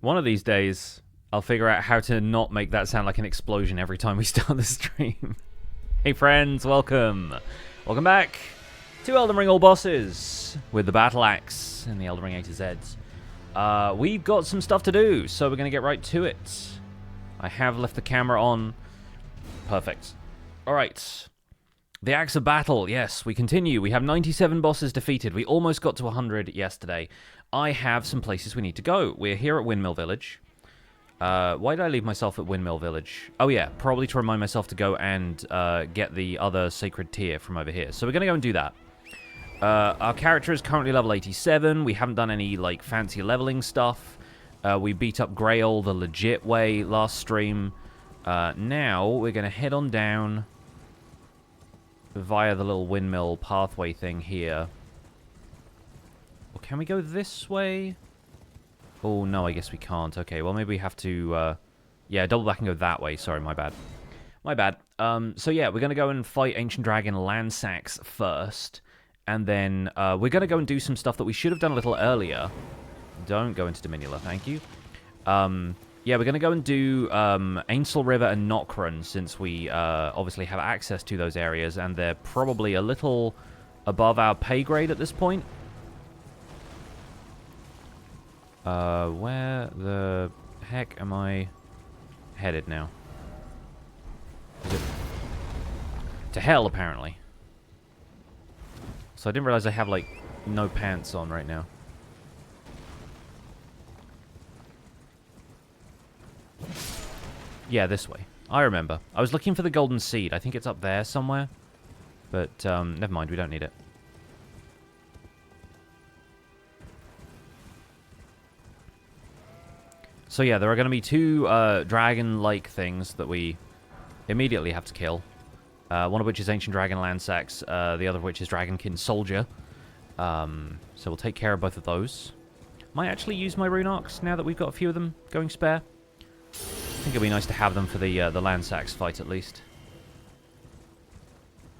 One of these days, I'll figure out how to not make that sound like an explosion every time we start the stream. Hey friends, welcome. Welcome back to Elden Ring All Bosses with the Battle Axe and the Elden Ring A-Z. We've got some stuff to do, so we're going to get right to it. I have left the camera on. Perfect. Alright. The Axe of Battle, yes, we continue. We have 97 bosses defeated. We almost got to 100 yesterday. I have some places we need to go. We're here at Windmill Village. Why did I leave myself at Windmill Village? Oh yeah, probably to remind myself to go and get the other Sacred Tier from over here. So we're going to go and do that. Our character is currently level 87. We haven't done any like fancy leveling stuff. We beat up Greyll the legit way last stream. Now we're going to head on down via the little windmill pathway thing here. Or can we go this way? Oh, no, I guess we can't. Okay, well, maybe we have to, yeah, double back and go that way. Sorry, my bad. My bad. So, yeah, we're going to go and fight Ancient Dragon Lansseax first. And then we're going to go and do some stuff that we should have done a little earlier. Don't go into Dominula, thank you. Yeah, we're going to go and do Ainsel River and Nokron, since we obviously have access to those areas, and they're probably a little above our pay grade at this point. Where the heck am I headed now? Is it to hell, apparently. So I didn't realize I have, like, no pants on right now. Yeah, this way. I remember. I was looking for the golden seed. I think it's up there somewhere. But, never mind. We don't need it. So, yeah, there are going to be two dragon-like things that we immediately have to kill. One of which is Ancient Dragon Lansseax. The other of which is Dragonkin Soldier. So we'll take care of both of those. Might actually use my rune arcs now that we've got a few of them going spare. I think it'd be nice to have them for the Lansseax fight, at least.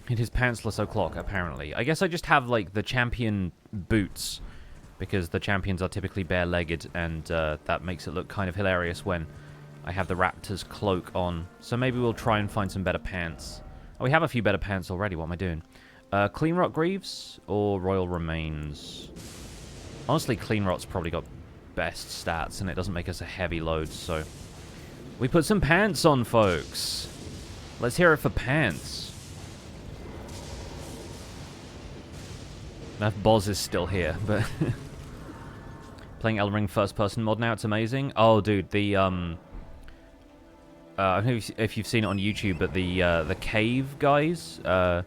It is pantsless o'clock, apparently. I guess I just have, like, the champion boots, because the champions are typically bare-legged, and that makes it look kind of hilarious when I have the raptor's cloak on. So maybe we'll try and find some better pants. Oh, we have a few better pants already. What am I doing? Clean Rot Greaves or Royal Remains? Honestly, Clean Rot's probably got best stats, and it doesn't make us a heavy load, so... We put some pants on, folks. Let's hear it for pants. Enough Boz is still here, but... Playing Elden Ring first-person mod now, it's amazing. Oh, dude, the, I don't know if you've seen it on YouTube, but the Cave guys, the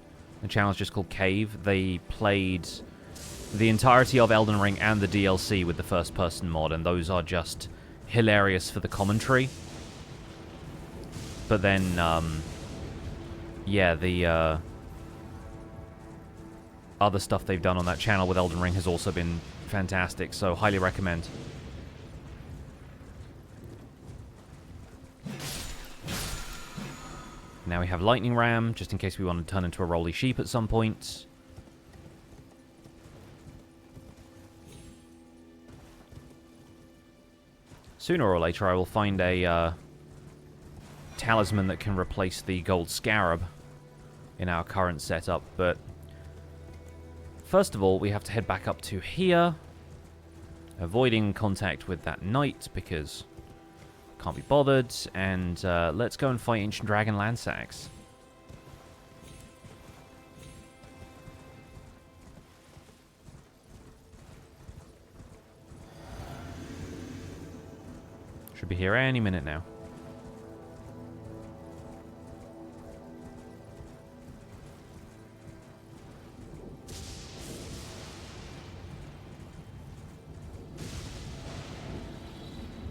channel's just called Cave, they played the entirety of Elden Ring and the DLC with the first-person mod, and those are just hilarious for the commentary. But then, yeah, the other stuff they've done on that channel with Elden Ring has also been fantastic, so highly recommend. Now we have Lightning Ram, just in case we want to turn into a Rolly Sheep at some point. Sooner or later I will find a talisman that can replace the gold scarab in our current setup, but first of all we have to head back up to here, avoiding contact with that knight because can't be bothered, and let's go and fight Ancient Dragon Lansseax. Should be here any minute now.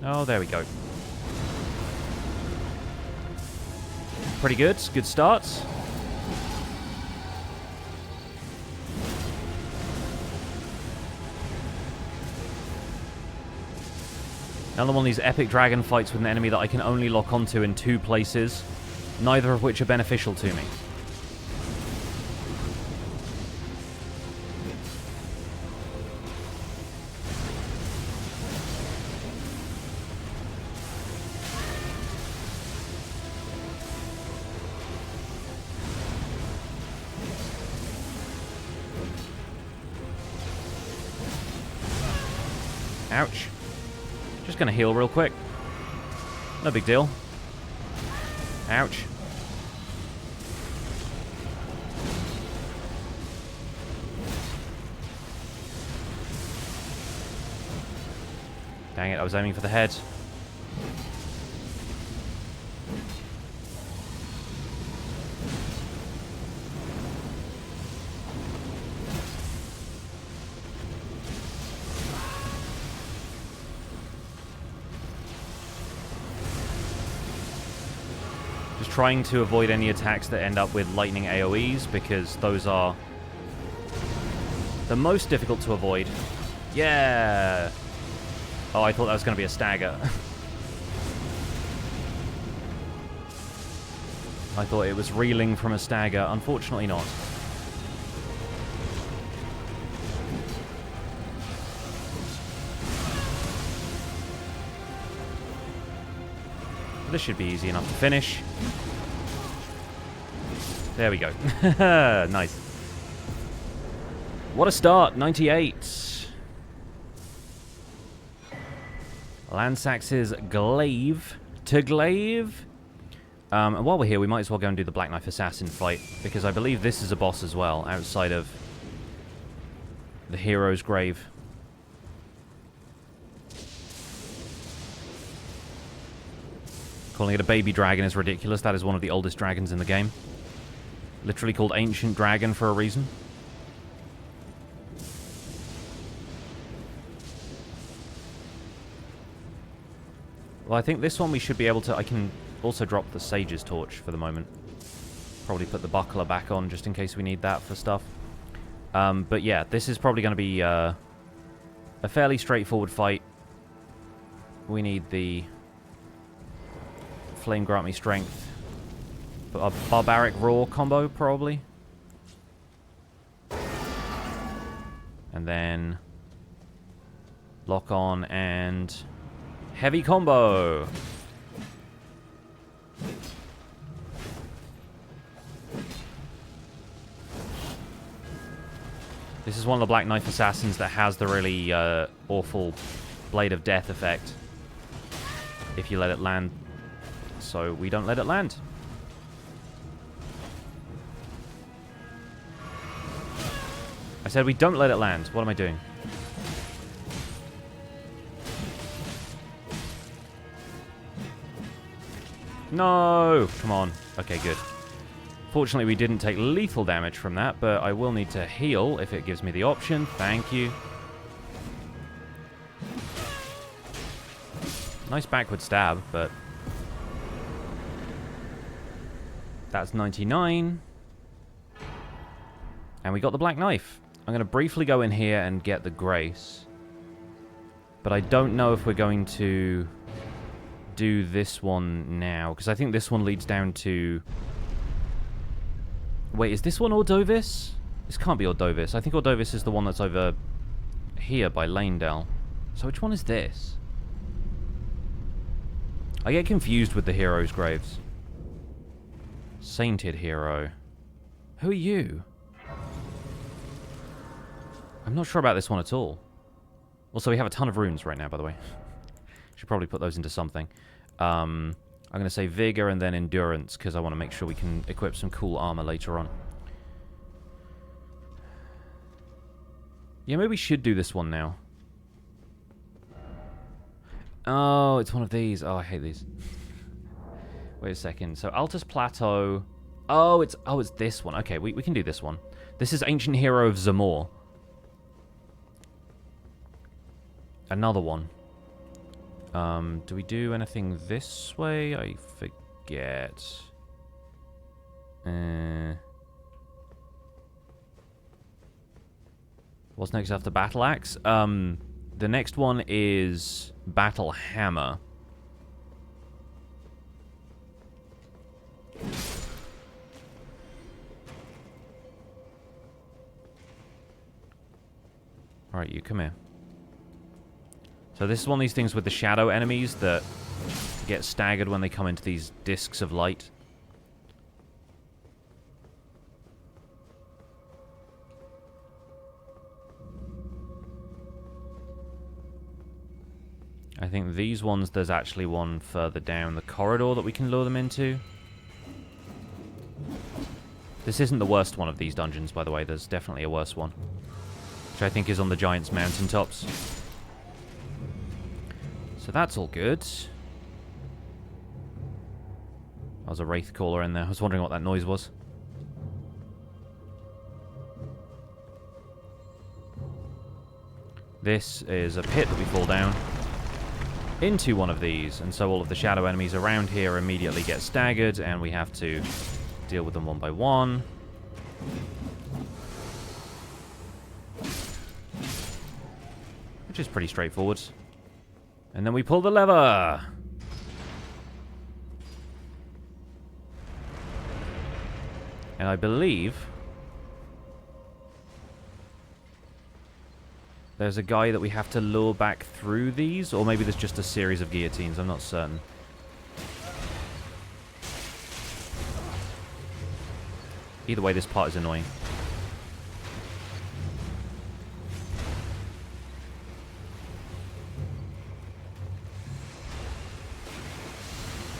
Oh, there we go. Pretty good. Good start. Another one of these epic dragon fights with an enemy that I can only lock onto in two places, neither of which are beneficial to me. Ouch. Just gonna heal real quick. No big deal. Ouch. Dang it, I was aiming for the head. Just trying to avoid any attacks that end up with lightning AoEs, because those are the most difficult to avoid. Yeah! Oh, I thought that was going to be a stagger. I thought it was reeling from a stagger. Unfortunately not. This should be easy enough to finish. There we go. Nice. What a start. 98. Lansseax's glaive to glaive. And while we're here, we might as well go and do the Black Knife Assassin fight, because I believe this is a boss as well, outside of the hero's grave. Calling it a baby dragon is ridiculous. That is one of the oldest dragons in the game. Literally called Ancient Dragon for a reason. Well, I think this one we should be able to... I can also drop the Sage's Torch for the moment. Probably put the buckler back on just in case we need that for stuff. But yeah, this is probably going to be a fairly straightforward fight. We need the Flame Grant Me Strength. A Barbaric Roar combo, probably. And then lock on and... heavy combo. This is one of the Black Knife Assassins that has the really awful Blade of Death effect if you let it land. So we don't let it land. I said we don't let it land. What am I doing? No! Come on. Okay, good. Fortunately, we didn't take lethal damage from that, but I will need to heal if it gives me the option. Thank you. Nice backward stab, but... that's 99. And we got the Black Knife. I'm going to briefly go in here and get the Grace. But I don't know if we're going to do this one now, because I think this one leads down to... wait, is this one Ordovis? This can't be Ordovis. I think Ordovis is the one that's over here by Lanedale. So which one is this? I get confused with the heroes' graves. Sainted hero. Who are you? I'm not sure about this one at all. Also, we have a ton of runes right now, by the way. Should probably put those into something. I'm going to say Vigor and then Endurance, because I want to make sure we can equip some cool armor later on. Yeah, maybe we should do this one now. Oh, it's one of these. Oh, I hate these. Wait a second. So, Altus Plateau. Oh, it's this one. Okay, we can do this one. This is Ancient Hero of Zamor. Another one. Do we do anything this way? I forget. What's next after Battle Axe? The next one is Battle Hammer. Alright, you come here. So this is one of these things with the shadow enemies that get staggered when they come into these discs of light. I think these ones, there's actually one further down the corridor that we can lure them into. This isn't the worst one of these dungeons, by the way. There's definitely a worse one, which I think is on the Giant's mountaintops. So that's all good. That was a Wraith Caller in there. I was wondering what that noise was. This is a pit that we fall down into one of these, and so all of the shadow enemies around here immediately get staggered, and we have to deal with them one by one. Which is pretty straightforward. And then we pull the lever! And I believe there's a guy that we have to lure back through these, or maybe there's just a series of guillotines, I'm not certain. Either way, this part is annoying.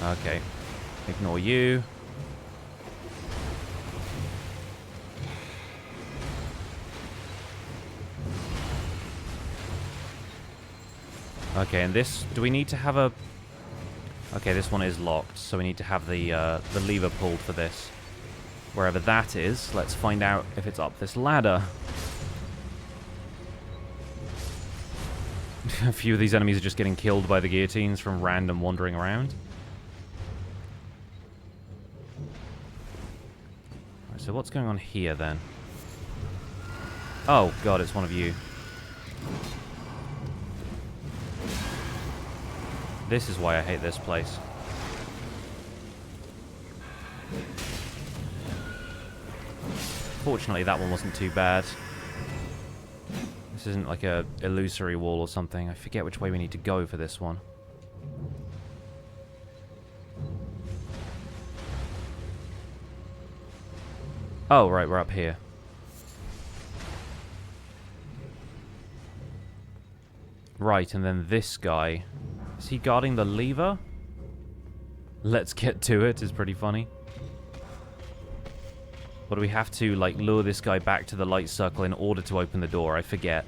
Okay. Ignore you. Okay, and this... Do we need to have a... Okay, this one is locked, so we need to have the lever pulled for this. Wherever that is, let's find out if it's up this ladder. A few of these enemies are just getting killed by the guillotines from random wandering around. Right, so what's going on here, then? Oh, God, it's one of you. This is why I hate this place. Fortunately, that one wasn't too bad. This isn't like a illusory wall or something. I forget which way we need to go for this one. Oh, right, we're up here. Right, and then this guy. Is he guarding the lever? Let's get to it is pretty funny. Or do we have to, like, lure this guy back to the light circle in order to open the door? I forget.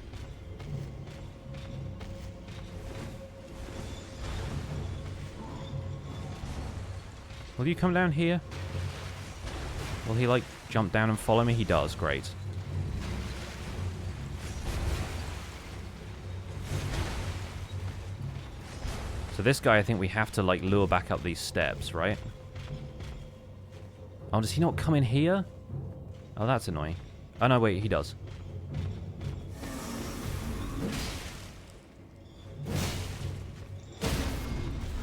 Will you come down here? Will he, like, jump down and follow me? He does. Great. So this guy, I think we have to, like, lure back up these steps, right? Oh, does he not come in here? Oh, that's annoying. Oh, no, wait, he does.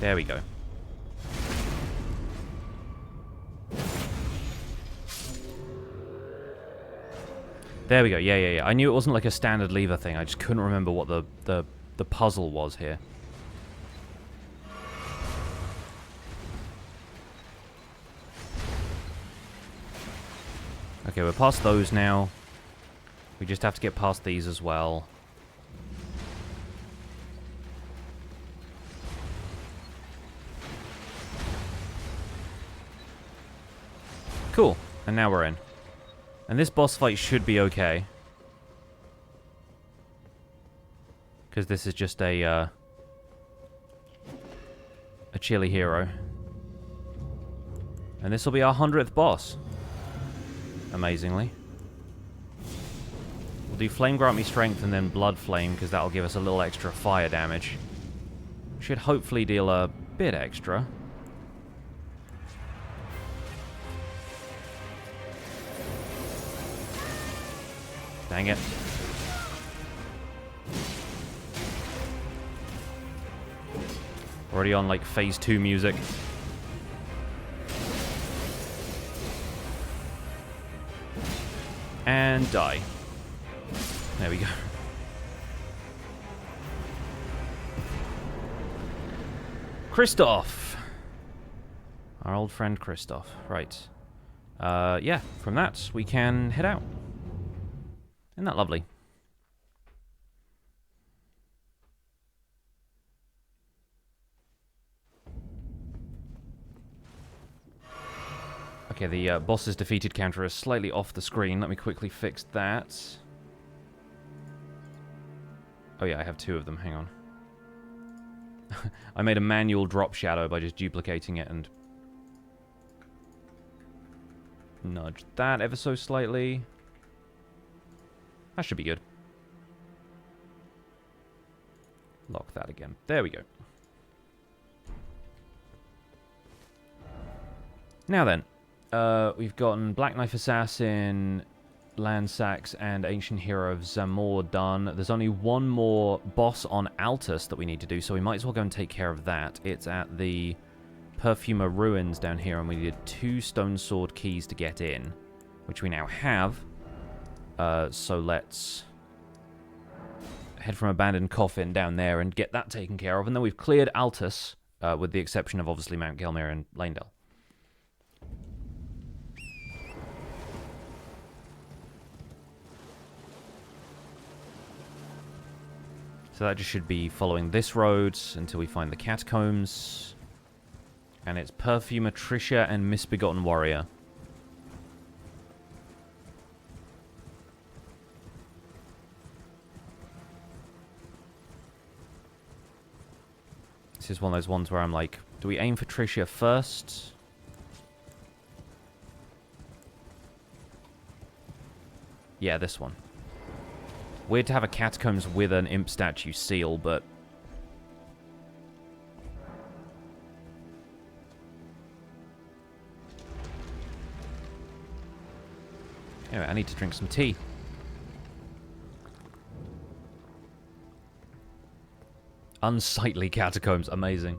There we go. There we go. Yeah. I knew it wasn't like a standard lever thing. I just couldn't remember what the puzzle was here. Okay, we're past those now. We just have to get past these as well. Cool. And now we're in. And this boss fight should be okay. Because this is just a chilly hero. And this will be our 100th boss. Amazingly. We'll do Flame Grant Me Strength and then Blood Flame, because that'll give us a little extra fire damage. Should hopefully deal a bit extra. Dang it. Already on, like, phase 2 music. And die. There we go. Kristoff! Our old friend Kristoff. Right. Yeah, from that, we can head out. Isn't that lovely? Okay, the boss's defeated counter is slightly off the screen. Let me quickly fix that. Oh yeah, I have 2 of them. Hang on. I made a manual drop shadow by just duplicating it and nudge that ever so slightly. That should be good. Lock that again. There we go. Now then, we've gotten Black Knife Assassin, Lansseax, and Ancient Hero of Zamor done. There's only one more boss on Altus that we need to do, so we might as well go and take care of that. It's at the Perfumer Ruins down here, and we needed 2 Stone Sword keys to get in, which we now have. So let's head from Abandoned Coffin down there and get that taken care of. And then we've cleared Altus, with the exception of obviously Mount Gelmir and Lanedale. So that just should be following this road until we find the Catacombs. And it's Perfumer, Tricia, and Misbegotten Warrior. This is one of those ones where I'm like, do we aim for Tricia first? Yeah, this one. Weird to have a Catacombs with an Imp statue seal, but... Anyway, I need to drink some tea. Unsightly Catacombs, amazing.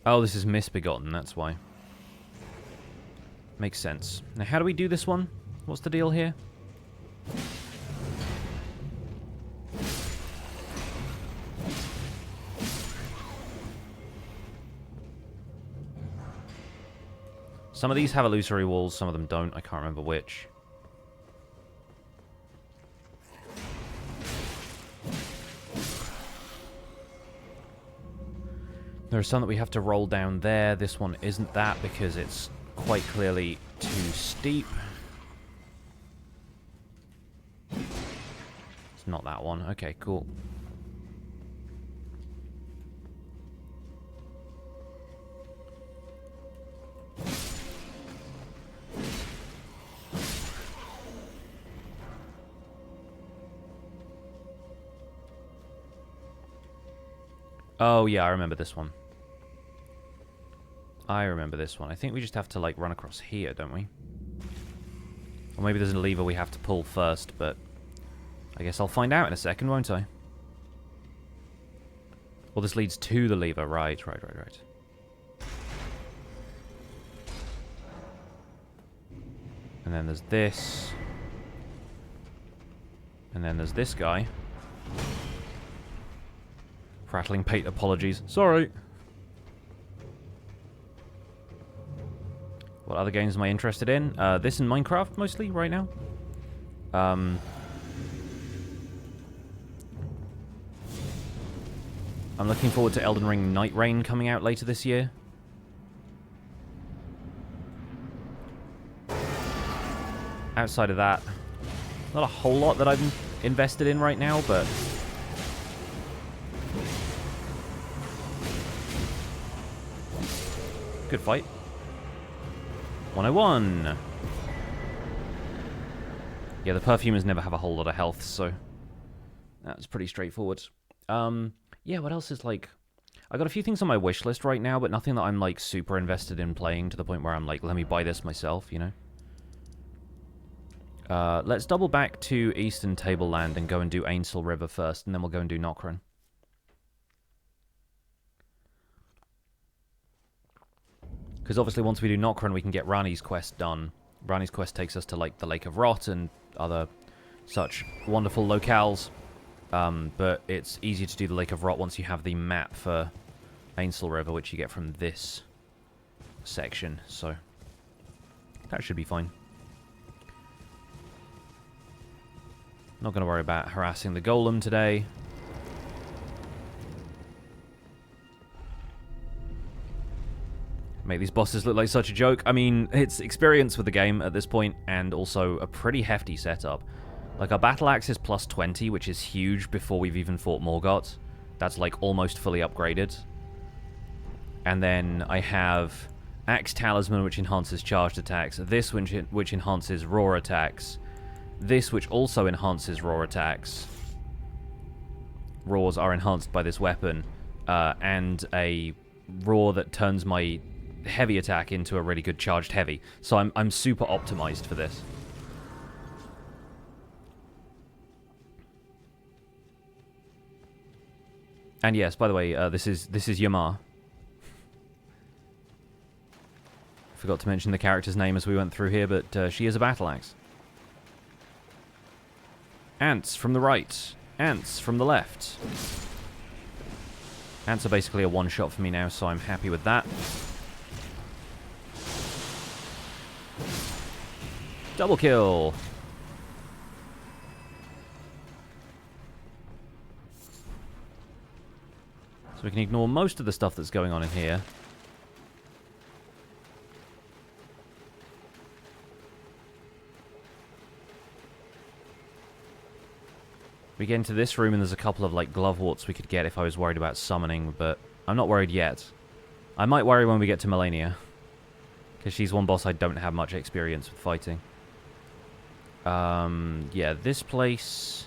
Oh, this is Misbegotten, that's why. Makes sense. Now, how do we do this one? What's the deal here? Some of these have illusory walls, some of them don't. I can't remember which. There are some that we have to roll down there. This one isn't that because it's quite clearly too steep. It's not that one. Okay, cool. Oh, yeah, I remember this one. I remember this one. I think we just have to, like, run across here, don't we? Or maybe there's a lever we have to pull first, but I guess I'll find out in a second, won't I? Well, this leads to the lever. Right. And then there's this. And then there's this guy. Prattling Pate, apologies. Sorry. What other games am I interested in? This and Minecraft, mostly, right now. I'm looking forward to Elden Ring Night Rain coming out later this year. Outside of that, not a whole lot that I'm invested in right now, but... Good fight. 101. Yeah, the Perfumers never have a whole lot of health, so that's pretty straightforward. Yeah, what else is like... I got a few things on my wish list right now, but nothing that I'm like super invested in playing to the point where I'm like, let me buy this myself, you know? Let's double back to Eastern Tableland and go and do Ainsel River first, and then we'll go and do Nokron. Because obviously once we do Nokron, we can get Rani's quest done. Rani's quest takes us to like the Lake of Rot and other such wonderful locales. But it's easier to do the Lake of Rot once you have the map for Ainsel River, which you get from this section. So that should be fine. Not going to worry about harassing the golem today. Make these bosses look like such a joke. I mean, it's experience with the game at this point, and also a pretty hefty setup. Like, our battle axe is plus 20, which is huge before we've even fought Morgott. That's, like, almost fully upgraded. And then I have Axe Talisman, which enhances charged attacks. This, which enhances raw attacks. This, which also enhances raw attacks. Raws are enhanced by this weapon. And a raw that turns my heavy attack into a really good charged heavy. So I'm super optimized for this. And yes, by the way, this is Zamor. Forgot to mention the character's name as we went through here, but she is a battle axe. Ants from the right. Ants from the left. Ants are basically a one-shot for me now, so I'm happy with that. Double kill. So we can ignore most of the stuff that's going on in here. We get into this room and there's a couple of like gloveworts we could get if I was worried about summoning, but I'm not worried yet. I might worry when we get to Malenia, because she's one boss I don't have much experience with fighting. Yeah, this place...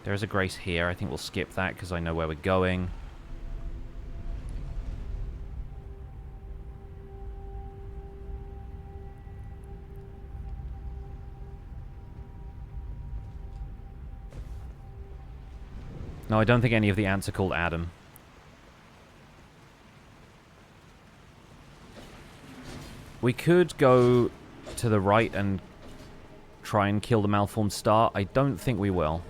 There's a grace here. I think we'll skip that because I know where we're going. No, I don't think any of the ants are called Adam. We could go to the right and try and kill the malformed star. I don't think we will.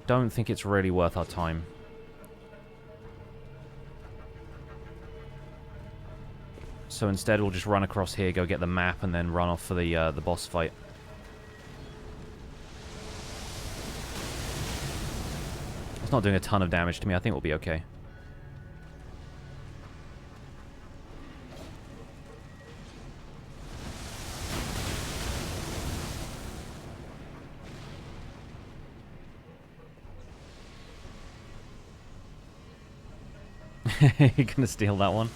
Don't think it's really worth our time. So instead we'll just run across here, go get the map, and then run off for the boss fight. It's not doing a ton of damage to me. I think we'll be okay. You're gonna steal that one?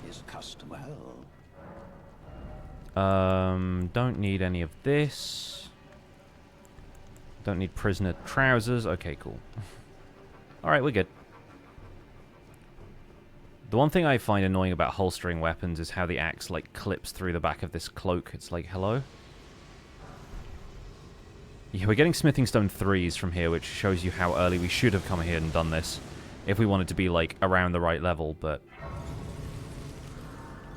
Is customer held? Don't need any of this. Don't need prisoner trousers. Okay, cool. Alright, we're good. The one thing I find annoying about holstering weapons is how the axe, like, clips through the back of this cloak. It's like, hello? Yeah, we're getting Smithing Stone 3s from here, which shows you how early we should have come here and done this if we wanted to be, like, around the right level, but...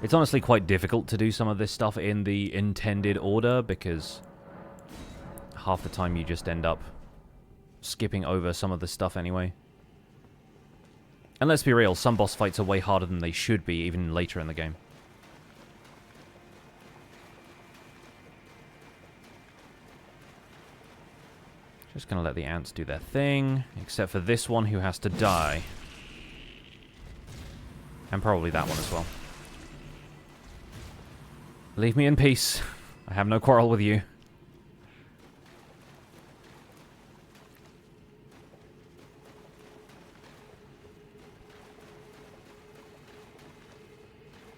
It's honestly quite difficult to do some of this stuff in the intended order, because half the time you just end up skipping over some of this stuff anyway. And let's be real, some boss fights are way harder than they should be, even later in the game. Just gonna let the ants do their thing, except for this one who has to die. And probably that one as well. Leave me in peace. I have no quarrel with you.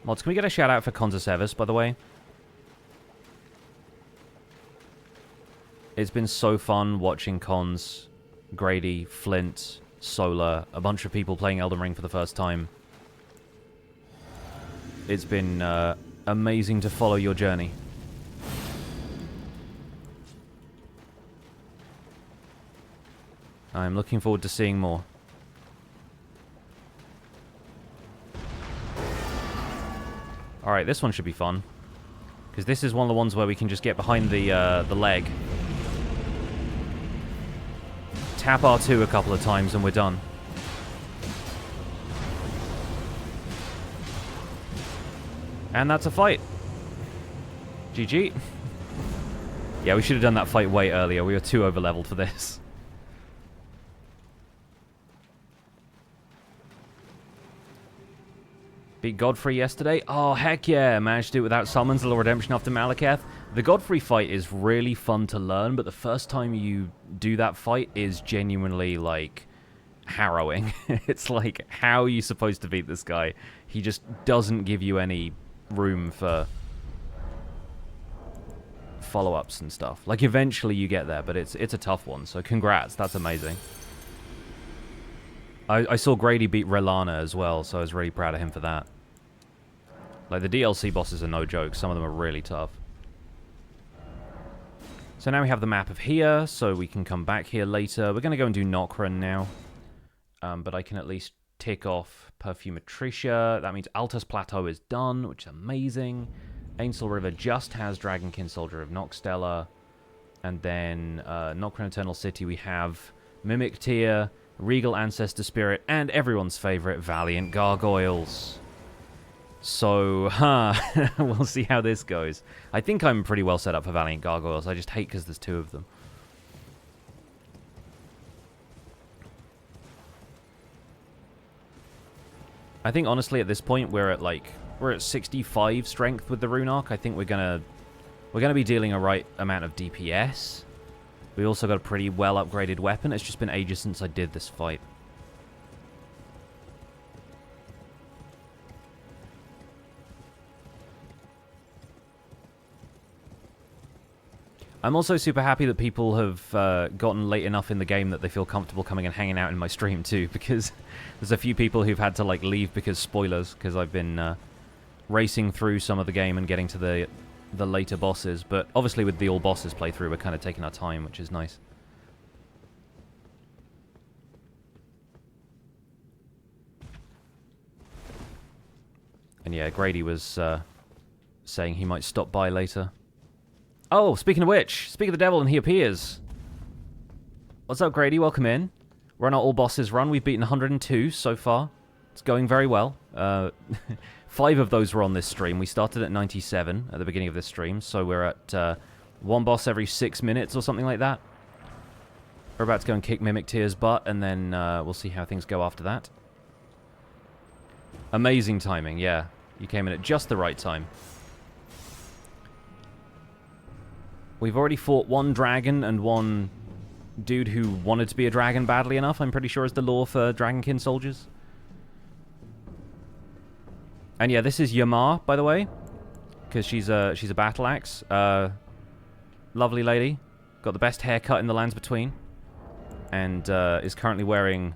Mods, can we get a shout out for Conza Sevis, by the way? It's been so fun watching Cons, Grady, Flint, Solar, a bunch of people playing Elden Ring for the first time. It's been amazing to follow your journey. I'm looking forward to seeing more. Alright, this one should be fun. Because this is one of the ones where we can just get behind the leg. Tap R2 a couple of times and we're done. And that's a fight. GG. Yeah, we should have done that fight way earlier. We were too overleveled for this. Beat Godfrey yesterday. Oh, heck yeah. Managed to do it without summons, a little redemption after Malekith. The Godfrey fight is really fun to learn, but the first time you do that fight is genuinely, like, harrowing. It's like, how are you supposed to beat this guy? He just doesn't give you any room for follow-ups and stuff. Like, eventually you get there, but it's a tough one, so congrats. That's amazing. I saw Grady beat Relana as well, so I was really proud of him for that. Like, the DLC bosses are no joke. Some of them are really tough. So now we have the map of here, so we can come back here later. We're going to go and do Nokron now. But I can at least tick off Perfumer Tricia. That means Altus Plateau is done, which is amazing. Ainsel River just has Dragonkin, Soldier of Nokstella. And then Nokron Eternal City, we have Mimic Tier, Regal Ancestor Spirit, and everyone's favorite, Valiant Gargoyles. So, we'll see how this goes. I think I'm pretty well set up for Valiant Gargoyles. I just hate because there's two of them. I think, honestly, at this point, we're at 65 strength with the Rune Arc. I think we're gonna be dealing a right amount of DPS. We also got a pretty well upgraded weapon. It's just been ages since I did this fight. I'm also super happy that people have gotten late enough in the game that they feel comfortable coming and hanging out in my stream too, because there's a few people who've had to like leave because spoilers, because I've been racing through some of the game and getting to the later bosses, but obviously with the all bosses playthrough we're kind of taking our time, which is nice. And yeah, Grady was saying he might stop by later. Oh, speaking of which, speak of the devil and he appears. What's up, Grady? Welcome in. We're on our all bosses run. We've beaten 102 so far. It's going very well. 5 of those were on this stream. We started at 97 at the beginning of this stream, so we're at one boss every 6 minutes or something like that. We're about to go and kick Mimic Tier's butt, and then we'll see how things go after that. Amazing timing, yeah. You came in at just the right time. We've already fought one dragon and one dude who wanted to be a dragon badly enough, I'm pretty sure is the lore for Dragonkin soldiers. And yeah, this is Zamor, by the way, because she's a battle axe. Lovely lady, got the best haircut in the lands between, and is currently wearing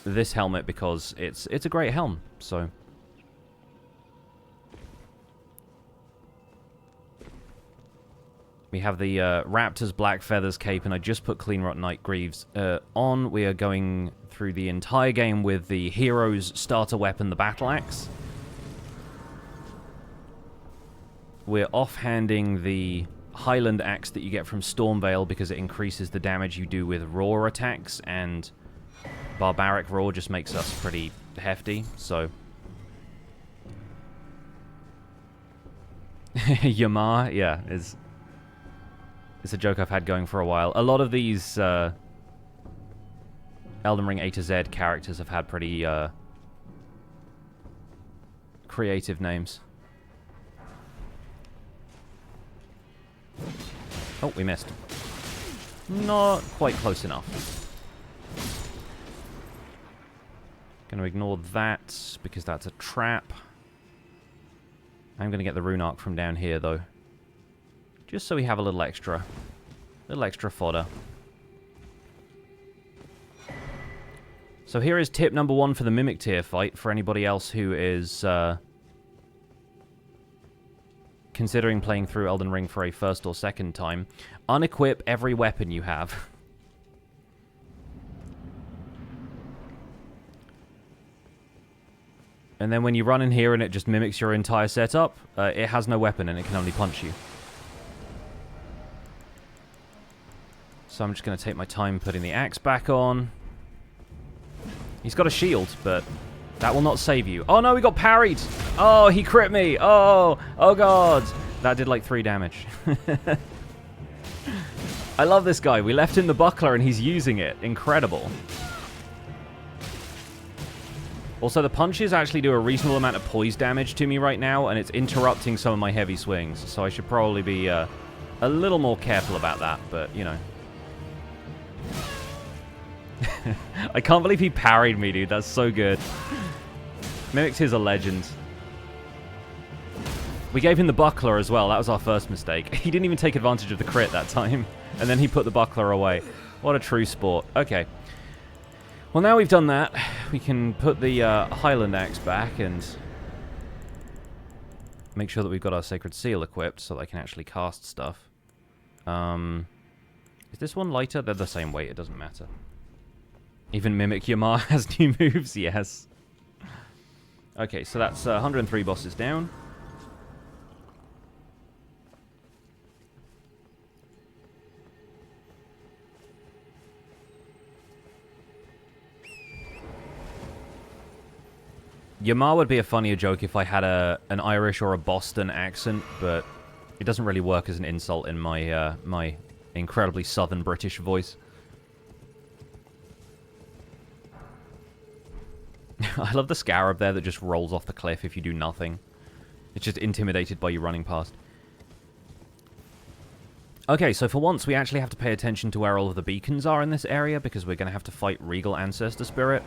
this helmet because it's a great helm. So we have the Raptor's Black Feathers cape, and I just put Clean Rot Night Greaves on. We are going through the entire game with the hero's starter weapon, the Battle Axe. We're offhanding the Highland Axe that you get from Stormveil because it increases the damage you do with Roar attacks, and Barbaric Roar just makes us pretty hefty, so... Zamor, yeah, it's a joke I've had going for a while. A lot of these Elden Ring A-Z characters have had pretty creative names. Oh, we missed. Not quite close enough. Gonna ignore that because that's a trap. I'm gonna get the Rune Arc from down here though, just so we have a little extra fodder. So here is tip number 1 for the Mimic Tier fight for anybody else who is considering playing through Elden Ring for a first or second time. Unequip every weapon you have. And then when you run in here and it just mimics your entire setup, it has no weapon and it can only punch you. So I'm just going to take my time putting the axe back on. He's got a shield, but that will not save you. Oh no, we got parried! Oh, he crit me! Oh god! That did like 3 damage. I love this guy. We left him the buckler and he's using it. Incredible. Also, the punches actually do a reasonable amount of poise damage to me right now, and it's interrupting some of my heavy swings, so I should probably be a little more careful about that, but, you know. I can't believe he parried me, dude. That's so good. Mimics is a legend. We gave him the buckler as well. That was our first mistake. He didn't even take advantage of the crit that time, and then he put the buckler away. What a true sport. Okay. Well, now we've done that, we can put the Highland Axe back and make sure that we've got our Sacred Seal equipped so that I can actually cast stuff. Is this one lighter? They're the same weight, it doesn't matter. Even Mimic Yamar has new moves, yes. Okay, so that's 103 bosses down. Yamar would be a funnier joke if I had an Irish or a Boston accent, but it doesn't really work as an insult in my my incredibly southern British voice. I love the scarab there that just rolls off the cliff if you do nothing. It's just intimidated by you running past. Okay, so for once we actually have to pay attention to where all of the beacons are in this area because we're going to have to fight Regal Ancestor Spirit.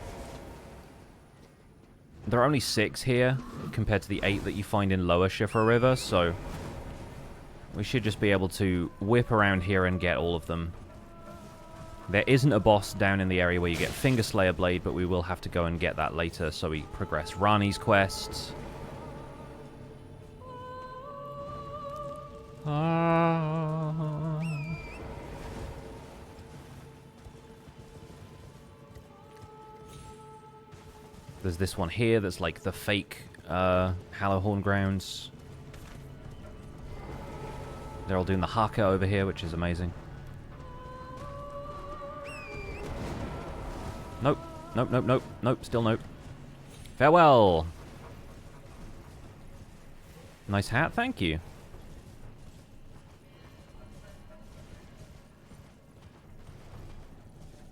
There are only 6 here, compared to the 8 that you find in Lower Shifra River, so we should just be able to whip around here and get all of them. There isn't a boss down in the area where you get Finger Slayer Blade, but we will have to go and get that later, so we progress Rani's quest. There's this one here that's like the fake Hallowhorn grounds. They're all doing the haka over here, which is amazing. Nope. Nope, nope, nope. Nope, still nope. Farewell. Nice hat, thank you.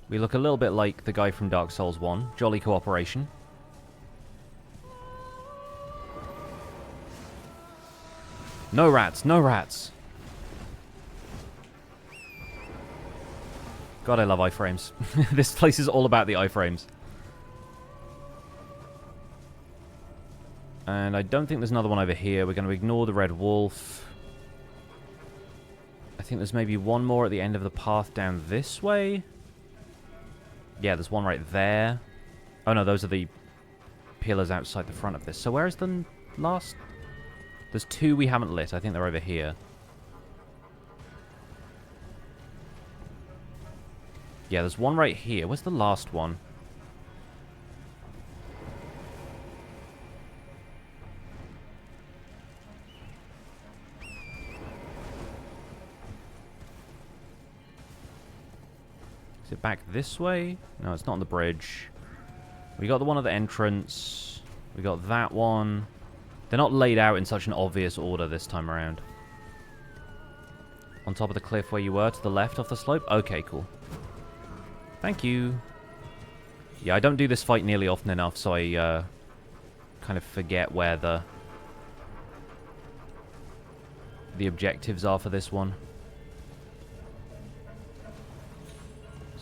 We look a little bit like the guy from Dark Souls 1. Jolly cooperation. No rats, no rats. God, I love iframes. This place is all about the iframes. And I don't think there's another one over here. We're going to ignore the red wolf. I think there's maybe one more at the end of the path down this way. Yeah, there's one right there. Oh no, those are the pillars outside the front of this. So where is the last? There's 2 we haven't lit. I think they're over here. Yeah, there's one right here. Where's the last one? Is it back this way? No, it's not on the bridge. We got the one at the entrance. We got that one. They're not laid out in such an obvious order this time around. On top of the cliff where you were, to the left off the slope? Okay, cool. Thank you. Yeah, I don't do this fight nearly often enough, so I kind of forget where the objectives are for this one.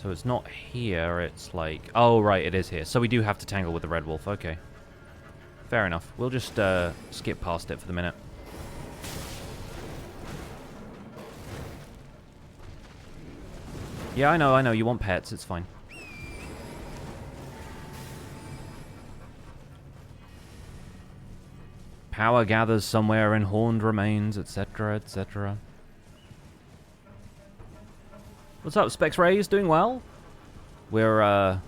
So it's not here, it's like... Oh, right, it is here. So we do have to tangle with the red wolf, okay. Fair enough. We'll just skip past it for the minute. Yeah, I know. You want pets. It's fine. Power gathers somewhere in horned remains, etc., etc. What's up, Specs Rays? Doing well? We're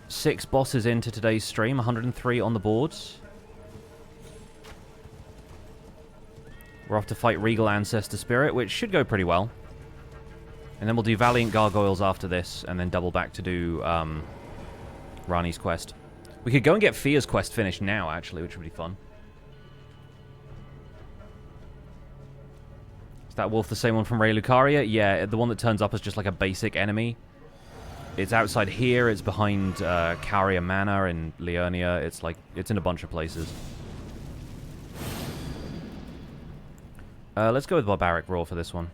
6 bosses into today's stream. 103 on the boards. We're off to fight Regal Ancestor Spirit, which should go pretty well. And then we'll do Valiant Gargoyles after this, and then double back to do Rani's quest. We could go and get Fia's quest finished now, actually, which would be fun. Is that wolf the same one from Ray Lucaria? Yeah, the one that turns up as just like a basic enemy. It's outside here. It's behind Carrier Manor in Liurnia. It's like it's in a bunch of places. Let's go with Barbaric Roar for this one.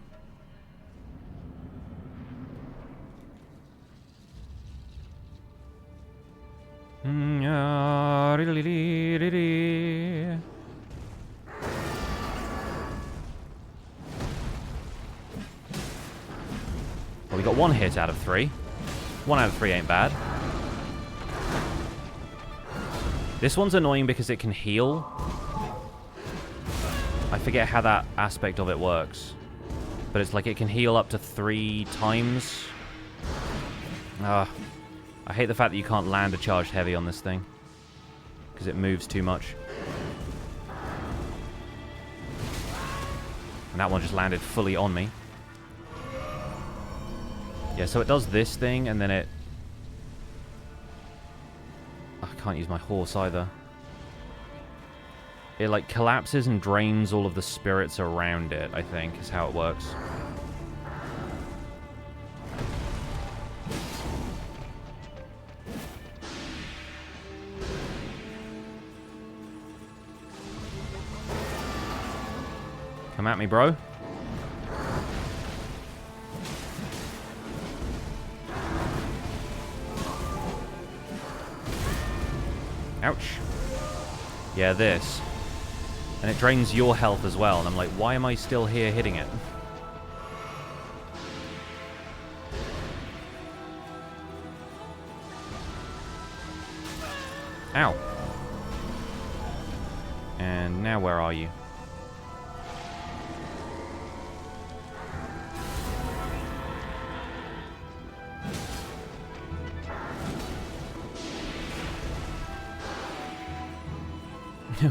Well, we got 1 hit out of 3. 1 out of 3 ain't bad. This one's annoying because it can heal. I forget how that aspect of it works. But it's like it can heal up to 3 times. I hate the fact that you can't land a charged heavy on this thing. Because it moves too much. And that one just landed fully on me. Yeah, so it does this thing, and then it... I can't use my horse either. It, like, collapses and drains all of the spirits around it, I think, is how it works. Come at me, bro. Ouch. Yeah, this. And it drains your health as well. And I'm like, why am I still here hitting it? Ow. And now where are you?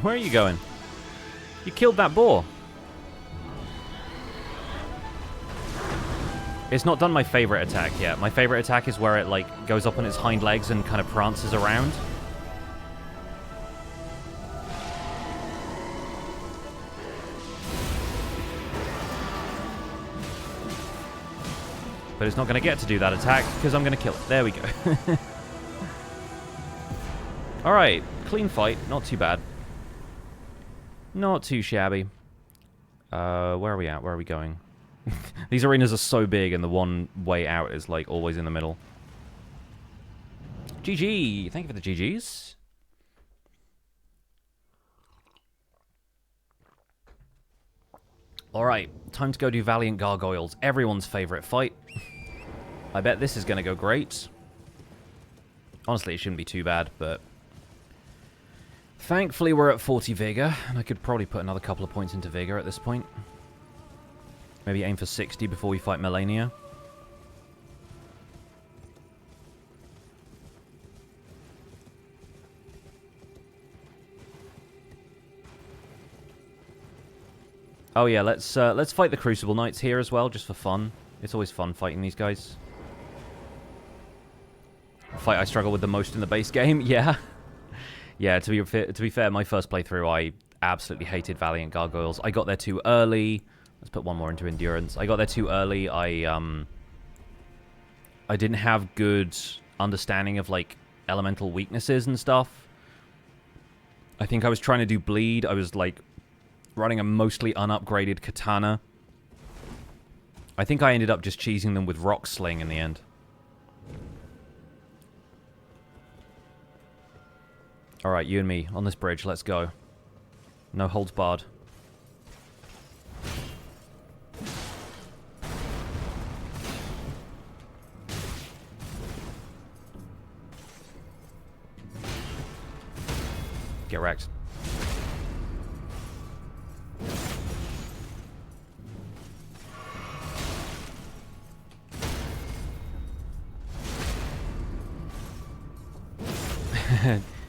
Where are you going? You killed that boar. It's not done my favorite attack yet. My favorite attack is where it like goes up on its hind legs and kind of prances around. But it's not going to get to do that attack because I'm going to kill it. There we go. Alright, clean fight. Not too bad. Not too shabby. Where are we at? Where are we going? These arenas are so big and the one way out is like always in the middle. GG! Thank you for the GGs. Alright, time to go do Valiant Gargoyles. Everyone's favourite fight. I bet this is going to go great. Honestly, it shouldn't be too bad, but... Thankfully, we're at 40 Vigor, and I could probably put another couple of points into Vigor at this point. Maybe aim for 60 before we fight Melania. Oh yeah, let's fight the Crucible Knights here as well, just for fun. It's always fun fighting these guys. Fight I struggle with the most in the base game, yeah. Yeah, to be fair, my first playthrough, I absolutely hated Valiant Gargoyles. I got there too early. Let's put one more into Endurance. I got there too early. I didn't have good understanding of, like, elemental weaknesses and stuff. I think I was trying to do Bleed. I was, like, running a mostly unupgraded katana. I think I ended up just cheesing them with Rock Sling in the end. Alright, you and me, on this bridge, let's go. No holds barred. Get wrecked.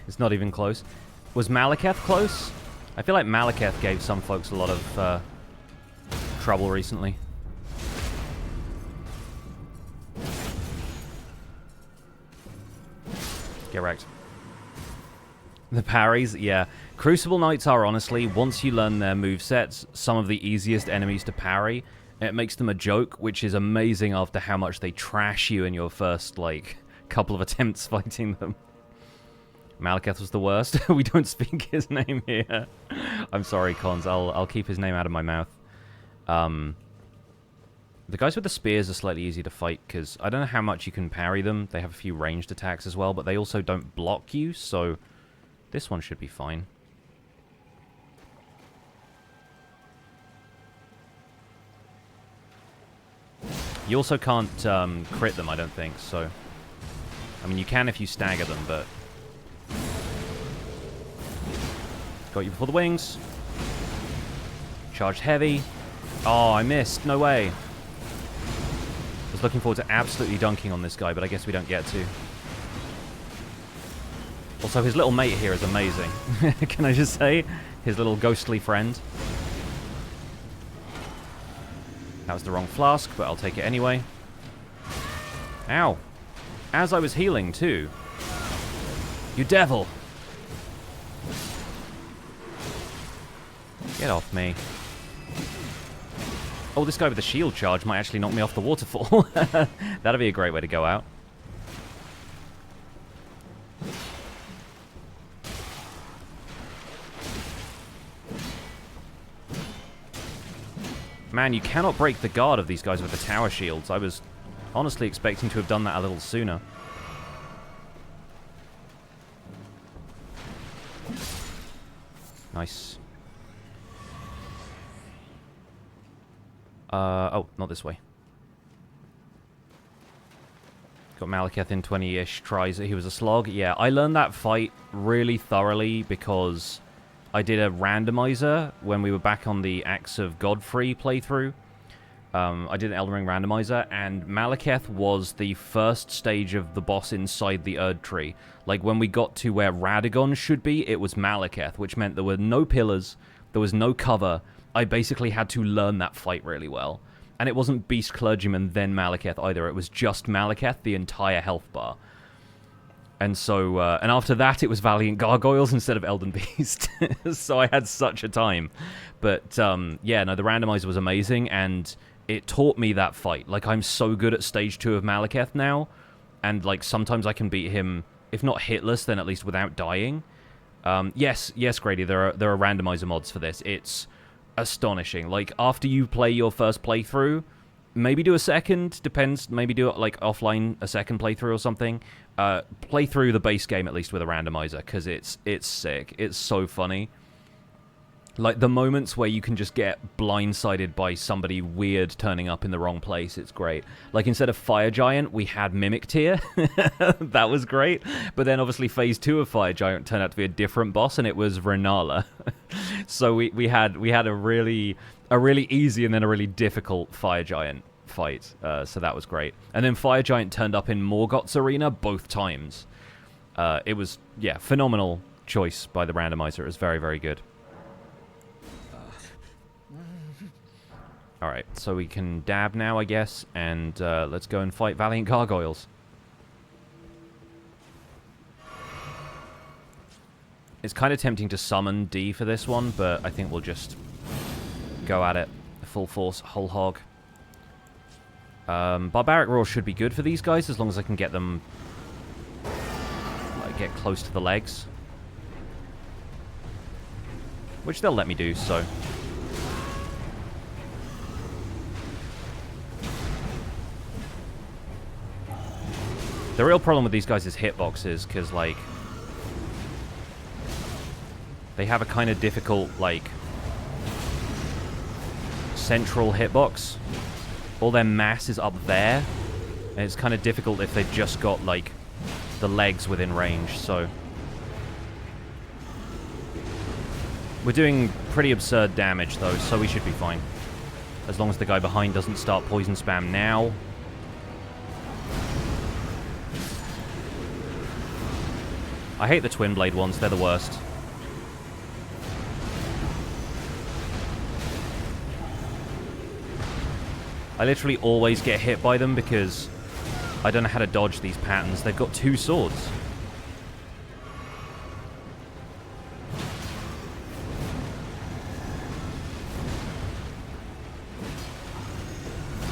It's not even close. Was Malekith close? I feel like Malekith gave some folks a lot of trouble recently. Get wrecked. The parries, yeah. Crucible Knights are honestly, once you learn their movesets, some of the easiest enemies to parry. It makes them a joke, which is amazing after how much they trash you in your first, like, couple of attempts fighting them. Malekith was the worst. We don't speak his name here. I'm sorry, Cons. I'll keep his name out of my mouth. The guys with the spears are slightly easier to fight, because I don't know how much you can parry them. They have a few ranged attacks as well, but they also don't block you, so this one should be fine. You also can't crit them, I don't think, so... I mean, you can if you stagger them, but... Got you before the wings. Charged heavy. Oh, I missed. No way. I was looking forward to absolutely dunking on this guy, but I guess we don't get to. Also, his little mate here is amazing. Can I just say? His little ghostly friend. That was the wrong flask, but I'll take it anyway. Ow. As I was healing, too. You devil! Get off me. Oh, this guy with the shield charge might actually knock me off the waterfall. That'd be a great way to go out. Man, you cannot break the guard of these guys with the tower shields. I was honestly expecting to have done that a little sooner. Nice. Oh, not this way. Got Malekith in 20-ish tries. He was a slog. Yeah, I learned that fight really thoroughly because I did a randomizer when we were back on the Axe of Godfrey playthrough. I did an Elden Ring randomizer, and Malekith was the first stage of the boss inside the Erd Tree. Like, when we got to where Radagon should be, it was Malekith, which meant there were no pillars, there was no cover. I basically had to learn that fight really well. And it wasn't Beast Clergyman, then Malekith either. It was just Malekith, the entire health bar. And so, and after that, it was Valiant Gargoyles instead of Elden Beast. So I had such a time. But, yeah, no, the randomizer was amazing, and it taught me that fight. Like, I'm so good at Stage 2 of Malekith now, and, like, sometimes I can beat him, if not hitless, then at least without dying. Yes, Grady, there are randomizer mods for this. It's astonishing. Like, after you play your first playthrough, maybe do a second, depends, maybe do it, like, offline, a second playthrough or something. Play through the base game, at least, with a randomizer, because it's sick. It's so funny. Like, the moments where you can just get blindsided by somebody weird turning up in the wrong place, it's great. Like, instead of Fire Giant, we had Mimic Tier. That was great. But then, obviously, Phase 2 of Fire Giant turned out to be a different boss, and it was Renala. So we had a really easy and then a really difficult Fire Giant fight. So that was great. And then Fire Giant turned up in Morgoth's arena both times. It was, yeah, phenomenal choice by the randomizer. It was very, very good. Alright, so we can dab now, I guess, and let's go and fight Valiant Gargoyles. It's kind of tempting to summon D for this one, but I think we'll just go at it. Full force, whole hog. Barbaric Roar should be good for these guys, as long as I can get them... like, get close to the legs. Which they'll let me do, so... The real problem with these guys is hitboxes, because, like, they have a kind of difficult, like, central hitbox. All their mass is up there, and it's kind of difficult if they've just got, like, the legs within range, so... We're doing pretty absurd damage, though, so we should be fine. As long as the guy behind doesn't start poison spam now. I hate the Twin Blade ones, they're the worst. I literally always get hit by them because I don't know how to dodge these patterns. They've got two swords.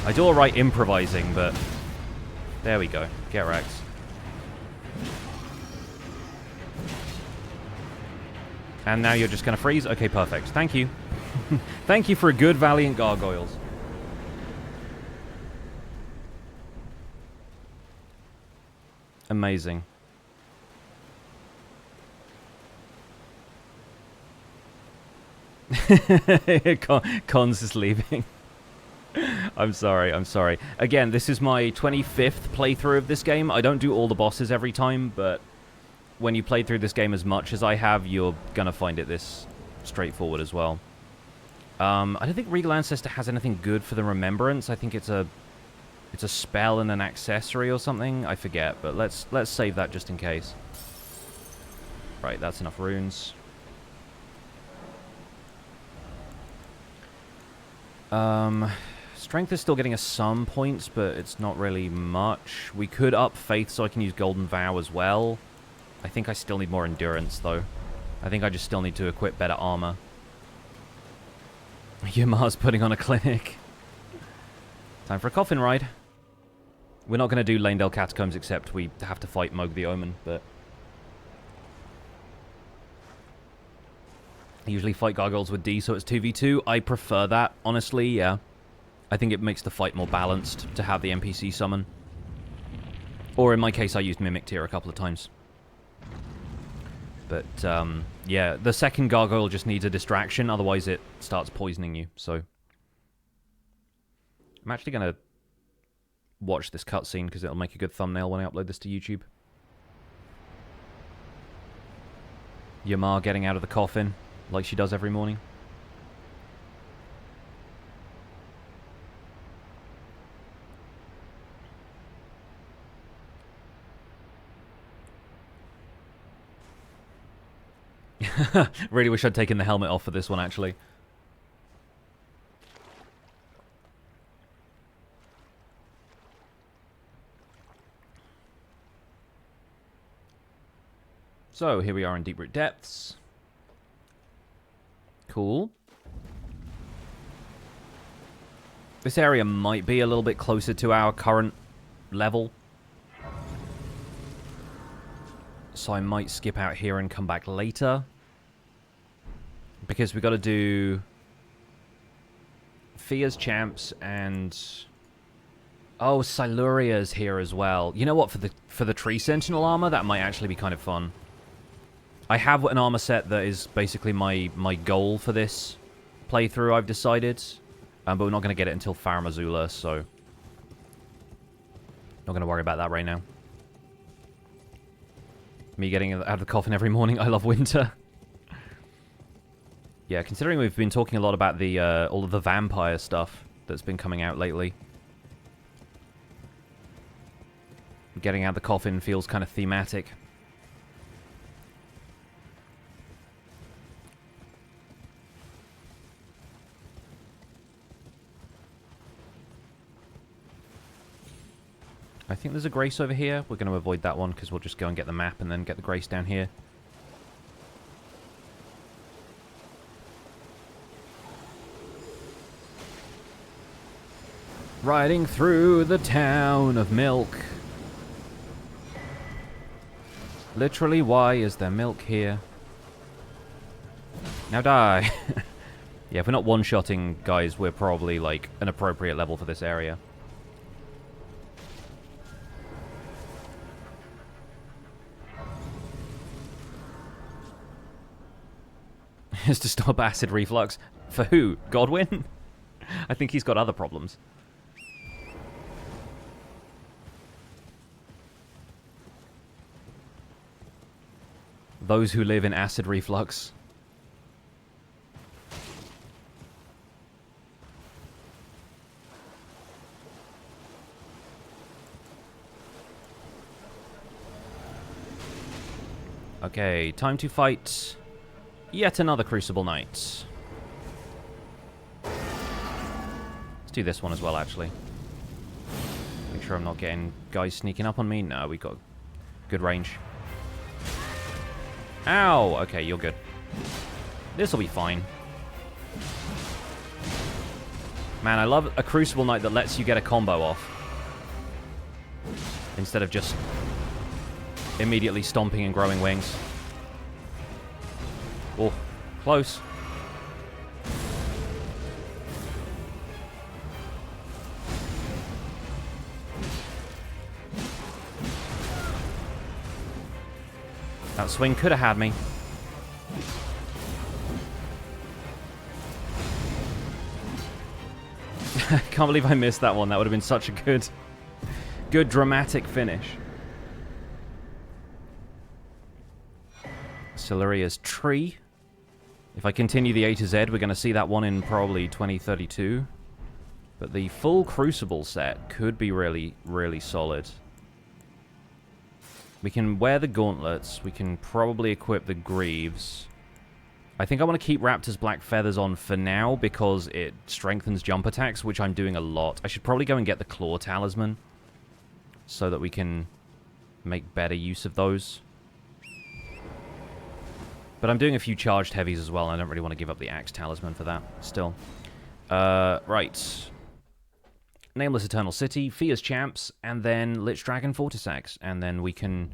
I do alright improvising, but there we go. Get wrecked. And now you're just going to freeze? Okay, perfect. Thank you. Thank you for a good Valiant Gargoyles. Amazing. Cons is leaving. I'm sorry, I'm sorry. Again, this is my 25th playthrough of this game. I don't do all the bosses every time, but when you play through this game as much as I have, you're gonna find it this straightforward as well. I don't think Regal Ancestor has anything good for the Remembrance. I think it's a spell and an accessory or something. I forget, but let's save that just in case. Right, that's enough runes. Strength is still getting us some points, but it's not really much. We could up Faith so I can use Golden Vow as well. I think I still need more endurance, though. I think I just still need to equip better armor. Yamar's putting on a clinic. Time for a coffin ride. We're not going to do Lanedale Catacombs, except we have to fight Moog the Omen, but... I usually fight gargoyles with D, so it's 2v2. I prefer that, honestly, yeah. I think it makes the fight more balanced to have the NPC summon. Or in my case, I used Mimic Tear a couple of times. But, yeah, the second gargoyle just needs a distraction, otherwise it starts poisoning you, so... I'm actually going to watch this cutscene, because it'll make a good thumbnail when I upload this to YouTube. Yamar getting out of the coffin, like she does every morning. Really wish I'd taken the helmet off for this one, actually. So, here we are in Deeproot Depths. Cool. This area might be a little bit closer to our current level. So I might skip out here and come back later. Because we got to do Fia's Champs and... Oh, Siluria's here as well. You know what? For the Tree Sentinel armor, that might actually be kind of fun. I have an armor set that is basically my goal for this playthrough, I've decided. But we're not going to get it until Farum Azula, so... Not going to worry about that right now. Me getting out of the coffin every morning. I love winter. Yeah, considering we've been talking a lot about the all of the vampire stuff that's been coming out lately. Getting out of the coffin feels kind of thematic. I think there's a Grace over here. We're going to avoid that one because we'll just go and get the map and then get the Grace down here. Riding through the town of milk. Literally, why is there milk here? Now die. Yeah, if we're not one-shotting guys, we're probably like an appropriate level for this area. Is to stop acid reflux. For who? Godwin? I think he's got other problems. Those who live in acid reflux. Okay, time to fight yet another Crucible Knight. Let's do this one as well, actually. Make sure I'm not getting guys sneaking up on me. No, we got good range. Ow! Okay, you're good. This'll be fine. Man, I love a Crucible Knight that lets you get a combo off. Instead of just immediately stomping and growing wings. Oh, close. That swing could have had me. Can't believe I missed that one. That would have been such a good dramatic finish. Siluria's tree. If I continue the A to Z, we're going to see that one in probably 2032. But the full Crucible set could be really, really solid. We can wear the gauntlets. We can probably equip the greaves. I think I want to keep Raptor's Black Feathers on for now because it strengthens jump attacks, which I'm doing a lot. I should probably go and get the Claw Talisman so that we can make better use of those. But I'm doing a few charged heavies as well, and I don't really want to give up the Axe Talisman for that still. Right. Nameless Eternal City, Fia's Champs, and then Lichdragon Fortissax. And then we can,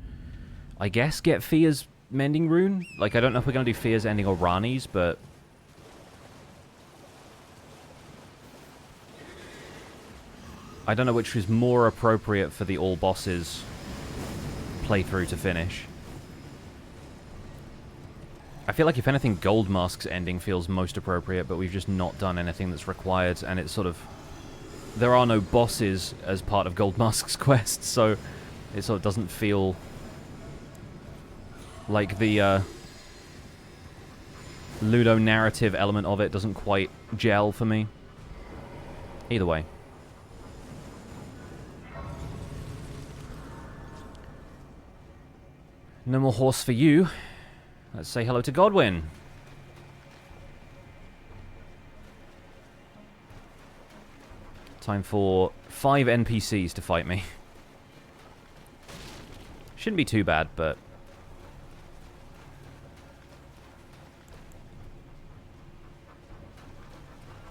I guess, get Fia's Mending Rune. Like, I don't know if we're going to do Fia's Ending or Rani's, but I don't know which is more appropriate for the all bosses playthrough to finish. I feel like, if anything, Gold Mask's ending feels most appropriate, but we've just not done anything that's required, and it's sort of... There are no bosses as part of Gold Mask's quest, so it sort of doesn't feel like the ludo-narrative element of it doesn't quite gel for me. Either way. No more horse for you. Let's say hello to Godwin. Time for 5 NPCs to fight me. Shouldn't be too bad, but...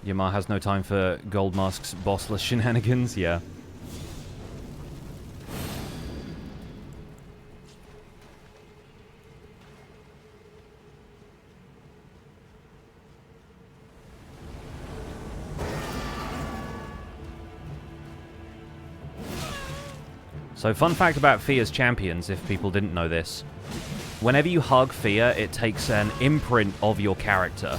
Yamar has no time for Gold Mask's bossless shenanigans, yeah. So, fun fact about Fia's champions, if people didn't know this. Whenever you hug Fia, it takes an imprint of your character.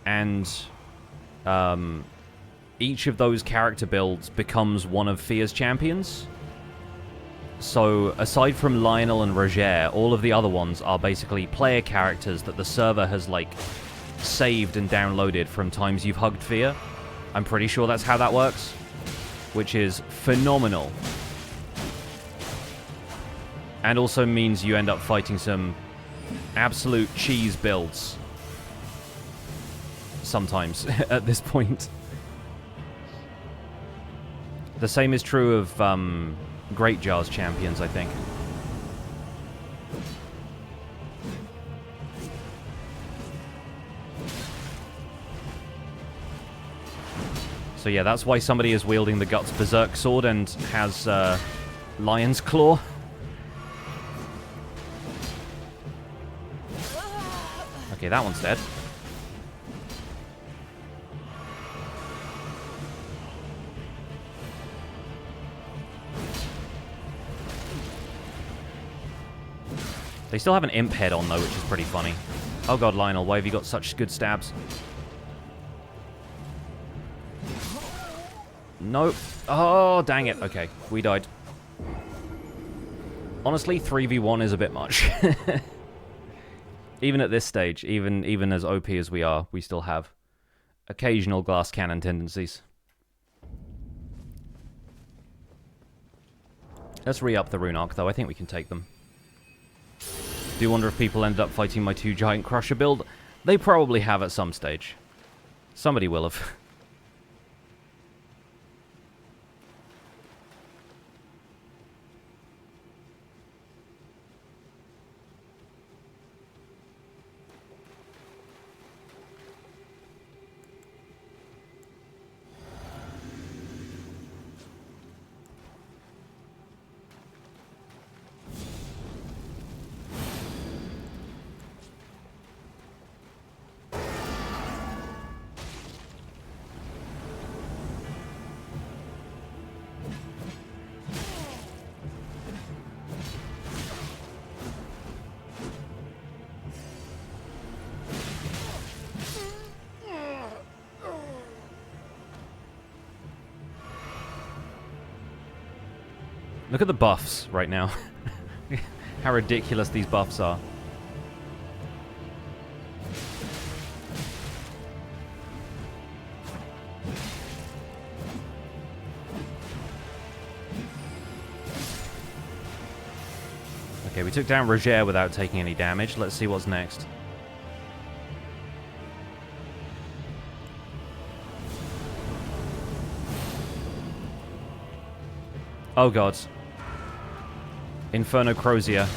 And each of those character builds becomes one of Fia's champions. So, aside from Lionel and Roger, all of the other ones are basically player characters that the server has, like, saved and downloaded from times you've hugged Fia. I'm pretty sure that's how that works. Which is phenomenal. And also means you end up fighting some absolute cheese builds. Sometimes, at this point. The same is true of Great Jar's champions, I think. So yeah, that's why somebody is wielding the Guts Berserk sword and has Lion's Claw. Okay, that one's dead. They still have an imp head on, though, which is pretty funny. Oh god, Lionel, why have you got such good stabs? Nope. Oh, dang it. Okay, we died. Honestly, 3v1 is a bit much. Even at this stage, even as OP as we are, we still have occasional glass cannon tendencies. Let's re-up the Rune Arc, though. I think we can take them. Do wonder if people ended up fighting my 2 Giant Crusher build. They probably have at some stage. Somebody will have. Look at the buffs right now. How ridiculous these buffs are. Okay, we took down Roger without taking any damage. Let's see what's next. Oh god. Inferno Crozier.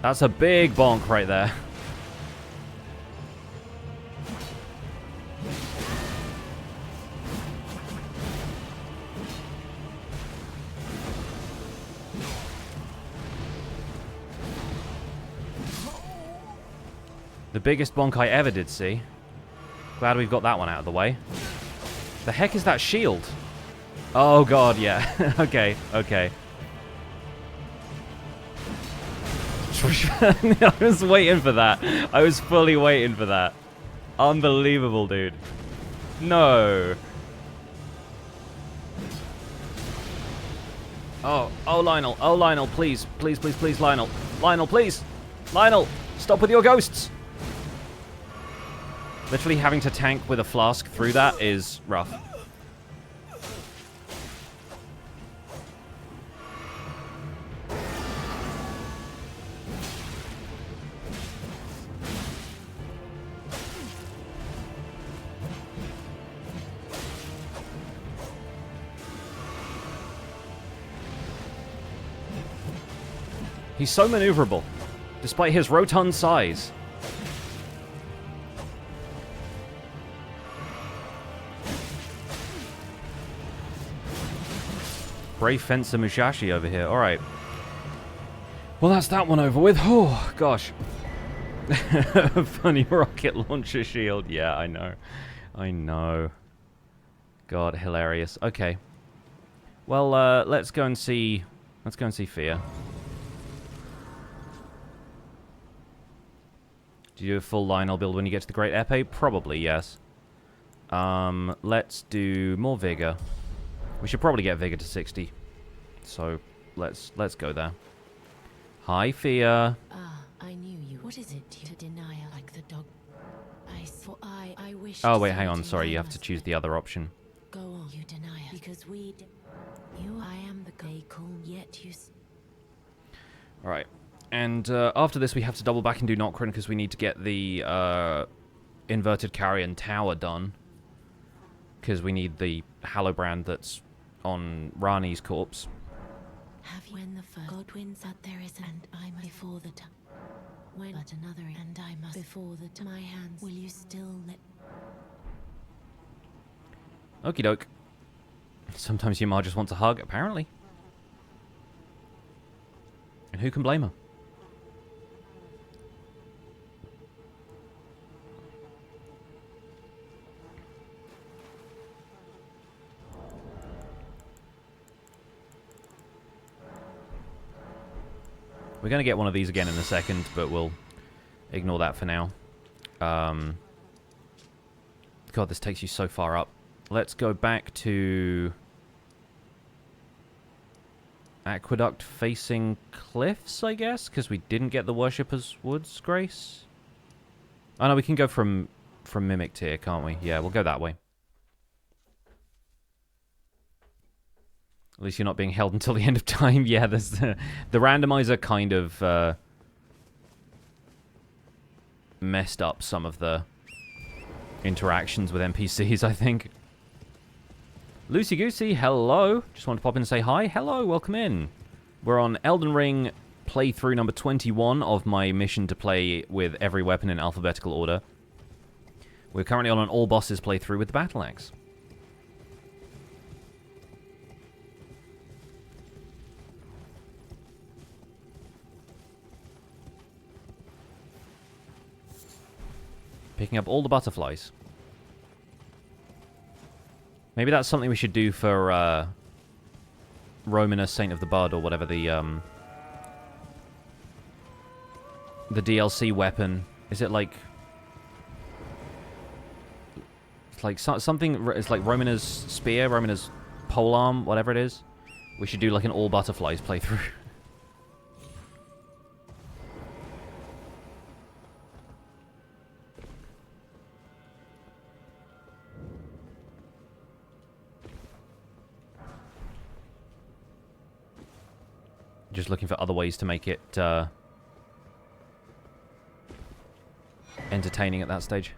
That's a big bonk right there. The biggest bonk I ever did see. Glad we've got that one out of the way. The heck is that shield? Oh god, yeah. Okay, okay. I was waiting for that. I was fully waiting for that. Unbelievable, dude. No. Oh, Lionel. Oh, Lionel, please. Please, please, please, Lionel. Lionel, please. Lionel, stop with your ghosts. Literally having to tank with a flask through that is rough. He's so maneuverable, despite his rotund size. Brave Fencer Musashi over here. Alright. Well, that's that one over with. Oh, gosh. Funny rocket launcher shield. Yeah, I know. I know. God, hilarious. Okay. Well, let's go and see... Let's go and see Fia. Do you do a full Lionel build when you get to the Great Epee? Probably, yes. Let's do more Vigor. We should probably get Vigor to 60. So, let's go there. Hi, Fia. Ah, I knew you. What is it to deny like the dog? I wish. Oh, wait, hang on. Sorry, you have to choose the other option. Go on, you deny it. Because I am the gay cool, yet you... Alright. And after this, we have to double back and do Nokrin because we need to get the Inverted Carrion Tower done. Because we need the Hallowbrand that's on Rani's corpse. Have you when the first Godwin's that there is and I'm before the time. When but another and I must before the my hands will you still let... Okie doke. Sometimes Yamar just wants a hug, apparently. And who can blame her? We're going to get one of these again in a second, but we'll ignore that for now. God, this takes you so far up. Let's go back to... Aqueduct facing cliffs, I guess? Because we didn't get the Worshipper's Woods Grace? Oh, no, we can go from Mimic Tier, can't we? Yeah, we'll go that way. At least you're not being held until the end of time. Yeah, there's the randomizer kind of messed up some of the interactions with NPCs, I think. Lucy Goosey, hello. Just wanted to pop in and say hi. Hello, welcome in. We're on Elden Ring playthrough number 21 of my mission to play with every weapon in alphabetical order. We're currently on an all bosses playthrough with the Battle Axe. Picking up all the butterflies. Maybe that's something we should do for Romanus, Saint of the Bud, or whatever the DLC weapon. Is it like... It's like something... It's like Romanus Spear, Romanus Polearm, whatever it is. We should do like an all butterflies playthrough. Just looking for other ways to make it entertaining at that stage.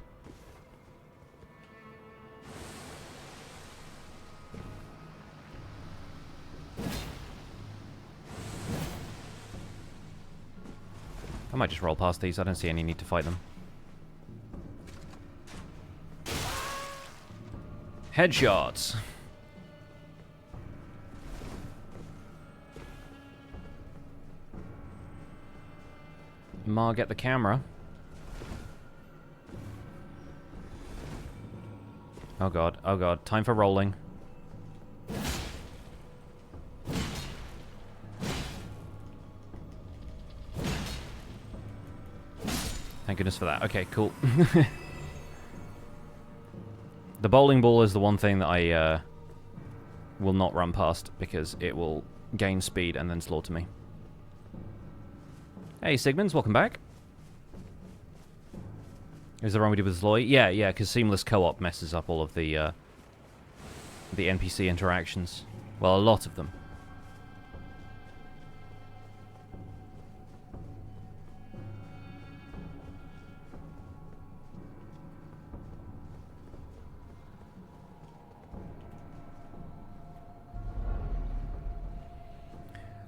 I might just roll past these. I don't see any need to fight them. Headshots. Ma, get the camera. Oh god, oh god. Time for rolling. Thank goodness for that. Okay, cool. The bowling ball is the one thing that I will not run past because it will gain speed and then slaughter me. Hey, Sigmunds, welcome back. Is there wrong with Zloy? Yeah, because seamless co-op messes up all of the NPC interactions. Well, a lot of them.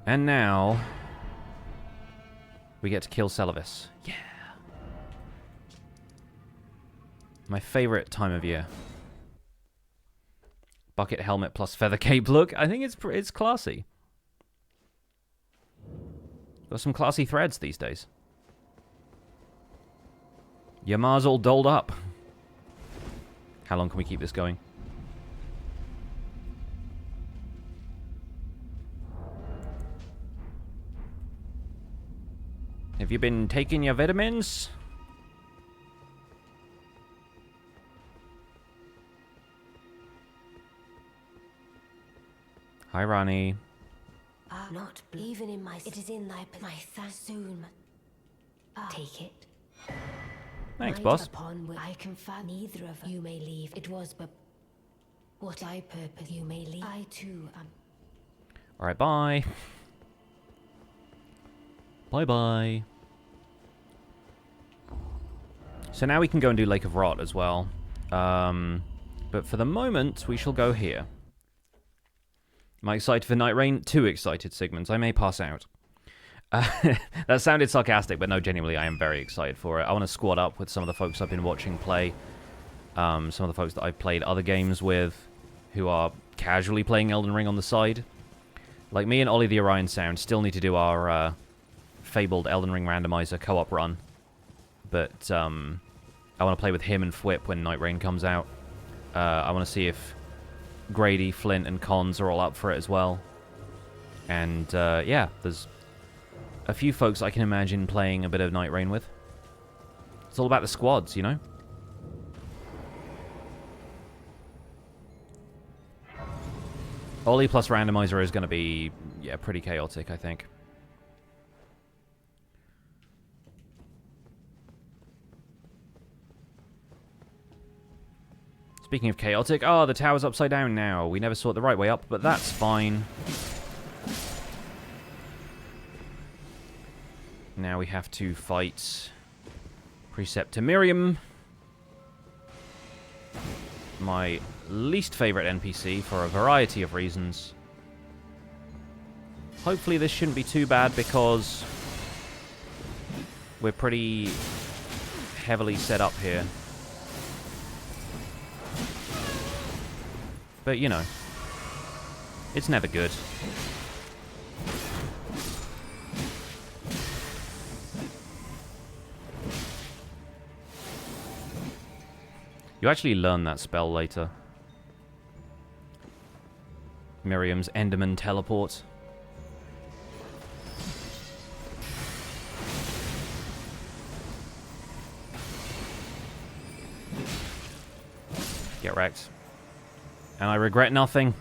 And now we get to kill Celevis. Yeah. My favorite time of year. Bucket helmet plus feather cape look. I think it's classy. Got some classy threads these days. Yamar's all dolled up. How long can we keep this going? Have you been taking your vitamins? Hi, Ronnie. Not even in my... It is in my soon. Take it. Thanks, boss. Upon I confess neither of you may leave. It was but what I purpose. You may leave. I too am. Alright, bye. Bye-bye. So now we can go and do Lake of Rot as well. But for the moment, we shall go here. Am I excited for Night Rain? Too excited, Sigmunds. I may pass out. That sounded sarcastic, but no, genuinely, I am very excited for it. I want to squad up with some of the folks I've been watching play. Some of the folks that I've played other games with, who are casually playing Elden Ring on the side. Like me and Ollie the Orion Sound still need to do our fabled Elden Ring randomizer co-op run. But I want to play with him and Fwip when Night Rain comes out. I want to see if Grady, Flint, and Cons are all up for it as well. And yeah, there's a few folks I can imagine playing a bit of Night Rain with. It's all about the squads, you know? Ollie plus randomizer is going to be, yeah, pretty chaotic, I think. Speaking of chaotic, oh, the tower's upside down now. We never saw it the right way up, but that's fine. Now we have to fight Preceptor Miriam. My least favorite NPC for a variety of reasons. Hopefully this shouldn't be too bad because we're pretty heavily set up here. But, you know, it's never good. You actually learn that spell later. Miriam's Enderman Teleport. Get wrecked. And I regret nothing.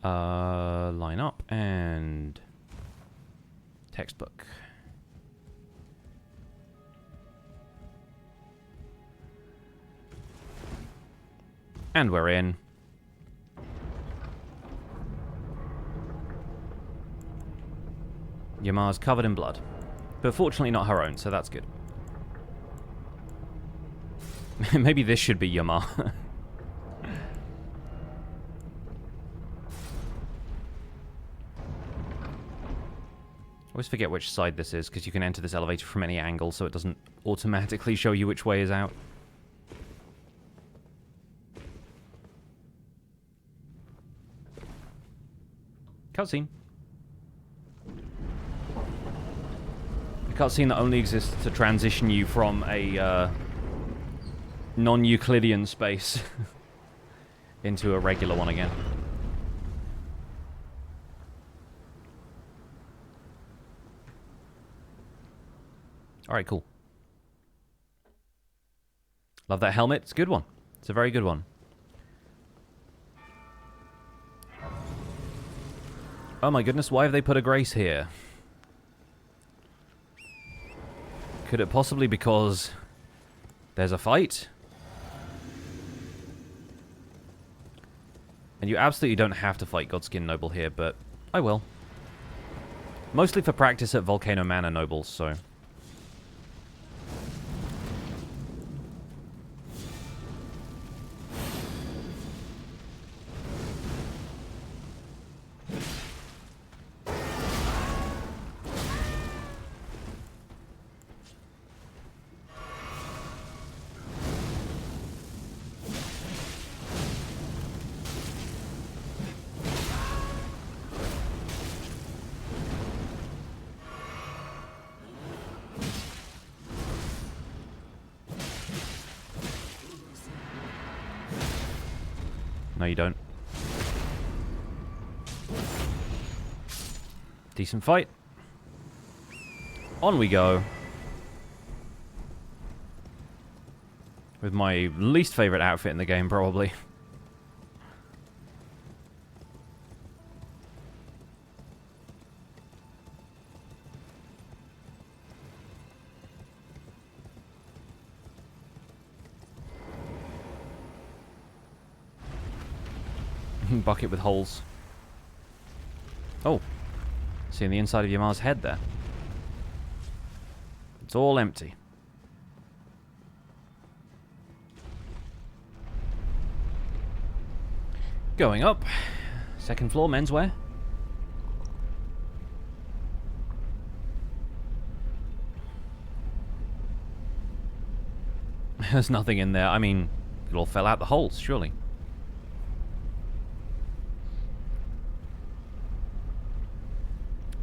Line up and textbook. And we're in. Yamar's covered in blood. But fortunately not her own, so that's good. Maybe this should be Yamar. I always forget which side this is, because you can enter this elevator from any angle, so it doesn't automatically show you which way is out. Cutscene. A cutscene that only exists to transition you from a non-Euclidean space into a regular one again. Alright, cool. Love that helmet. It's a good one. It's a very good one. Oh my goodness, why have they put a Grace here? Could it possibly because there's a fight? And you absolutely don't have to fight Godskin Noble here, but I will. Mostly for practice at Volcano Manor Nobles, so... No, you don't. Decent fight. On we go. With my least favorite outfit in the game, probably. Bucket with holes. Oh. Seeing the inside of Yamar's head there. It's all empty. Going up. Second floor, menswear. There's nothing in there. I mean, it all fell out the holes, surely.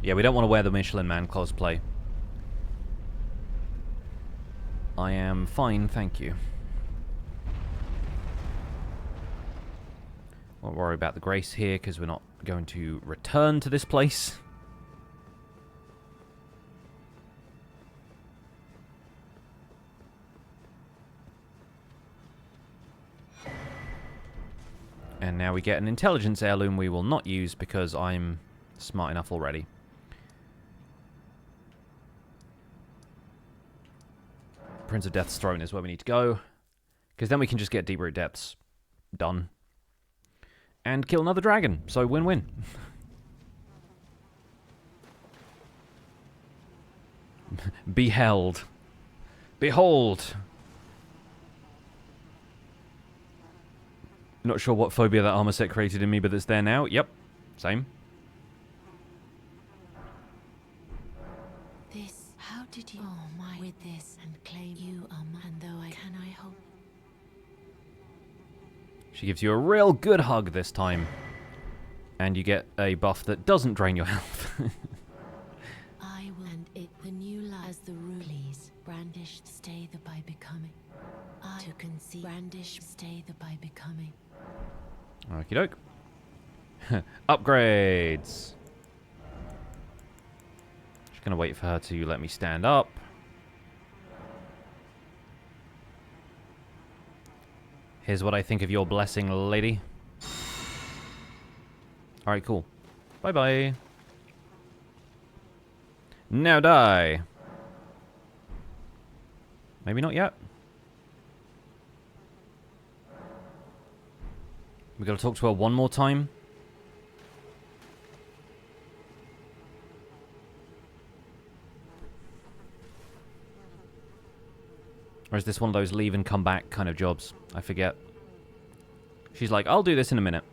Yeah, we don't want to wear the Michelin Man cosplay. I am fine, thank you. Won't worry about the Grace here, because we're not going to return to this place. And now we get an intelligence heirloom we will not use, because I'm smart enough already. Prince of Death's Throne is where we need to go. Because then we can just get Deep Root Depths done. And kill another dragon. So win-win. Beheld. Behold. Not sure what phobia that armor set created in me, but it's there now. Yep. Same. How did you with this and claim you are mine, though can I hope? She gives you a real good hug this time. And you get a buff that doesn't drain your health. I will end it the new life as the rules brandished stay the by becoming. I to conceive brandish stay the by becoming. Okie doke. Upgrades. Gonna wait for her to let me stand up. Here's what I think of your blessing, lady. Alright, cool. Bye-bye. Now die. Maybe not yet. We gotta talk to her one more time. Or is this one of those leave and come back kind of jobs? I forget. She's like, I'll do this in a minute.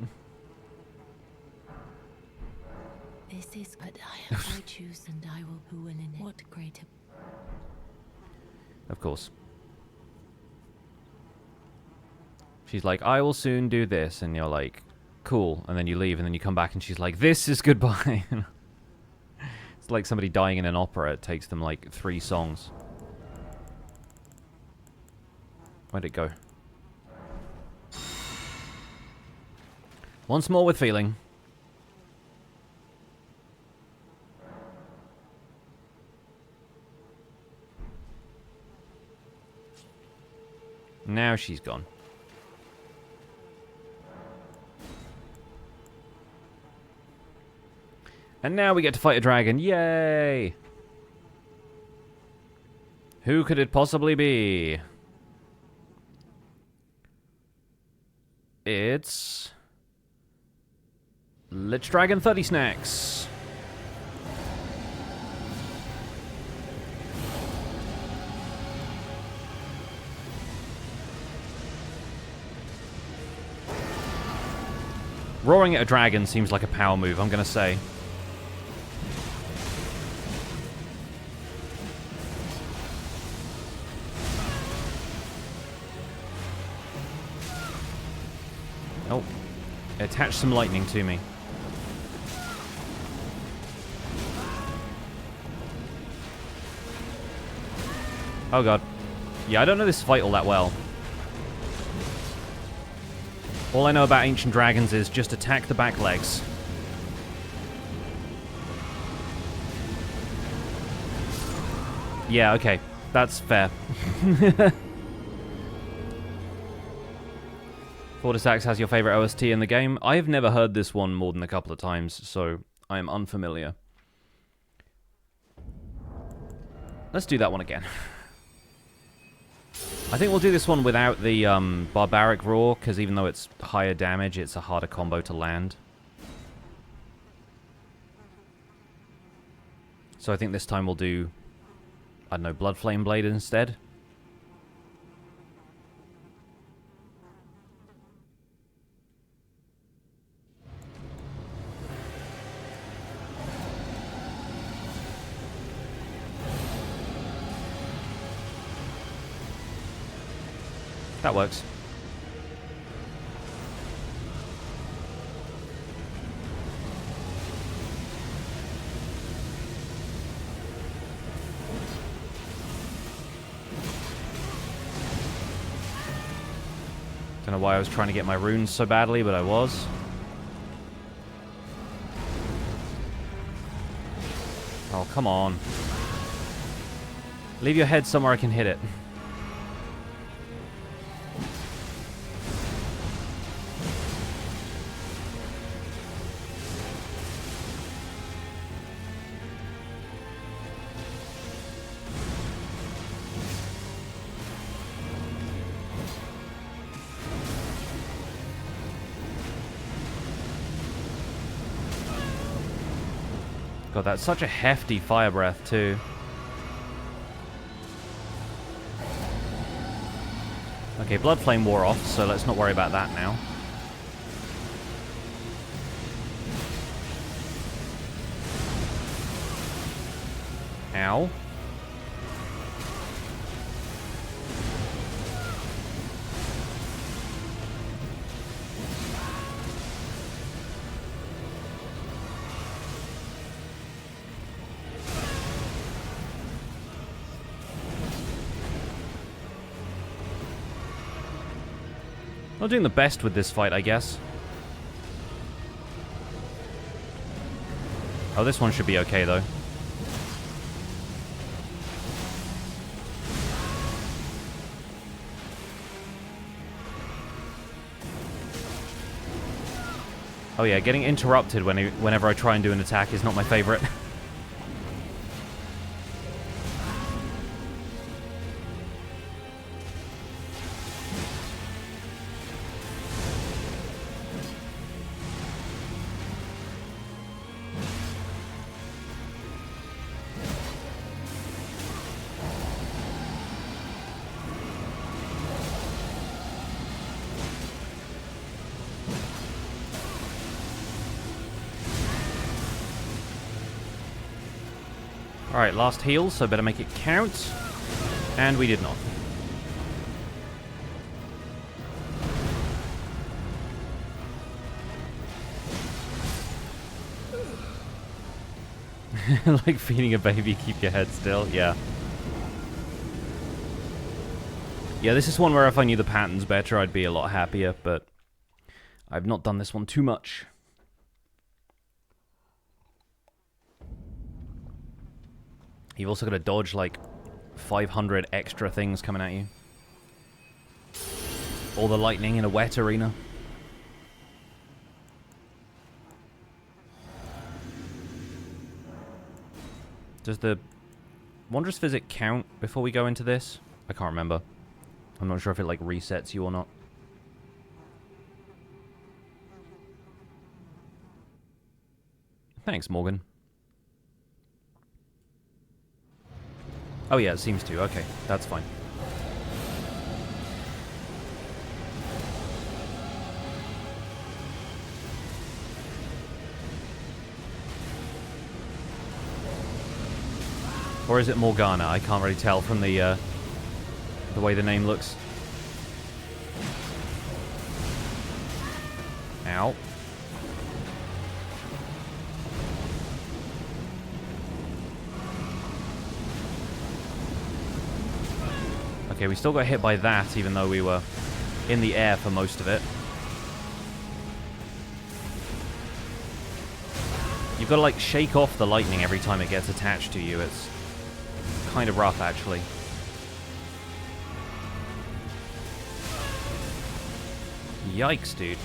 This is what I choose, and I will who will in it. What greater? Of course. She's like, I will soon do this, and you're like, cool. And then you leave, and then you come back, and she's like, this is goodbye. It's like somebody dying in an opera. It takes them like 3 songs. Where'd it go? Once more with feeling. Now she's gone. And now we get to fight a dragon. Yay! Who could it possibly be? It's Lichdragon Fortissax. Roaring at a dragon seems like a power move, I'm gonna say. Oh, it attached some lightning to me. Oh god. Yeah, I don't know this fight all that well. All I know about ancient dragons is just attack the back legs. Yeah, okay. That's fair. Fortissax has your favorite OST in the game. I've never heard this one more than a couple of times, so I am unfamiliar. Let's do that one again. I think we'll do this one without the barbaric roar, because even though it's higher damage, it's a harder combo to land. So I think this time we'll do, I don't know, Blood Flame Blade instead. That works. Don't know why I was trying to get my runes so badly, but I was. Oh, come on. Leave your head somewhere I can hit it. God, that's such a hefty fire breath, too. Okay, Blood Flame wore off, so let's not worry about that now. Ow. Not doing the best with this fight, I guess. Oh, this one should be okay, though. Oh yeah, getting interrupted whenever I try and do an attack is not my favorite. Alright, last heal, so better make it count. And we did not. Like feeding a baby, keep your head still. Yeah. Yeah, this is one where if I knew the patterns better, I'd be a lot happier, but I've not done this one too much. You've also got to dodge like 500 extra things coming at you. All the lightning in a wet arena. Does the Wondrous Visit count before we go into this? I can't remember. I'm not sure if it like resets you or not. Thanks, Morgan. Oh yeah, it seems to. Okay, that's fine. Or is it Morgana? I can't really tell from the way the name looks. Ow. Okay, we still got hit by that, even though we were in the air for most of it. You've got to, like, shake off the lightning every time it gets attached to you. It's kind of rough, actually. Yikes, dude.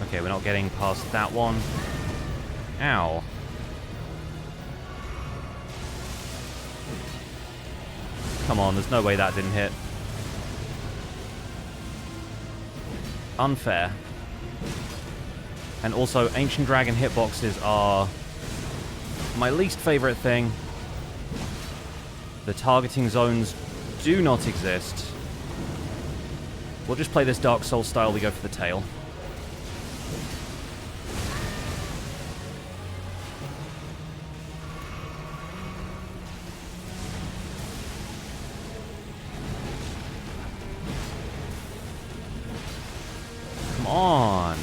Okay, we're not getting past that one. Ow. Come on, there's no way that didn't hit. Unfair. And also, Ancient Dragon hitboxes are my least favorite thing. The targeting zones do not exist. We'll just play this Dark Souls style, we go for the tail. On.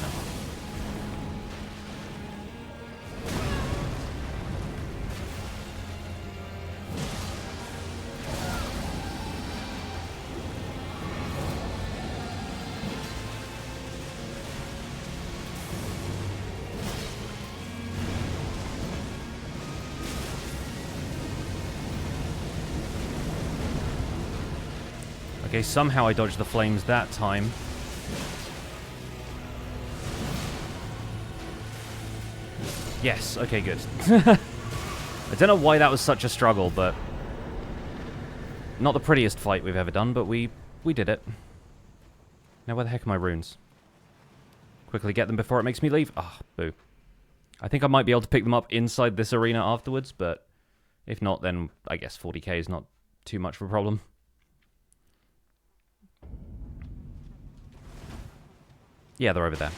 Okay, somehow I dodged the flames that time. Yes, okay, good. I don't know why that was such a struggle, but... Not the prettiest fight we've ever done, but we did it. Now where the heck are my runes? Quickly get them before it makes me leave. Ah, boo. I think I might be able to pick them up inside this arena afterwards, but... If not, then I guess 40k is not too much of a problem. Yeah, they're over there.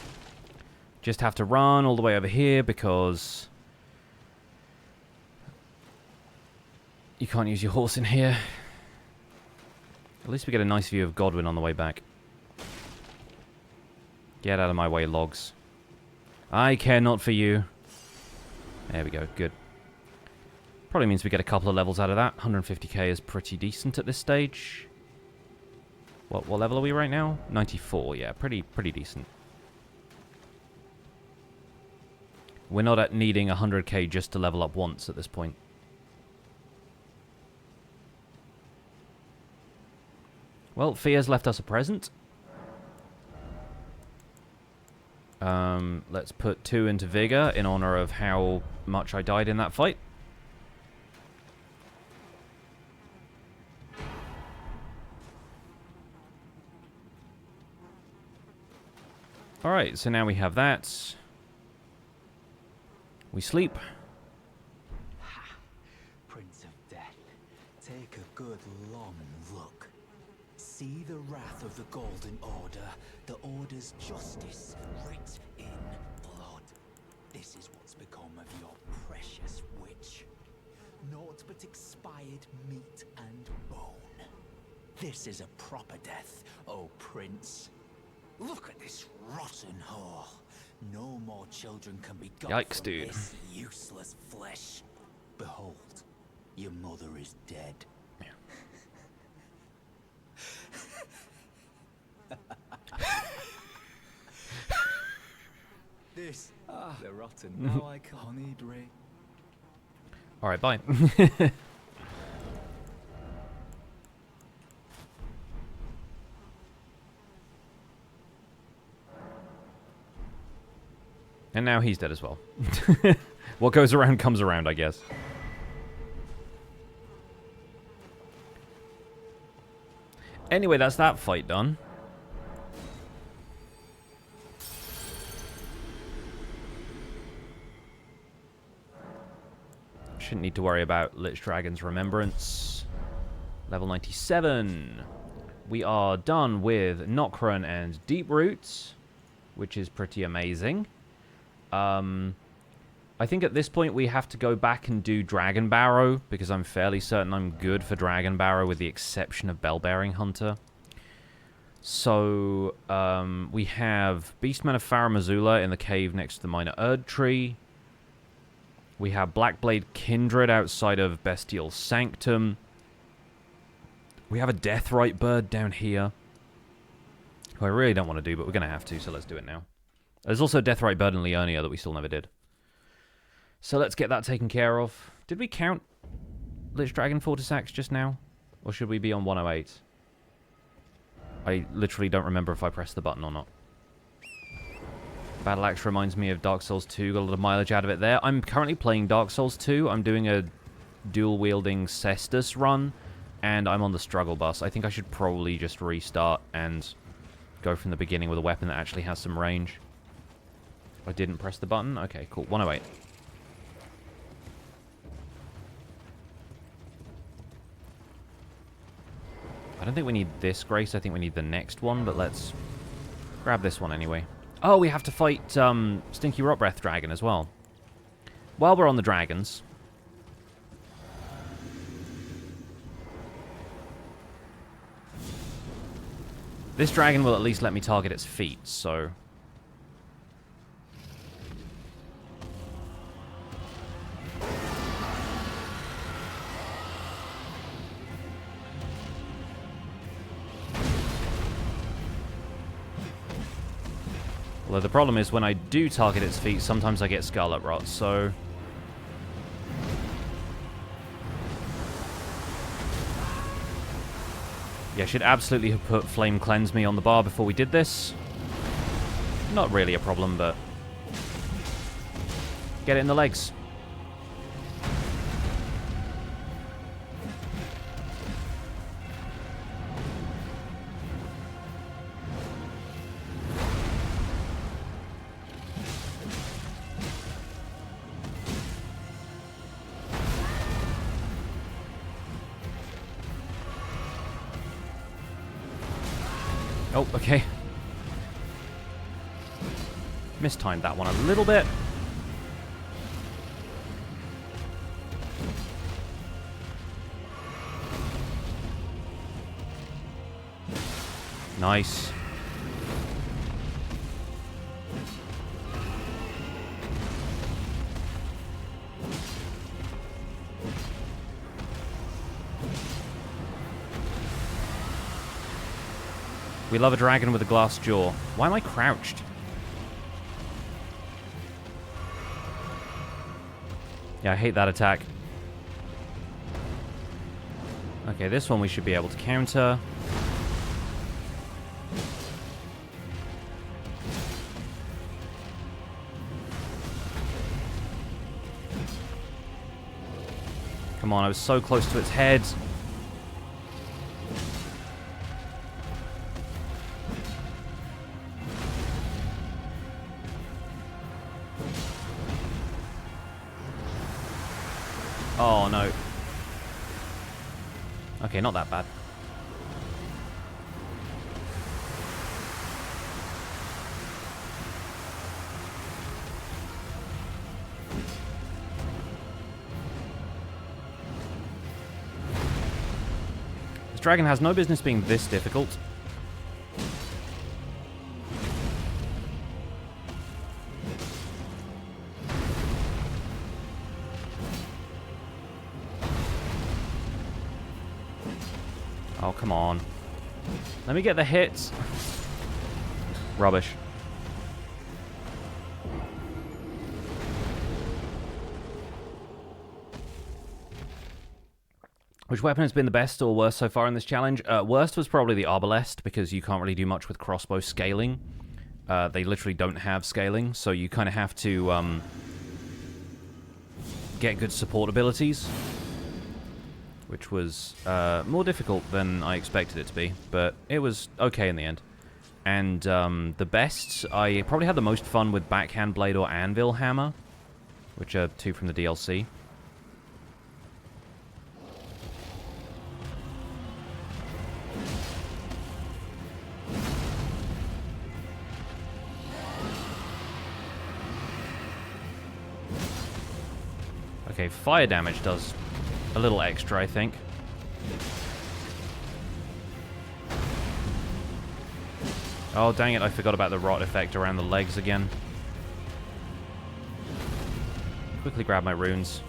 Just have to run all the way over here because you can't use your horse in here. At least we get a nice view of Godwyn on the way back. Get out of my way, logs. I care not for you. There we go, good. Probably means we get a couple of levels out of that. 150k is pretty decent at this stage. What level are we right now? 94, yeah, pretty decent. We're not at needing 100k just to level up once at this point. Well, Fia's left us a present. Let's put 2 into Vigor in honor of how much I died in that fight. Alright, so now we have that. We sleep. Ha! Prince of Death, take a good long look. See the wrath of the Golden Order, the Order's justice writ in blood. This is what's become of your precious witch. Naught but expired meat and bone. This is a proper death, O Prince. Look at this rotten whore. No more children can be got Yikes, from dude. this useless flesh. Behold, your mother is dead. This, the rotten. Now I can't eat Ray. Alright, bye. And now he's dead as well. What goes around comes around, I guess. Anyway, that's that fight done. Shouldn't need to worry about Lichdragon's Remembrance. Level 97. We are done with Nokron and Deep Roots, which is pretty amazing. I think at this point we have to go back and do Dragonbarrow, because I'm fairly certain I'm good for Dragonbarrow with the exception of Bellbearing Hunter. So, we have Beastman of Farum Azula in the cave next to the Minor Erd Tree. We have Blackblade Kindred outside of Bestial Sanctum. We have a Deathrite bird down here, who I really don't want to do, but we're going to have to, so let's do it now. There's also a Deathrite bird in Liurnia that we still never did. So let's get that taken care of. Did we count Lichdragon Fortissax just now? Or should we be on 108? I literally don't remember if I pressed the button or not. Battle Axe reminds me of Dark Souls 2. Got a lot of mileage out of it there. I'm currently playing Dark Souls 2. I'm doing a dual-wielding Cestus run. And I'm on the struggle bus. I think I should probably just restart and go from the beginning with a weapon that actually has some range. I didn't press the button? Okay, cool. 108. I don't think we need this Grace. I think we need the next one, but let's grab this one anyway. Oh, we have to fight Stinky Rotbreath Dragon as well. While we're on the dragons... This dragon will at least let me target its feet, so... Although the problem is when I do target its feet, sometimes I get Scarlet Rot, so... Yeah, I should absolutely have put Flame Cleanse Me on the bar before we did this. Not really a problem, but... Get it in the legs. Oh, okay. Mistimed that one a little bit. Nice. We love a dragon with a glass jaw. Why am I crouched? Yeah, I hate that attack. Okay, this one we should be able to counter. Come on, I was so close to its head. Oh, no. Okay, not that bad. This dragon has no business being this difficult. Oh, come on. Let me get the hits. Rubbish. Which weapon has been the best or worst so far in this challenge? Worst was probably the Arbalest, because you can't really do much with crossbow scaling. They literally don't have scaling, so you kind of have to get good support abilities, which was more difficult than I expected it to be, but it was okay in the end. And the best, I probably had the most fun with Backhand Blade or Anvil Hammer, which are two from the DLC. Okay, fire damage does a little extra, I think. Oh, dang it, I forgot about the rot effect around the legs again. Quickly grab my runes.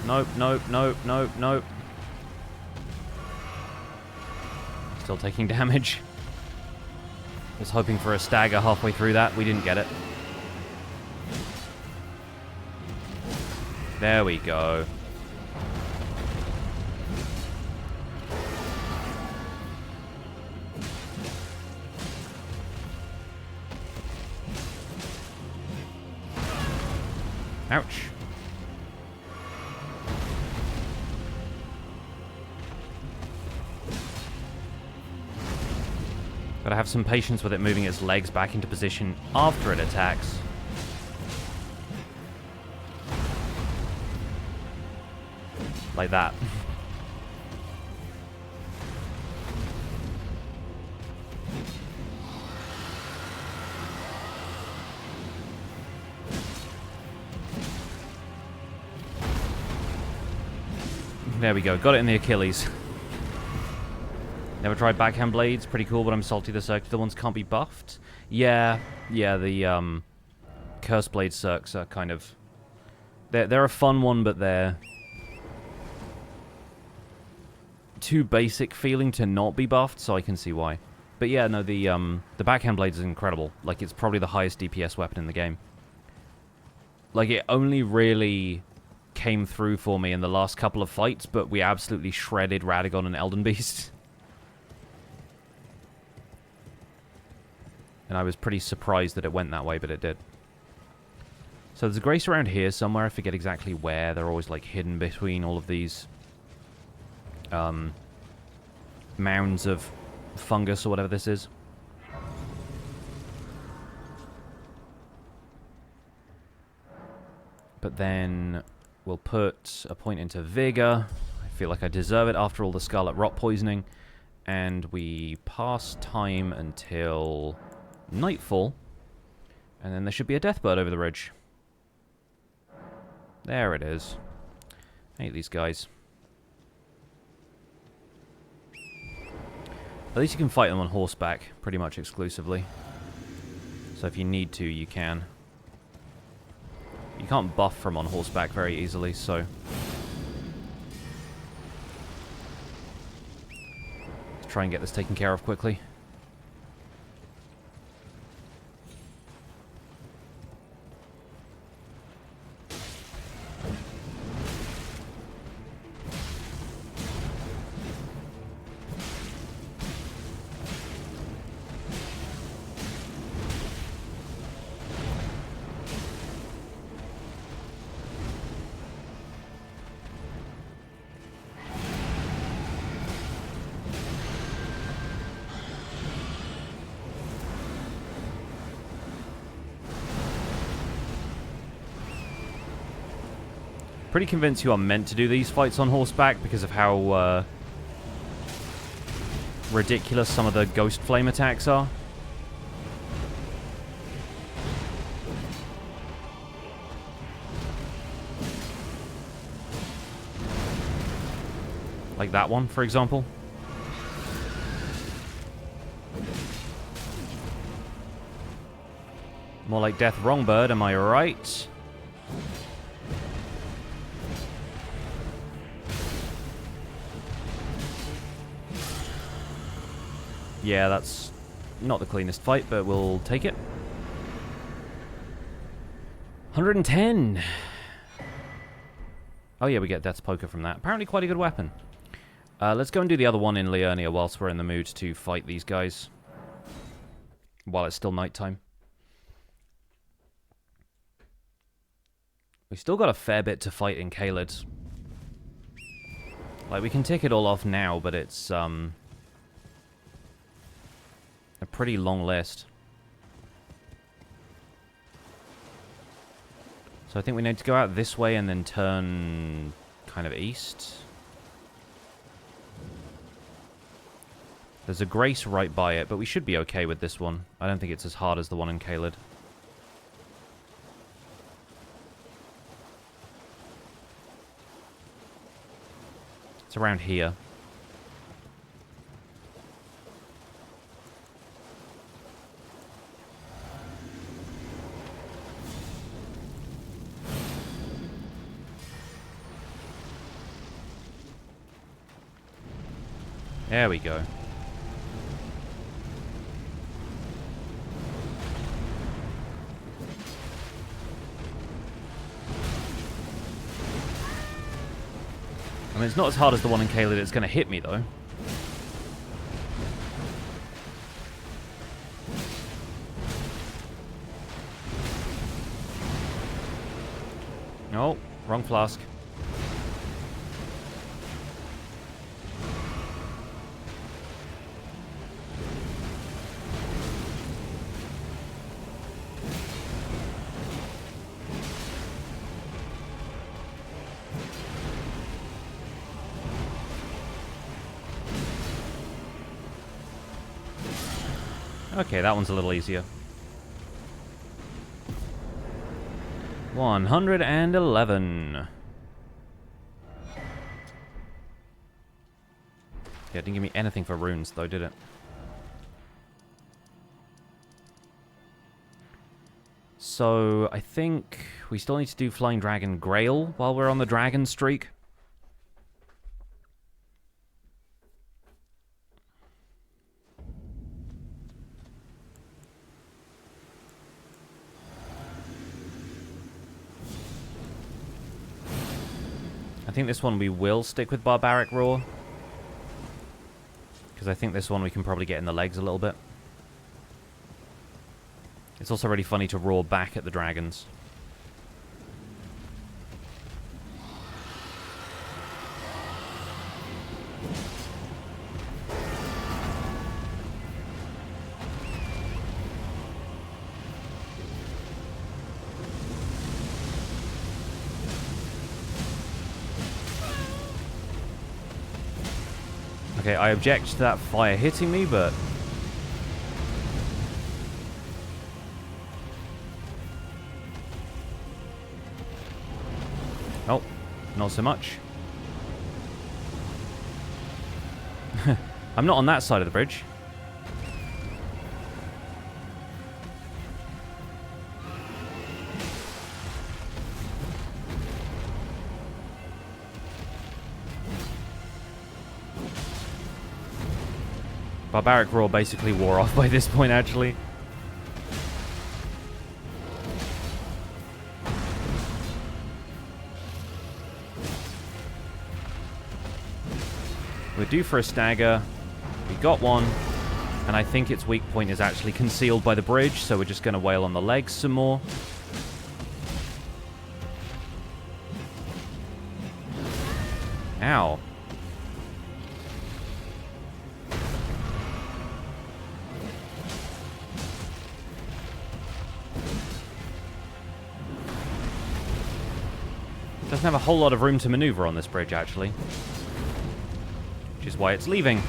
Nope, nope, nope, nope, nope. Still taking damage. Was hoping for a stagger halfway through that. We didn't get it. There we go. Ouch. Gotta have some patience with it moving its legs back into position after it attacks. Like that. There we go, got it in the Achilles. Never tried backhand blades, pretty cool, but I'm salty the circular ones can't be buffed. Yeah, the Curse Blade Circs are kind of... They're a fun one, but they're too basic feeling to not be buffed, so I can see why. But yeah, no, the backhand blades is incredible. Like, it's probably the highest DPS weapon in the game. Like, it only really came through for me in the last couple of fights, but we absolutely shredded Radagon and Elden Beast. And I was pretty surprised that it went that way, but it did. So there's a grace around here somewhere. I forget exactly where. They're always, like, hidden between all of these mounds of fungus or whatever this is. But then we'll put a point into Vigor. I feel like I deserve it after all the Scarlet Rot poisoning. And we pass time until nightfall. And then there should be a Deathbird over the ridge. There it is. I hate these guys. At least you can fight them on horseback, pretty much exclusively. So if you need to, you can. You can't buff from on horseback very easily, so... let's try and get this taken care of quickly. Pretty convinced you are meant to do these fights on horseback because of how ridiculous some of the ghost flame attacks are. Like that one, for example. More like Death Wrongbird, am I right? Yeah, that's not the cleanest fight, but we'll take it. 110! Oh yeah, we get Death's Poker from that. Apparently quite a good weapon. Let's go and do the other one in Liurnia whilst we're in the mood to fight these guys. While it's still nighttime. We've still got a fair bit to fight in Caelid. Like, we can tick it all off now, but it's, a pretty long list. So I think we need to go out this way and then turn kind of east. There's a Grace right by it, but we should be okay with this one. I don't think it's as hard as the one in Caelid. It's around here. There we go. I mean, it's not as hard as the one in Caelid. It's going to hit me, though. No, wrong flask. Okay, that one's a little easier. 111. Yeah, it didn't give me anything for runes, though, did it? So, I think we still need to do Flying Dragon Greyll while we're on the dragon streak. I think this one we will stick with Barbaric Roar. Because I think this one we can probably get in the legs a little bit. It's also really funny to roar back at the dragons. Okay, I object to that fire hitting me, but... oh, not so much. I'm not on that side of the bridge. Barbaric Roar basically wore off by this point, actually. We're due for a stagger. We got one. And I think its weak point is actually concealed by the bridge, so we're just going to wail on the legs some more. Ow. Doesn't have a whole lot of room to maneuver on this bridge, actually. Which is why it's leaving.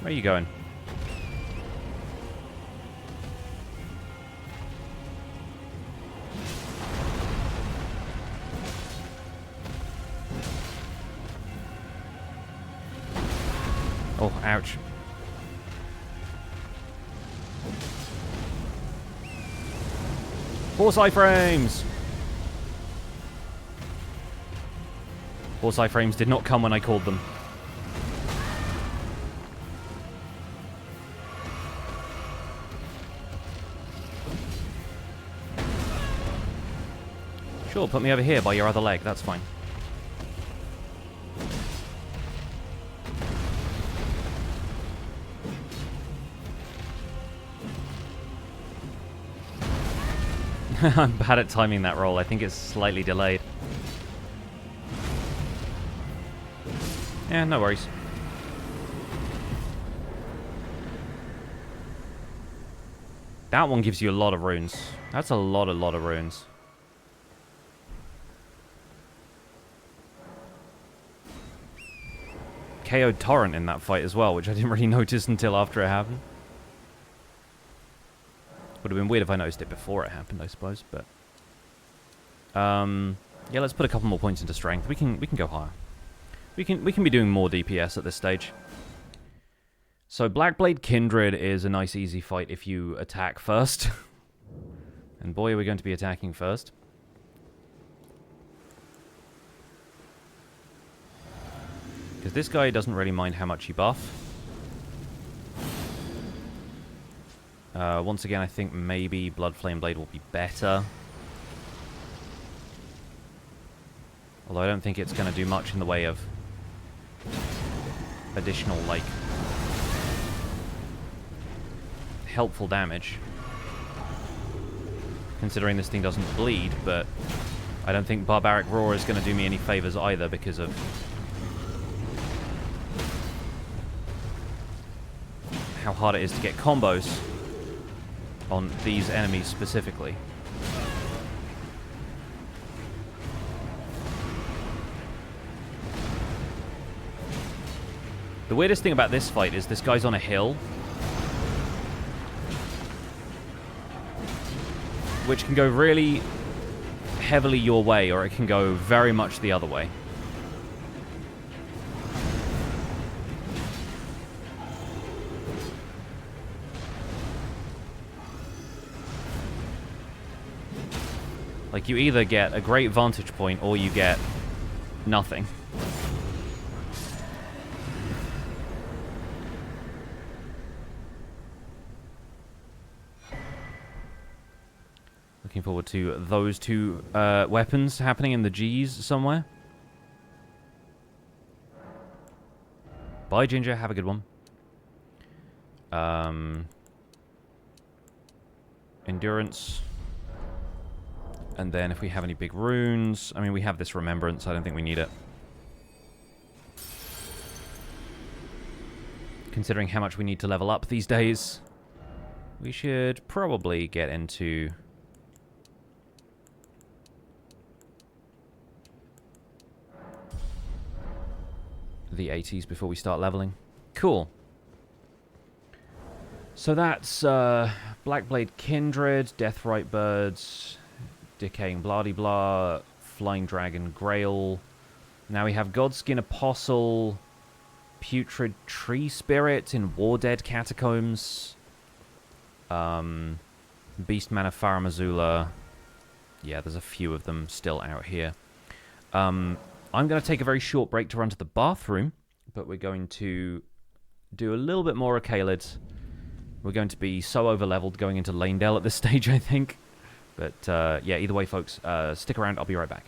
Where are you going? Oh, ouch. Force iframes! Force iframes did not come when I called them. Sure, put me over here by your other leg, that's fine. I'm bad at timing that roll. I think it's slightly delayed. Yeah, no worries. That one gives you a lot of runes. That's a lot of runes. KO'd Torrent in that fight as well, which I didn't really notice until after it happened. Would have been weird if I noticed it before it happened, I suppose, but... yeah, let's put a couple more points into strength. We can go higher. We can be doing more DPS at this stage. So Blackblade Kindred is a nice easy fight if you attack first. And boy, are we going to be attacking first. Because this guy doesn't really mind how much you buff. Once again, I think maybe Blood Flame Blade will be better. Although I don't think it's going to do much in the way of additional, like, helpful damage. Considering this thing doesn't bleed, but I don't think Barbaric Roar is going to do me any favors either because of how hard it is to get combos on these enemies specifically. The weirdest thing about this fight is this guy's on a hill, which can go really heavily your way, or it can go very much the other way. Like, you either get a great vantage point, or you get nothing. Looking forward to those two weapons happening in the G's somewhere. Bye, Ginger. Have a good one. Endurance. And then if we have any big runes... I mean, we have this Remembrance. I don't think we need it. Considering how much we need to level up these days, we should probably get into... the 80s before we start leveling. Cool. So that's Blackblade Kindred, Deathrite Birds, Decaying Blah-de-Blah, Flying Dragon Greyll. Now we have Godskin Apostle, Putrid Tree Spirit in War Dead Catacombs. Beastman of Farum Azula. Yeah, there's a few of them still out here. I'm going to take a very short break to run to the bathroom, but we're going to do a little bit more of Caelid. We're going to be so over-leveled going into Lanedale at this stage, I think. But, yeah, either way, folks, stick around. I'll be right back.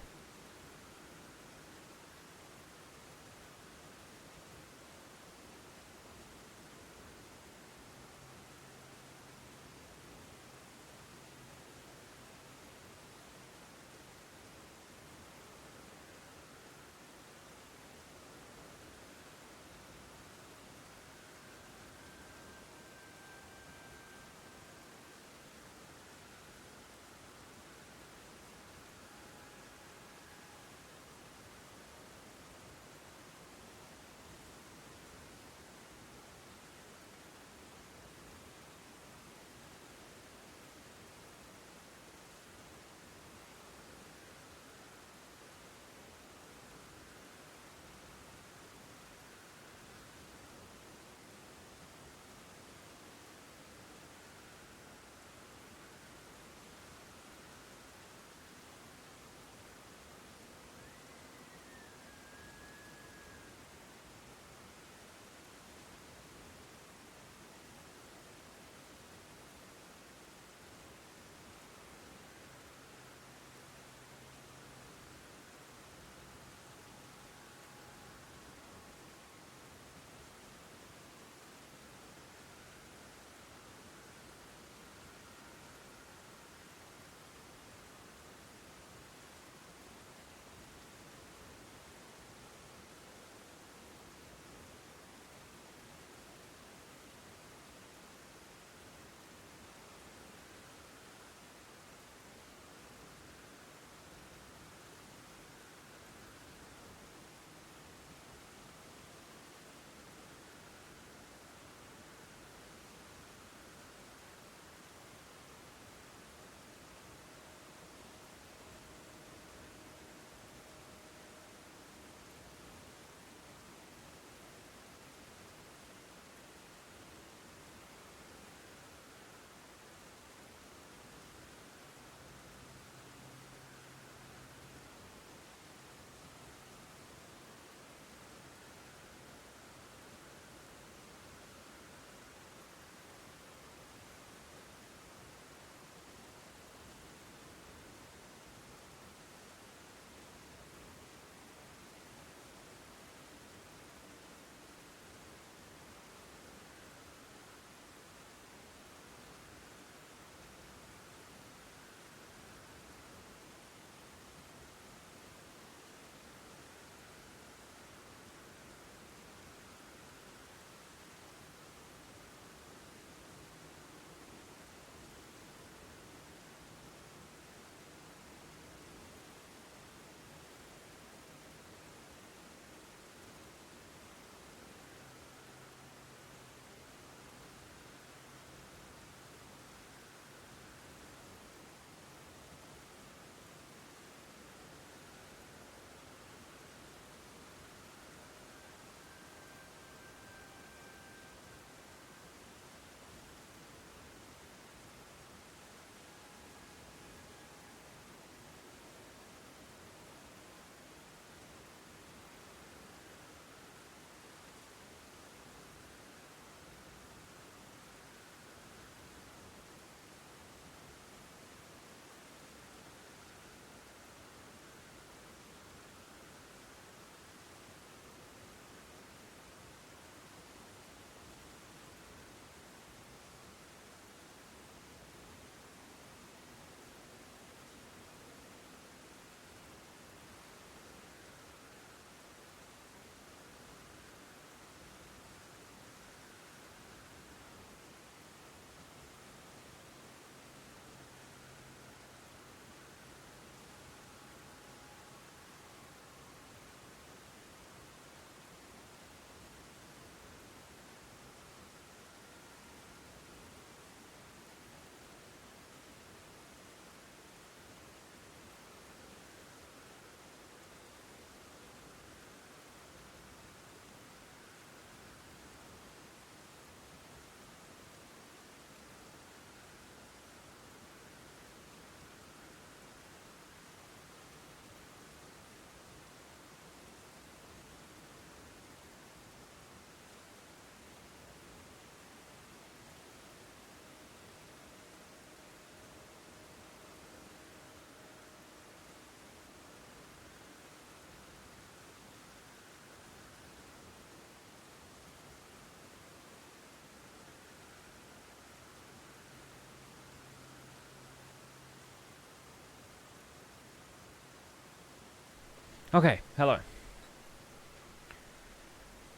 Okay, hello.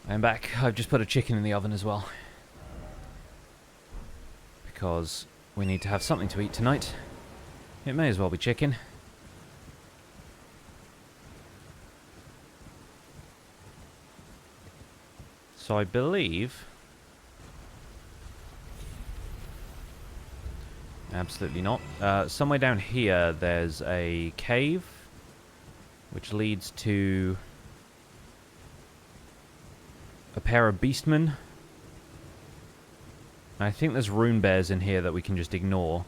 I'm back. I've just put a chicken in the oven as well. Because we need to have something to eat tonight. It may as well be chicken. So I believe... Absolutely not. Somewhere down here there's a cave, which leads to a pair of beastmen. I think there's rune bears in here that we can just ignore.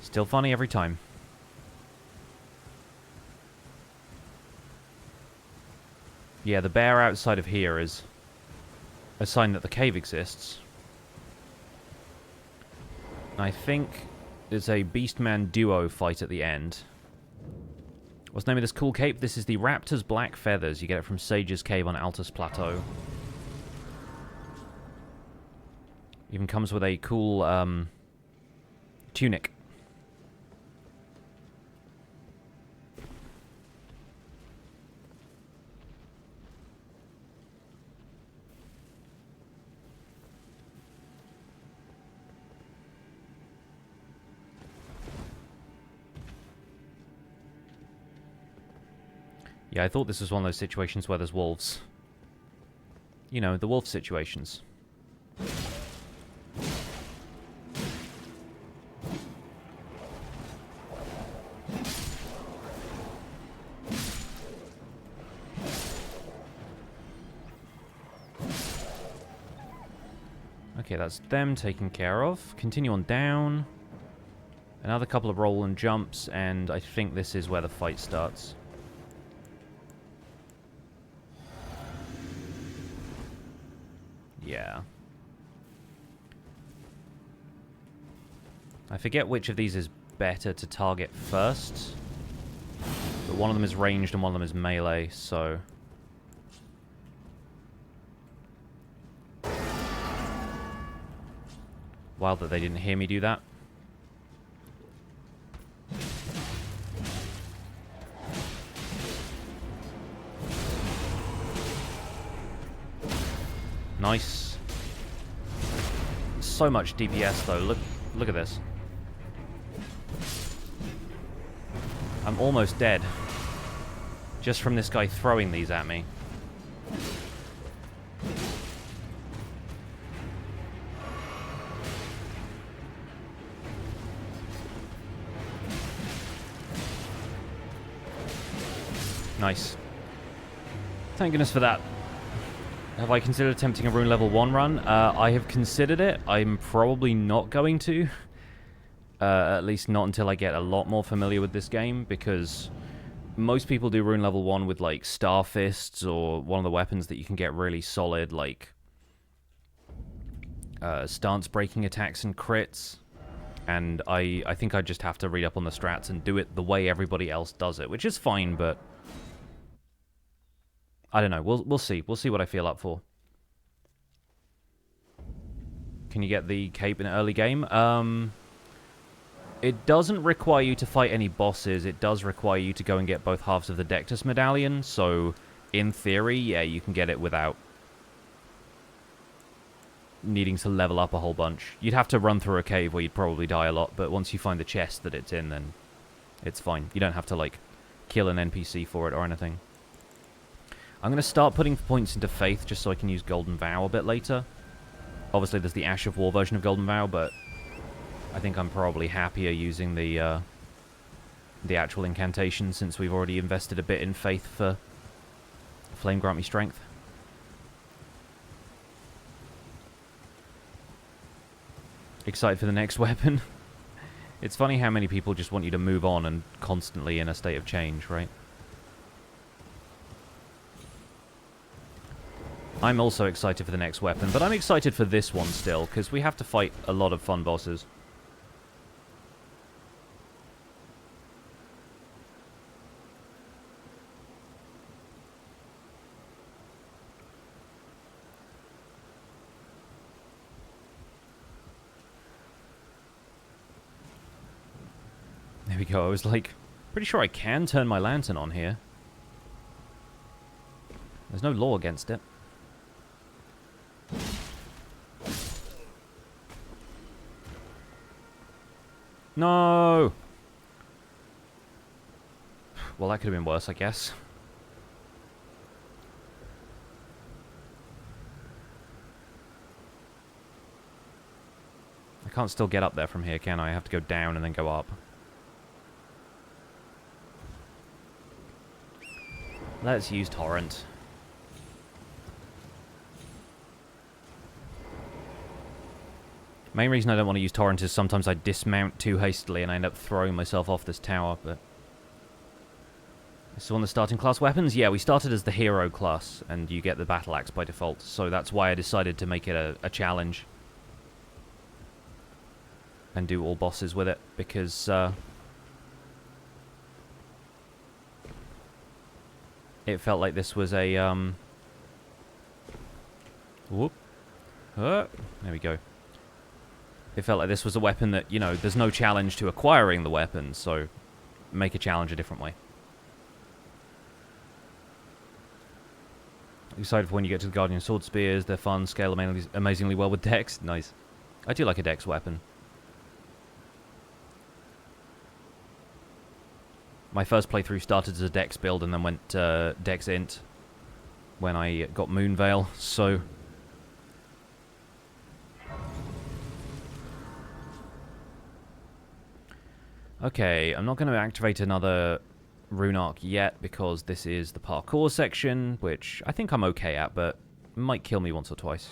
Still funny every time. Yeah, the bear outside of here is a sign that the cave exists. I think there's a Beastman Duo fight at the end. What's the name of this cool cape? This is the Raptor's Black Feathers. You get it from Sage's Cave on Altus Plateau. Even comes with a cool tunic. Yeah, I thought this was one of those situations where there's wolves. You know, the wolf situations. Okay, that's them taken care of. Continue on down. Another couple of roll and jumps, and I think this is where the fight starts. Yeah. I forget which of these is better to target first. But one of them is ranged and one of them is melee, so... Wild that they didn't hear me do that. Nice. So much DPS though. Look at this. I'm almost dead. Just from this guy throwing these at me. Nice. Thank goodness for that. Have I considered attempting a rune level 1 run? I have considered it. I'm probably not going to. At least not until I get a lot more familiar with this game, because most people do rune level 1 with, like, Star Fists or one of the weapons that you can get really solid, like, stance-breaking attacks and crits. And I think I just have to read up on the strats and do it the way everybody else does it, which is fine, but... I don't know. We'll see. We'll see what I feel up for. Can you get the cape in an early game? It doesn't require you to fight any bosses. It does require you to go and get both halves of the Dectus medallion. So, in theory, yeah, you can get it without needing to level up a whole bunch. You'd have to run through a cave where you'd probably die a lot, but once you find the chest that it's in, then it's fine. You don't have to, like, kill an NPC for it or anything. I'm going to start putting points into Faith just so I can use Golden Vow a bit later. Obviously, there's the Ash of War version of Golden Vow, but I think I'm probably happier using the actual incantation since we've already invested a bit in Faith for Flame Grant Me Strength. Excited for the next weapon. It's funny how many people just want you to move on and constantly in a state of change, right? I'm also excited for the next weapon, but I'm excited for this one still, because we have to fight a lot of fun bosses. we go. I was like, pretty sure I can turn my lantern on here. There's no law against it. No! Well, that could have been worse, I guess. I can't still get up there from here, can I? I have to go down and then go up. Let's use Torrent. Main reason I don't want to use Torrent is sometimes I dismount too hastily and I end up throwing myself off this tower, but... So on the starting class weapons, yeah, we started as the hero class, and you get the battle axe by default, so that's why I decided to make it a challenge. And do all bosses with it, because it felt like this was a whoop. There we go. It felt like this was a weapon that, you know, there's no challenge to acquiring the weapon, so make a challenge a different way. Excited for when you get to the Guardian Sword Spears. They're fun, scale amazingly well with Dex. Nice. I do like a Dex weapon. My first playthrough started as a Dex build and then went Dex Int when I got Moonveil, so... Okay, I'm not going to activate another rune arc yet because this is the parkour section, which I think I'm okay at, but might kill me once or twice.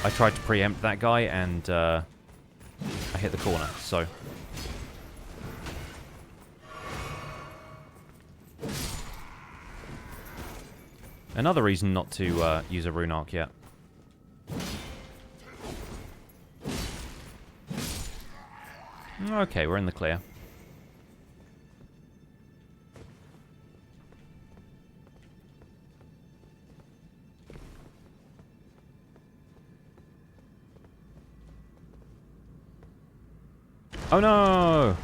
I tried to preempt that guy and I hit the corner, so... Another reason not to use a rune arc yet. Okay, we're in the clear. Oh no!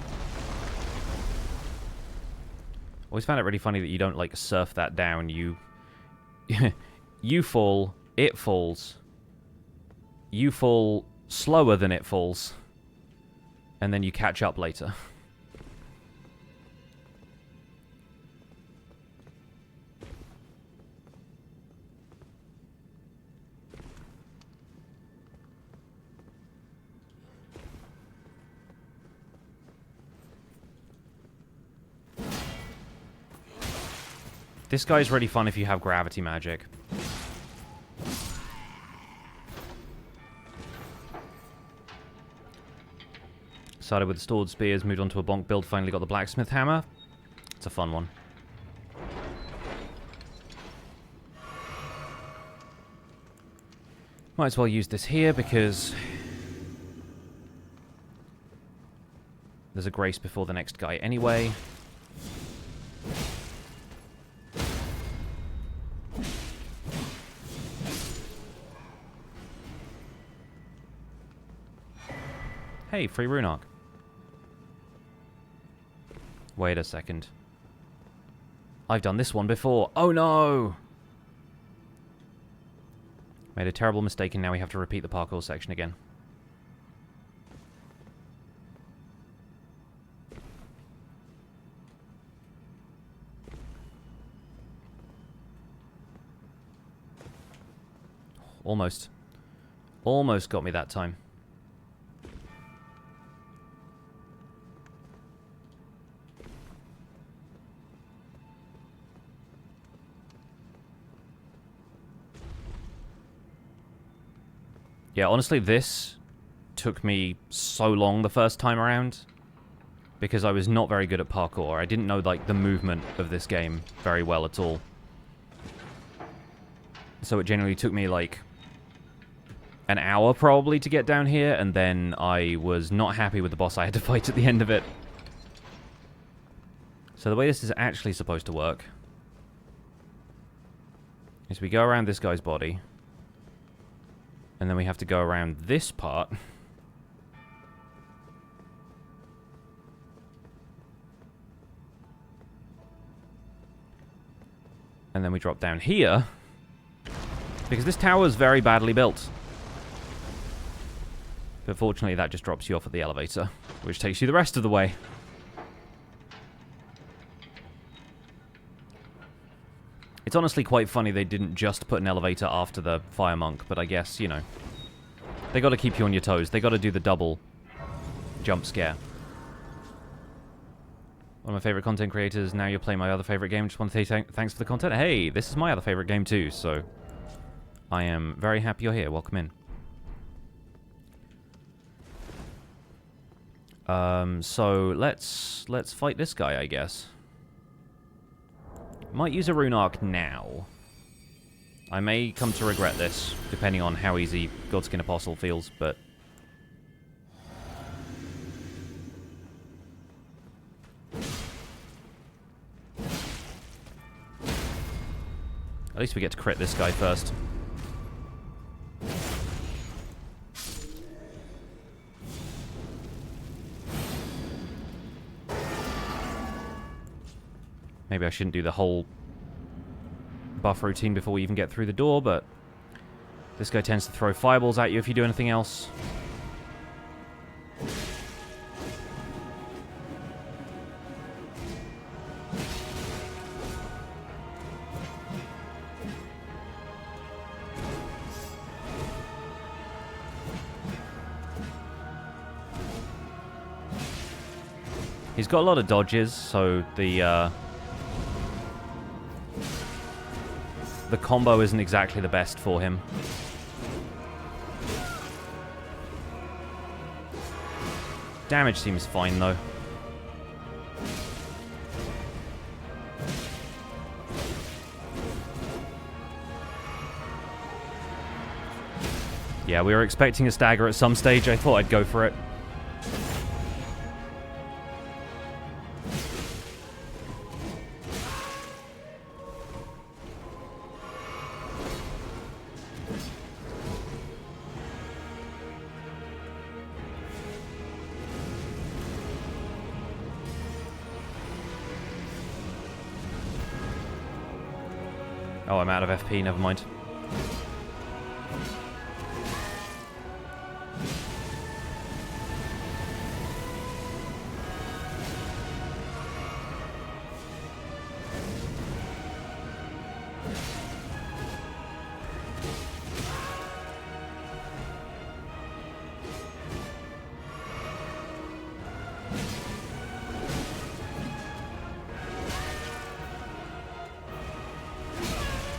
Always found it really funny that you don't, like, surf that down. You... you fall, it falls. You fall slower than it falls. And then you catch up later. This guy's really fun if you have gravity magic. Started with the Stored Spears, moved on to a bonk build, finally got the Blacksmith Hammer. It's a fun one. Might as well use this here because there's a grace before the next guy anyway. Hey, free rune arc. Wait a second. I've done this one before. Oh no! Made a terrible mistake and now we have to repeat the parkour section again. Almost. Almost got me that time. Yeah, honestly, this took me so long the first time around because I was not very good at parkour. I didn't know, like, the movement of this game very well at all. So it generally took me, like, an hour probably to get down here, and then I was not happy with the boss I had to fight at the end of it. So the way this is actually supposed to work is we go around this guy's body. And then we have to go around this part. And then we drop down here. Because this tower is very badly built. But fortunately, that just drops you off at the elevator, which takes you the rest of the way. It's honestly quite funny they didn't just put an elevator after the Fire Monk, but I guess, you know, they got to keep you on your toes. They got to do the double jump scare. One of my favorite content creators. Now you're playing my other favorite game. Just want to say thanks for the content. Hey, this is my other favorite game too, so I am very happy you're here. Welcome in. So let's fight this guy, I guess. Might use a rune arc now. I may come to regret this, depending on how easy Godskin Apostle feels, but... At least we get to crit this guy first. Maybe I shouldn't do the whole buff routine before we even get through the door, but this guy tends to throw fireballs at you if you do anything else. He's got a lot of dodges, so the combo isn't exactly the best for him. Damage seems fine, though. Yeah, we were expecting a stagger at some stage. I thought I'd go for it. Oh, I'm out of FP, never mind.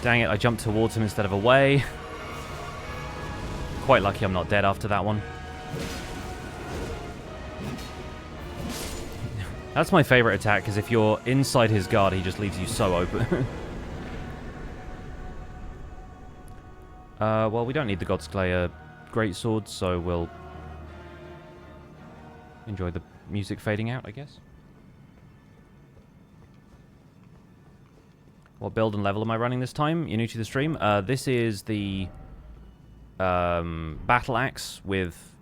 Dang it, I jumped towards him instead of away. Quite lucky I'm not dead after that one. That's my favorite attack, because if you're inside his guard, he just leaves you so open. Well, we don't need the Godslayer Greatsword, so we'll enjoy the music fading out, I guess. What build and level am I running this time? You're new to the stream. This is the Battle Axe with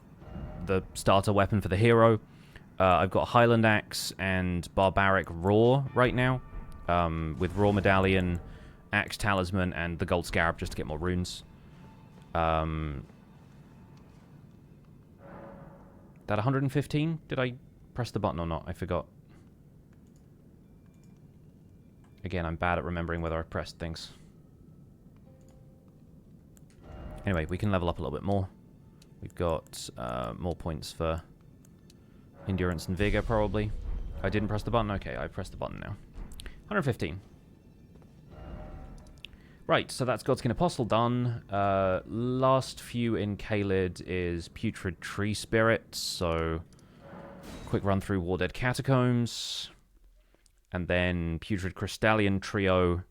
the starter weapon for the hero. I've got Highland Axe and Barbaric Raw right now, with Raw Medallion, Axe Talisman, and the Gold Scarab just to get more runes. That 115? Did I press the button or not? I forgot. Again, I'm bad at remembering whether I pressed things. Anyway, we can level up a little bit more. We've got more points for endurance and vigor, probably. I didn't press the button? Okay, I pressed the button now. 115. Right, so that's Godskin Apostle done. Last few in Caelid is Putrid Tree Spirit, so quick run through War Dead Catacombs. And then Putrid Crystalian Trio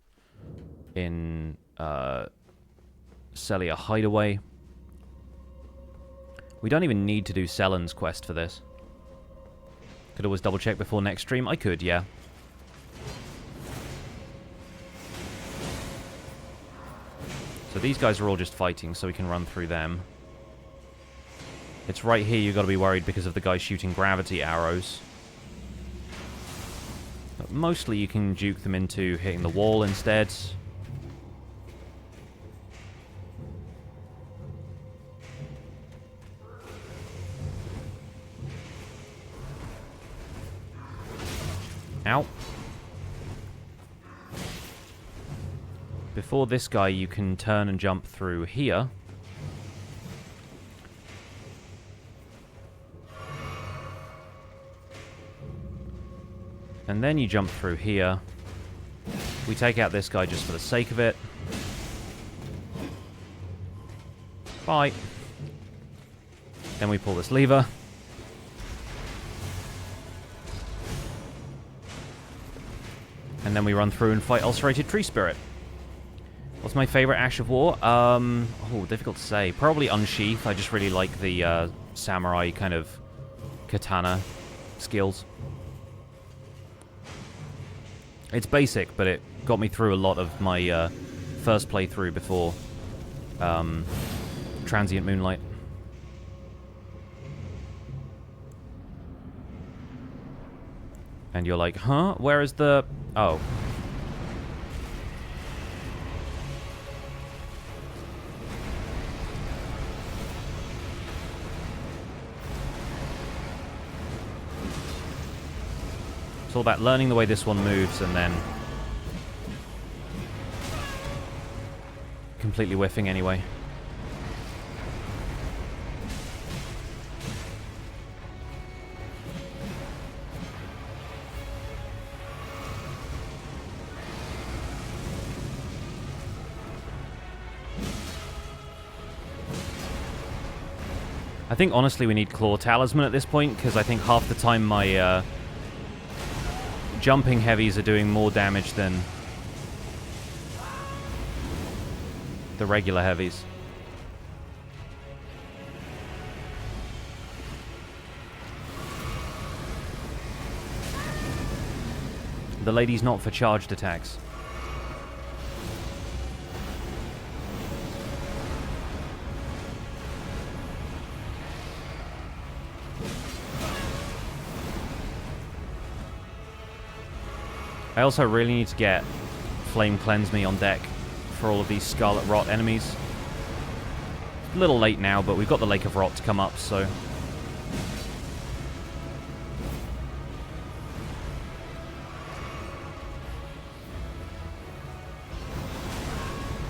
in Celia Hideaway. We don't even need to do Sellen's quest for this. Could always double check before next stream. I could, yeah. So these guys are all just fighting, so we can run through them. It's right here you've got to be worried because of the guy shooting gravity arrows. But mostly you can juke them into hitting the wall instead. Ow. Before this guy, you can turn and jump through here. And then you jump through here. We take out this guy just for the sake of it. Bye. Then we pull this lever. And then we run through and fight Ulcerated Tree Spirit. What's my favorite Ash of War? Oh, difficult to say. Probably Unsheath. I just really like the samurai kind of katana skills. It's basic, but it got me through a lot of my first playthrough before Transient Moonlight. And you're like, huh? Where is the... Oh. It's all about learning the way this one moves and then completely whiffing anyway. I think honestly we need Claw Talisman at this point, because I think half the time my jumping heavies are doing more damage than the regular heavies. The lady's not for charged attacks. I also really need to get Flame Cleanse Me on deck for all of these Scarlet Rot enemies. A little late now, but we've got the Lake of Rot to come up, so...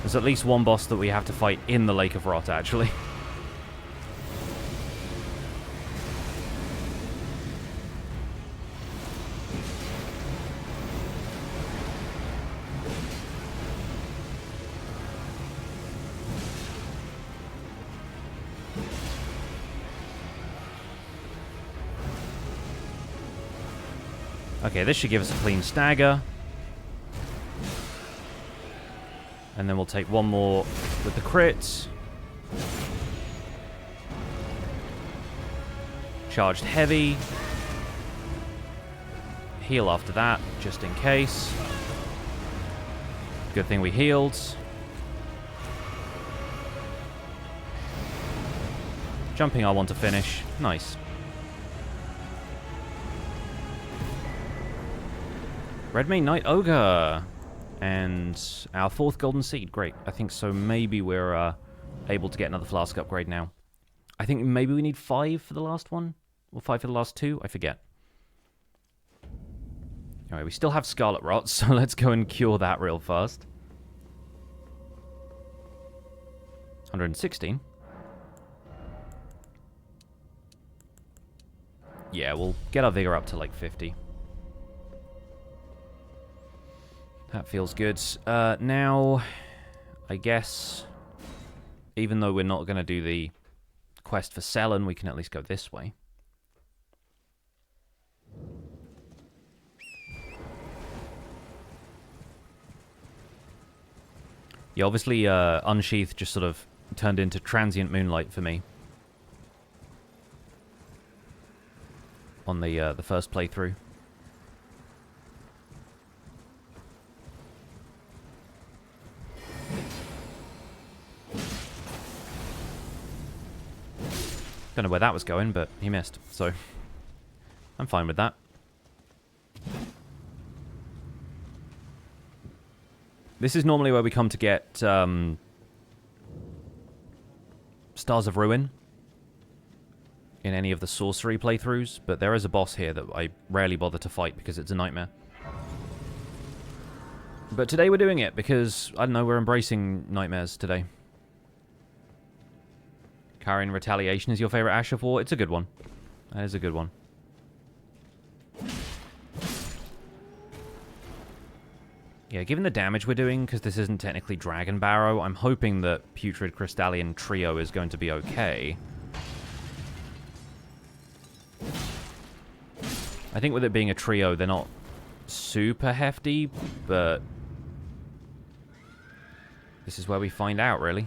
There's at least one boss that we have to fight in the Lake of Rot, actually. Okay, this should give us a clean stagger. And then we'll take one more with the crit. Charged heavy. Heal after that, just in case. Good thing we healed. Jumping R1 to finish. Nice. Redmane Knight Ogre. And our 4th Golden Seed. Great. I think so maybe we're able to get another Flask upgrade now. I think maybe we need 5 for the last one? Or 5 for the last 2? I forget. Alright, we still have Scarlet Rot, so let's go and cure that real fast. 116. Yeah, we'll get our Vigor up to like 50. That feels good. Now, I guess, even though we're not going to do the quest for Sellen, we can at least go this way. Yeah, obviously, Unsheath just sort of turned into Transient Moonlight for me on the first playthrough. Don't know where that was going, but he missed, so I'm fine with that. This is normally where we come to get Stars of Ruin in any of the sorcery playthroughs, but there is a boss here that I rarely bother to fight because it's a nightmare. But today we're doing it because, I don't know, we're embracing nightmares today. Carrion Retaliation is your favorite Ash of War? It's a good one. That is a good one. Yeah, given the damage we're doing, because this isn't technically Dragonbarrow, I'm hoping that Putrid Crystalian Trio is going to be okay. I think with it being a trio, they're not super hefty, but this is where we find out, really.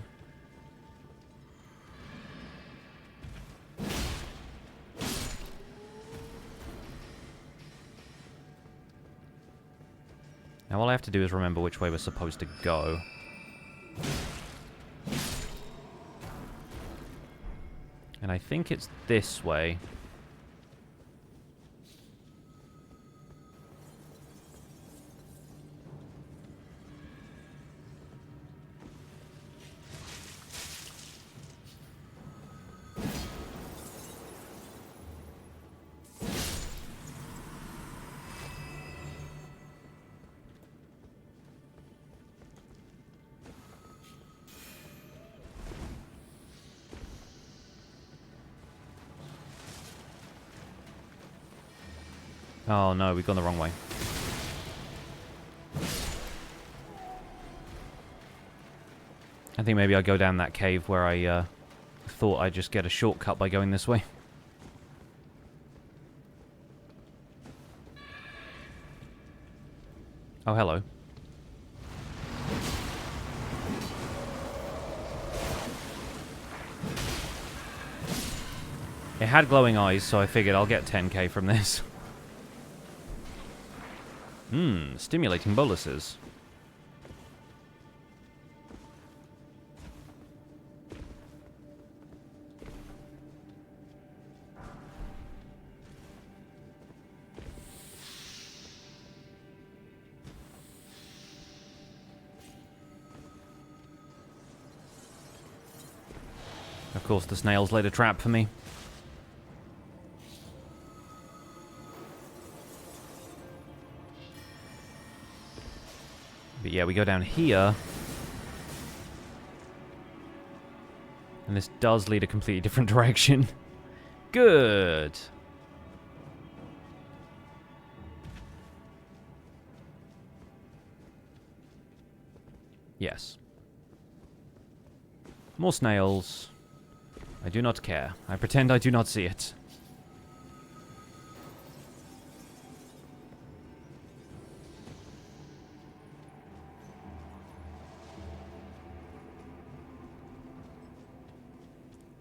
Now all I have to do is remember which way we're supposed to go. And I think it's this way. Oh no, we've gone the wrong way. I think maybe I'll go down that cave where I thought I'd just get a shortcut by going this way. Oh, hello. It had glowing eyes, so I figured I'll get 10k from this. Stimulating boluses. Of course, the snails laid a trap for me. But yeah, we go down here. And this does lead a completely different direction. Good. Yes. More snails. I do not care. I pretend I do not see it.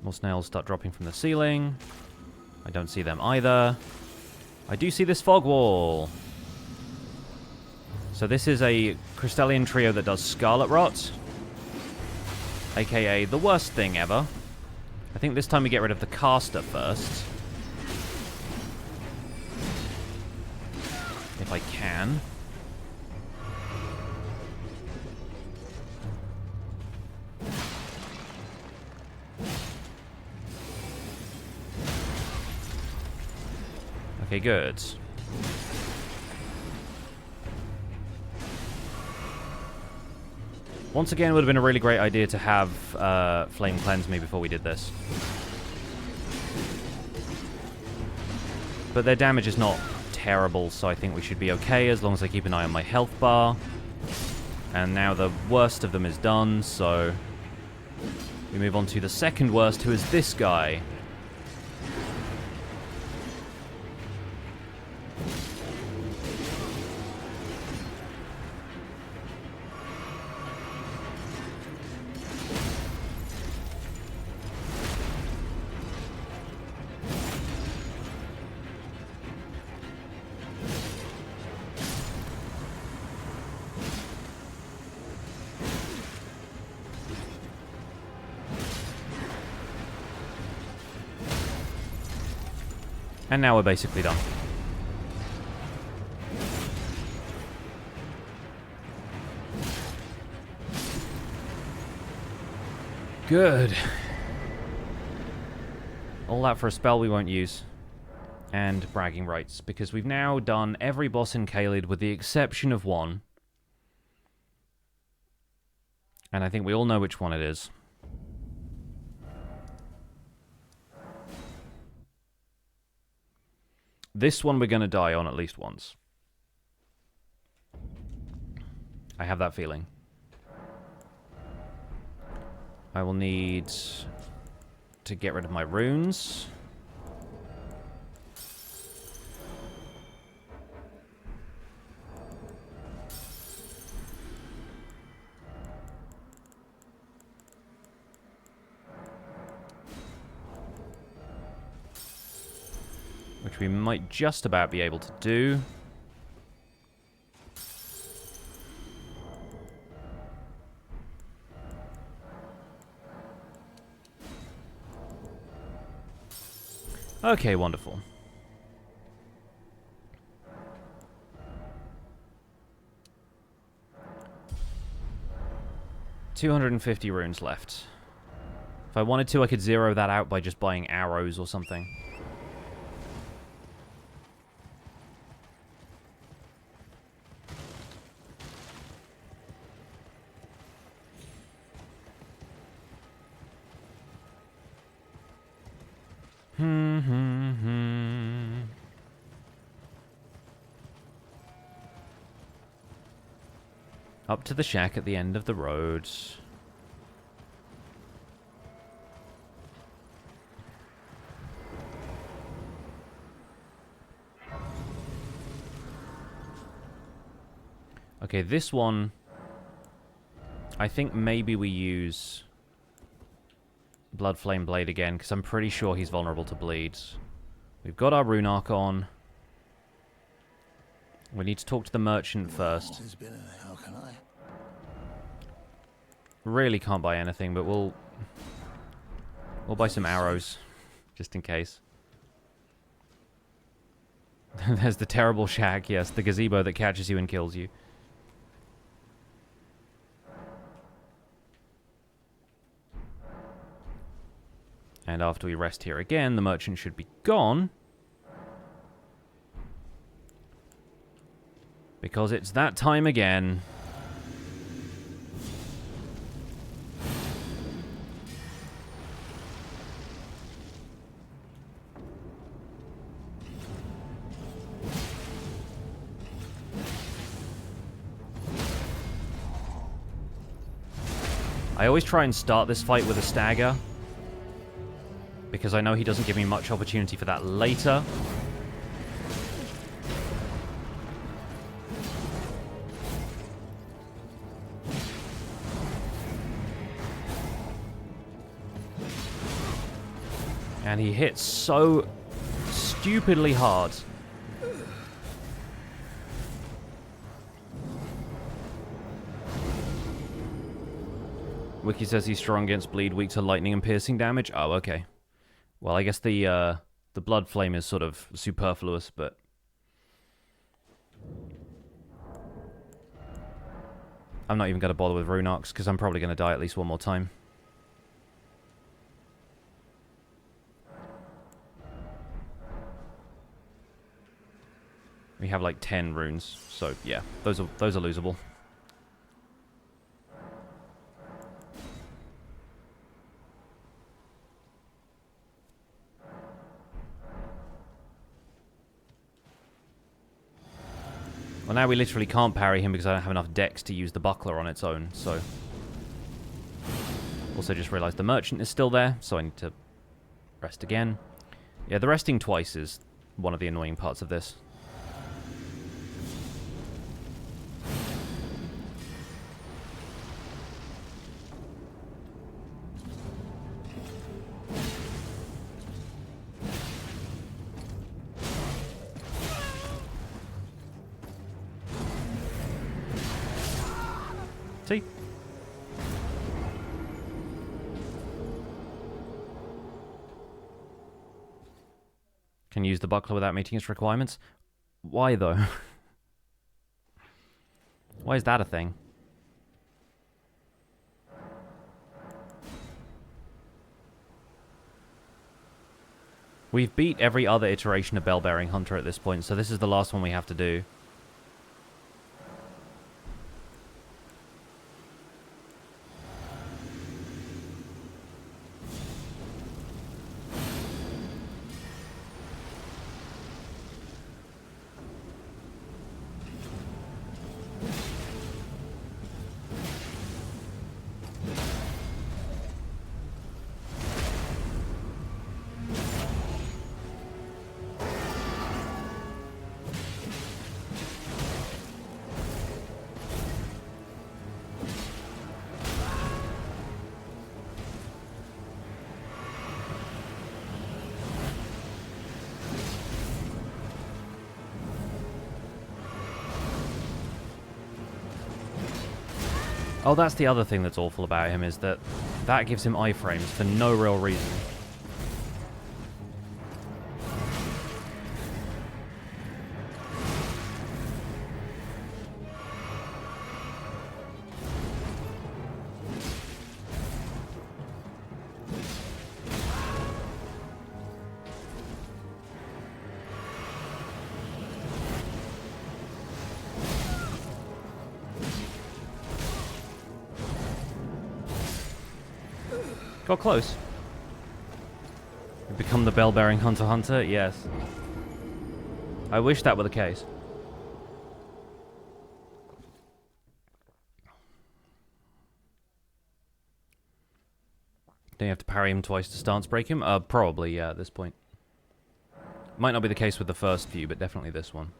More snails start dropping from the ceiling. I don't see them either. I do see this fog wall. So this is a Crystalian Trio that does Scarlet Rot. AKA the worst thing ever. I think this time we get rid of the caster first. If I can. Okay, good. Once again, it would have been a really great idea to have Flame cleanse me before we did this. But their damage is not terrible, so I think we should be okay as long as I keep an eye on my health bar. And now the worst of them is done, so we move on to the second worst, who is this guy. And now we're basically done. Good. All that for a spell we won't use. And bragging rights, because we've now done every boss in Caelid with the exception of one. And I think we all know which one it is. This one we're going to die on at least once. I have that feeling. I will need to get rid of my runes. Which we might just about be able to do. Okay, wonderful. $250 runes left. If I wanted to, I could zero that out by just buying arrows or something. Up to the shack at the end of the road. Okay, this one, I think maybe we use Blood Flame Blade again, because I'm pretty sure he's vulnerable to bleeds. We've got our Rune Arc on. We need to talk to the merchant first. How can I? Really can't buy anything, but we'll buy some arrows, just in case. There's the terrible shack, yes, the gazebo that catches you and kills you. And after we rest here again, the merchant should be gone. Because it's that time again. I always try and start this fight with a stagger, because I know he doesn't give me much opportunity for that later. And he hits so stupidly hard. Wiki says he's strong against bleed, weak to lightning and piercing damage. Oh, okay. Well, I guess the blood flame is sort of superfluous, but I'm not even going to bother with Rune Arcs, because I'm probably going to die at least one more time. We have like 10 runes, so yeah, those are losable. Well, now we literally can't parry him because I don't have enough dex to use the buckler on its own, so... Also just realized the merchant is still there, so I need to rest again. Yeah, the resting twice is one of the annoying parts of this. See? Can use the buckler without meeting its requirements. Why, though? Why is that a thing? We've beat every other iteration of Bell-Bearing Hunter at this point, so this is the last one we have to do. Oh, that's the other thing that's awful about him, is that gives him iframes for no real reason. Got close. You become the bell-bearing hunter? Yes. I wish that were the case. Don't you have to parry him twice to stance break him? Probably, yeah, at this point. Might not be the case with the first few, but definitely this one.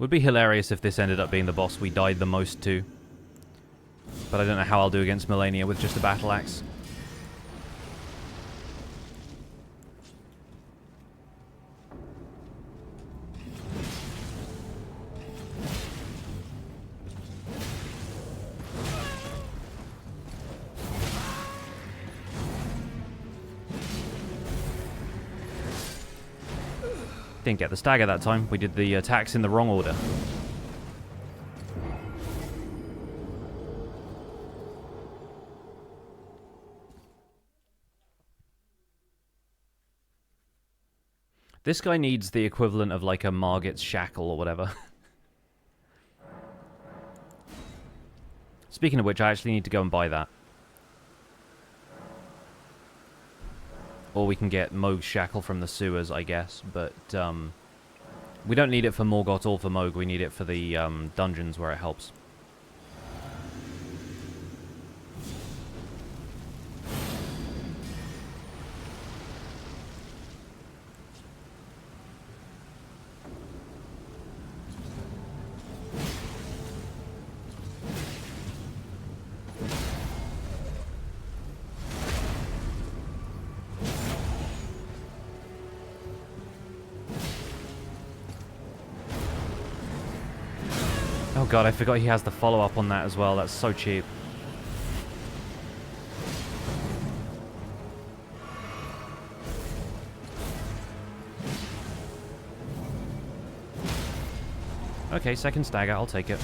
Would be hilarious if this ended up being the boss we died the most to. But I don't know how I'll do against Malenia with just a battle axe. Didn't get the stagger that time. We did the attacks in the wrong order. This guy needs the equivalent of like a Margit's shackle or whatever. Speaking of which, I actually need to go and buy that. Or we can get Mohg's shackle from the sewers, I guess. But we don't need it for Morgott or for Mohg. We need it for the dungeons where it helps. Oh god, I forgot he has the follow-up on that as well. That's so cheap. Okay, second stagger, I'll take it.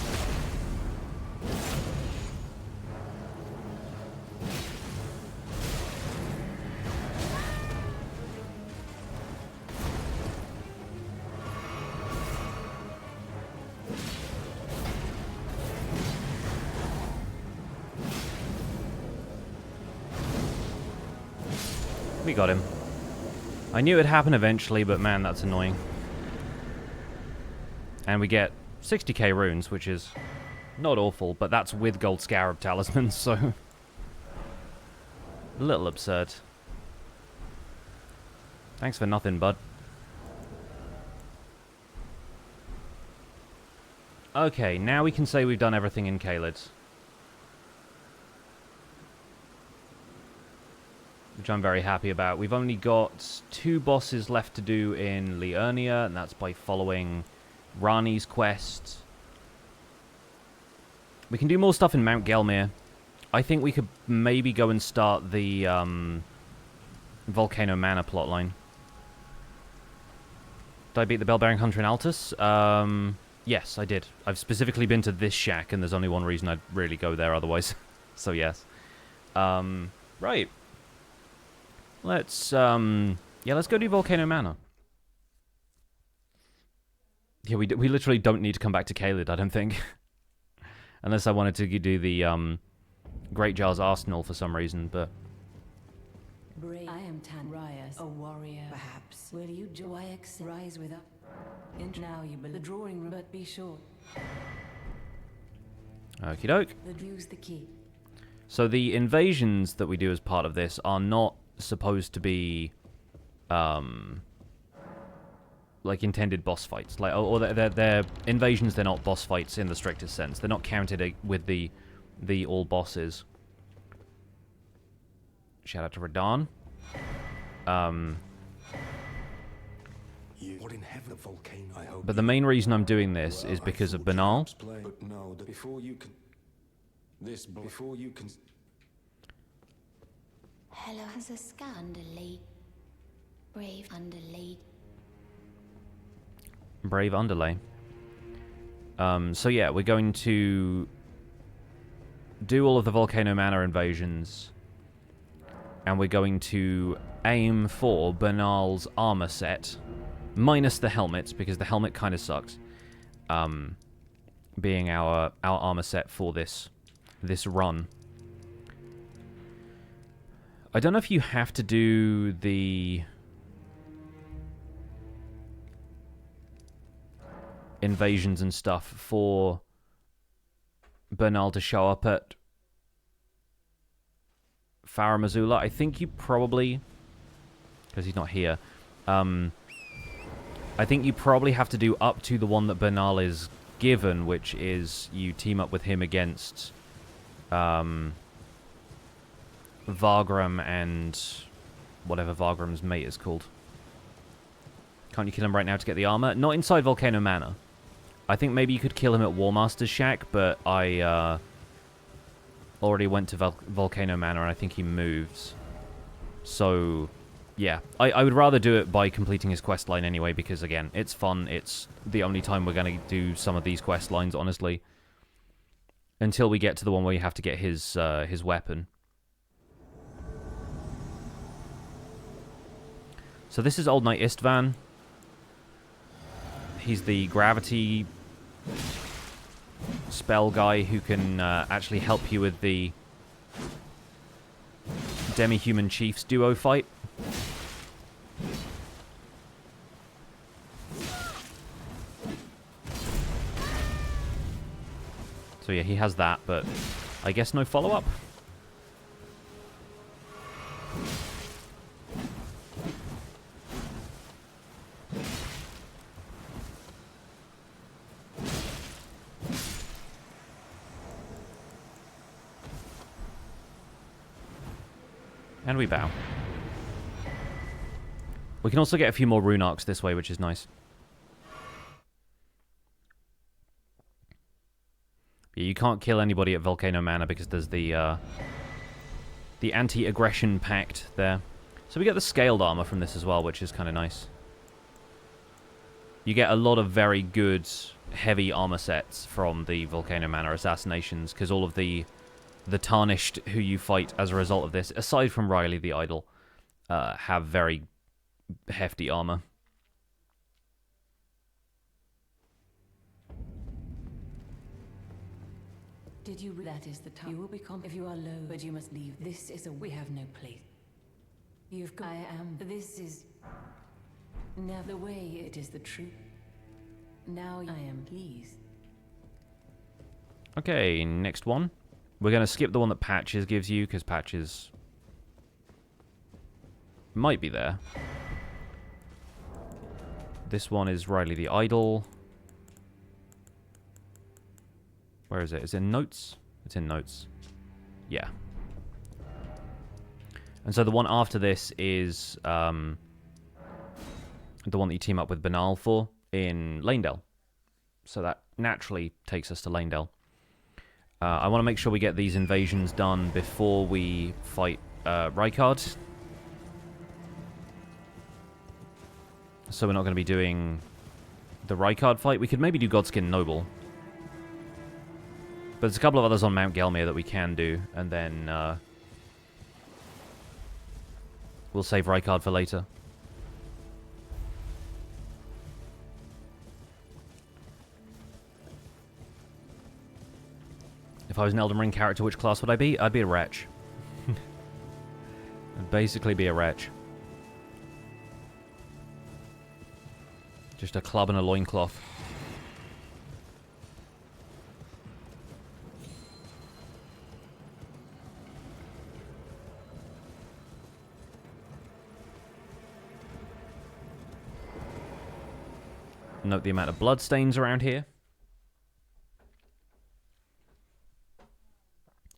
We got him. I knew it'd happen eventually, but man, that's annoying. And we get 60k runes, which is not awful, but that's with gold scarab talismans, so a little absurd. Thanks for nothing, bud. Okay, now we can say we've done everything in Caelid. Which I'm very happy about. We've only got 2 bosses left to do in Liurnia, and that's by following Rani's quest. We can do more stuff in Mount Gelmir. I think we could maybe go and start the Volcano Manor plotline. Did I beat the Bell-Bearing Hunter in Altus? Yes, I did. I've specifically been to this shack, and there's only one reason I'd really go there otherwise. So yes. Right. Let's go do Volcano Manor. Yeah, we literally don't need to come back to Caelid, I don't think. Unless I wanted to do the Great Jar's Arsenal for some reason, but... Brave. I am Tanrias, a warrior. Perhaps. Will you rise with us? Now you believe the drawing room, but be sure. Okie doke. Use the key. So the invasions that we do as part of this are not supposed to be like intended boss fights, like, or they're invasions. They're not boss fights in the strictest sense. They're not counted with the all bosses. Shout out to Radahn. What in heaven, a volcano? I hope. But the main reason I'm doing this is because of Banal. But no, before you can. Before you can. Hello, has a scandal. Brave underlay. Brave underlay. So yeah, we're going to do all of the Volcano Manor invasions, and we're going to aim for Banal's armor set, minus the helmets, because the helmet kind of sucks, being our armor set for this run. I don't know if you have to do the invasions and stuff for Banal to show up at Farum Azula. I think you probably, because he's not here, I think you probably have to do up to the one that Banal is given, which is you team up with him against Vargrim and whatever Vargrim's mate is called. Can't you kill him right now to get the armor? Not inside Volcano Manor. I think maybe you could kill him at Warmaster's Shack, but I already went to Volcano Manor and I think he moves. So, yeah. I would rather do it by completing his quest line anyway, because again, it's fun. It's the only time we're going to do some of these quest lines, honestly. Until we get to the one where you have to get his weapon. So this is Old Knight Istvan. He's the gravity spell guy who can actually help you with the Demi-Human Chiefs duo fight. So yeah, he has that, but I guess no follow-up. And we bow. We can also get a few more rune arcs this way, which is nice. Yeah, you can't kill anybody at Volcano Manor because there's the anti-aggression pact there. So we get the scaled armor from this as well, which is kind of nice. You get a lot of very good heavy armor sets from the Volcano Manor assassinations, because all of the tarnished who you fight as a result of this, aside from Riley the Idol, have very hefty armor. Did you? That is the time. You will become if you are low, but you must leave. This is a. We have no place. You've. I am. This is. Now the way it is the truth. Now I am pleased. Okay, next one. We're going to skip the one that Patches gives you, because Patches might be there. This one is Riley the Idol. Where is it? Is it in Notes? It's in Notes. Yeah. And so the one after this is the one that you team up with Banal for in Lanedale. So that naturally takes us to Lanedale. I want to make sure we get these invasions done before we fight Rykard. So we're not going to be doing the Rykard fight. We could maybe do Godskin Noble. But there's a couple of others on Mount Gelmir that we can do, and then we'll save Rykard for later. If I was an Elden Ring character, which class would I be? I'd be a wretch. I'd basically be a wretch. Just a club and a loincloth. Note the amount of bloodstains around here.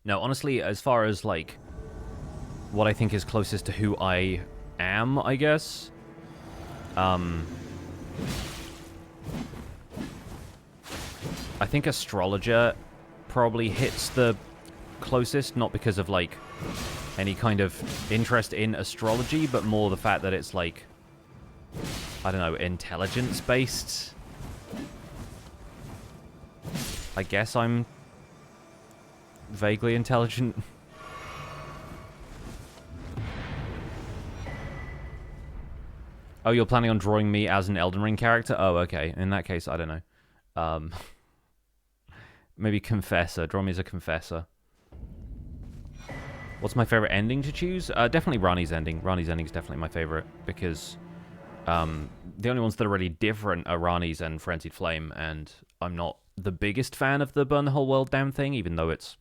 No, honestly, as far as, like, what I think is closest to who I am, I guess. I think Astrologer probably hits the closest, not because of, like, any kind of interest in astrology, but more the fact that it's, like, I don't know, intelligence-based. I guess I'm vaguely intelligent. Oh, you're planning on drawing me as an Elden Ring character? Oh, okay. In that case, I don't know. Maybe Confessor. Draw me as a Confessor. What's my favorite ending to choose? Definitely Rani's ending. Rani's ending is definitely my favorite because the only ones that are really different are Rani's and Frenzied Flame, and I'm not the biggest fan of the burn the whole world down thing, even though it's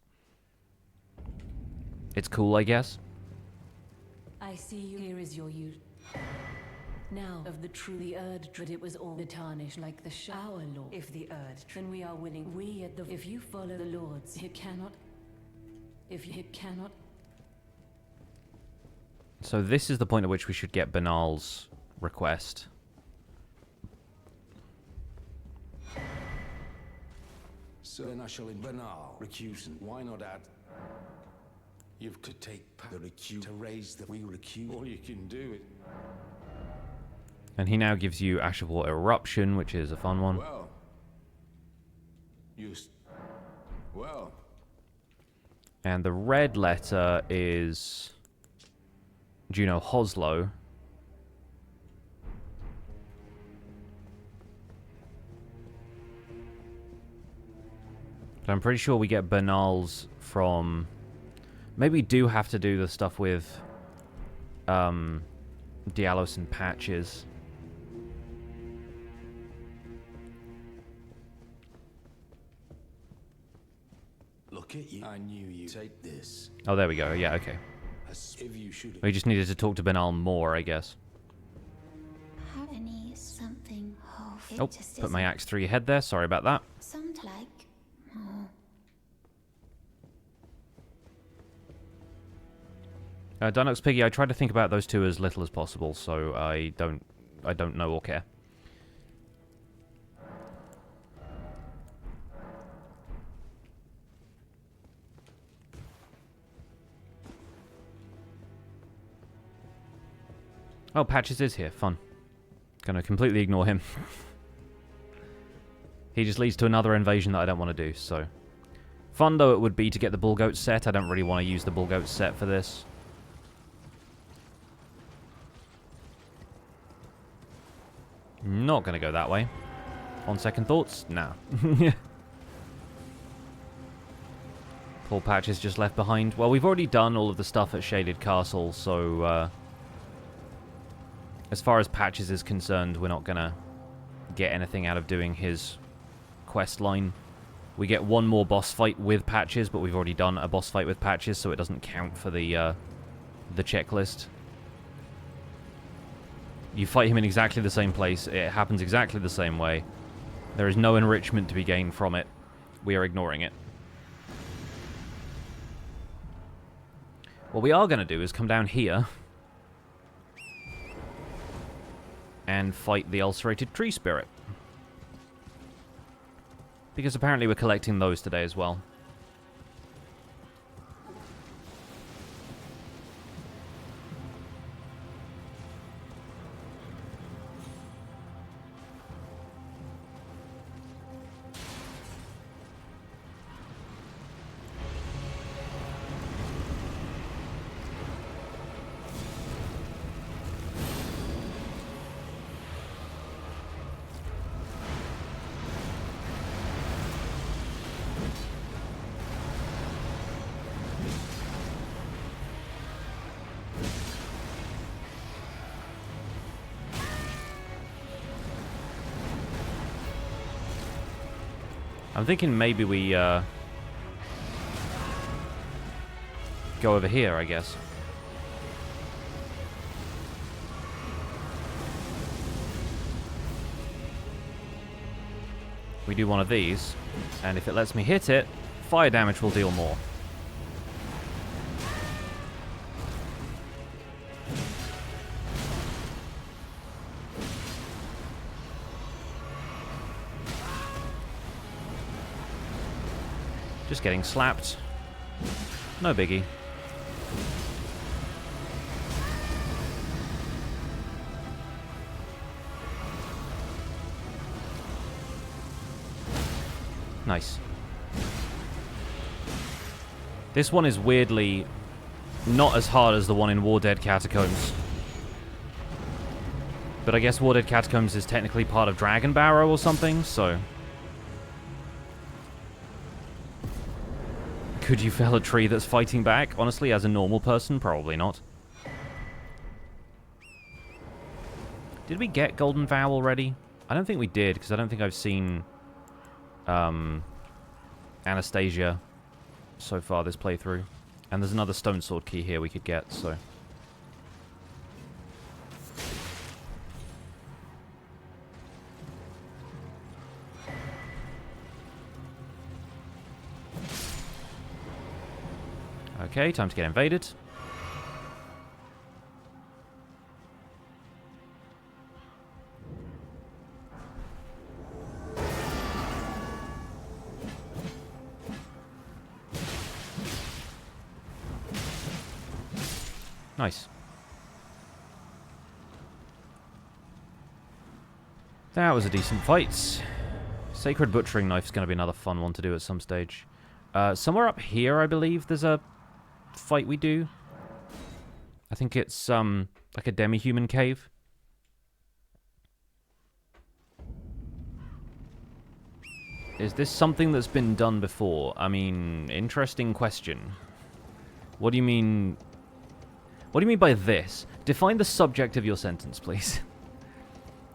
cool, I guess. I see you. Here is your use. Now, of the truly Erd, it was all the tarnish like the shower lord. If the Erd, then we are willing. We at the. If you follow the lords, you cannot. If you cannot. So this is the point at which we should get Banal's request. So then I shall in Banal, recusant. Why not add? You've to take the recuse to raise the we recuse. All you can do it. And he now gives you Ash of War Eruption, which is a fun one. Well. Well. And the red letter is Juno Hoslow. But I'm pretty sure we get Banal's from... Maybe we do have to do the stuff with Dialos and Patches. Look at you. I knew you take this. Oh, there we go. Yeah, okay. As if you should. We just needed to talk to Banal more, I guess. Have any something? Oh, put my axe through your head there. Sorry about that. Some like. Dinox Piggy, I try to think about those two as little as possible, so I don't know or care. Oh, Patches is here. Fun. Gonna completely ignore him. He just leads to another invasion that I don't want to do, so... Fun, though, it would be to get the Bull Goat set. I don't really want to use the Bull Goat set for this. Not gonna go that way. On second thoughts? Nah. Poor Patches just left behind. Well, we've already done all of the stuff at Shaded Castle, so... as far as Patches is concerned, we're not gonna get anything out of doing his quest line. We get one more boss fight with Patches, but we've already done a boss fight with Patches, so it doesn't count for the checklist. You fight him in exactly the same place. It happens exactly the same way. There is no enrichment to be gained from it. We are ignoring it. What we are going to do is come down here and fight the Ulcerated Tree Spirit. Because apparently we're collecting those today as well. I'm thinking maybe we go over here, I guess. We do one of these, and if it lets me hit it, fire damage will deal more. Just getting slapped. No biggie. Nice. This one is weirdly not as hard as the one in War Dead Catacombs. But I guess War Dead Catacombs is technically part of Dragonbarrow or something, so... Could you fell a tree that's fighting back? Honestly, as a normal person, probably not. Did we get Golden Vow already? I don't think we did, because I don't think I've seen Anastasia so far this playthrough. And there's another Stone Sword key here we could get, so... Okay, time to get invaded. Nice. That was a decent fight. Sacred Butchering Knife is going to be another fun one to do at some stage. Somewhere up here, I believe, there's a fight we do. I think it's like a Demi-Human cave. Is this something that's been done before? I mean, interesting question. What do you mean? What do you mean by this? Define the subject of your sentence, please.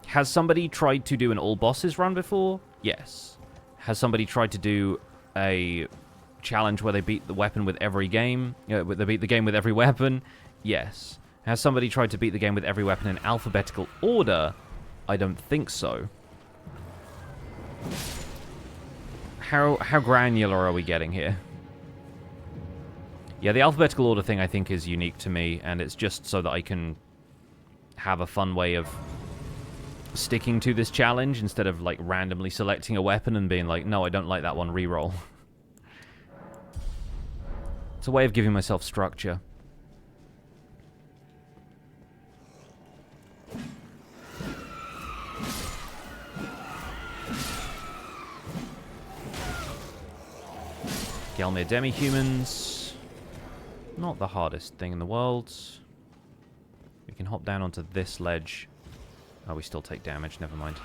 Has somebody tried to do an all bosses run before? Yes. Has somebody tried to do a challenge where they beat the weapon with every game? They beat the game with every weapon? Yes. Has somebody tried to beat the game with every weapon in alphabetical order? I don't think so. How granular are we getting here? Yeah, the alphabetical order thing I think is unique to me, and it's just so that I can have a fun way of sticking to this challenge instead of like randomly selecting a weapon and being like, no, I don't like that one, reroll. It's a way of giving myself structure. Gelmir Demi-Humans. Not the hardest thing in the world. We can hop down onto this ledge. Oh, we still take damage, never mind.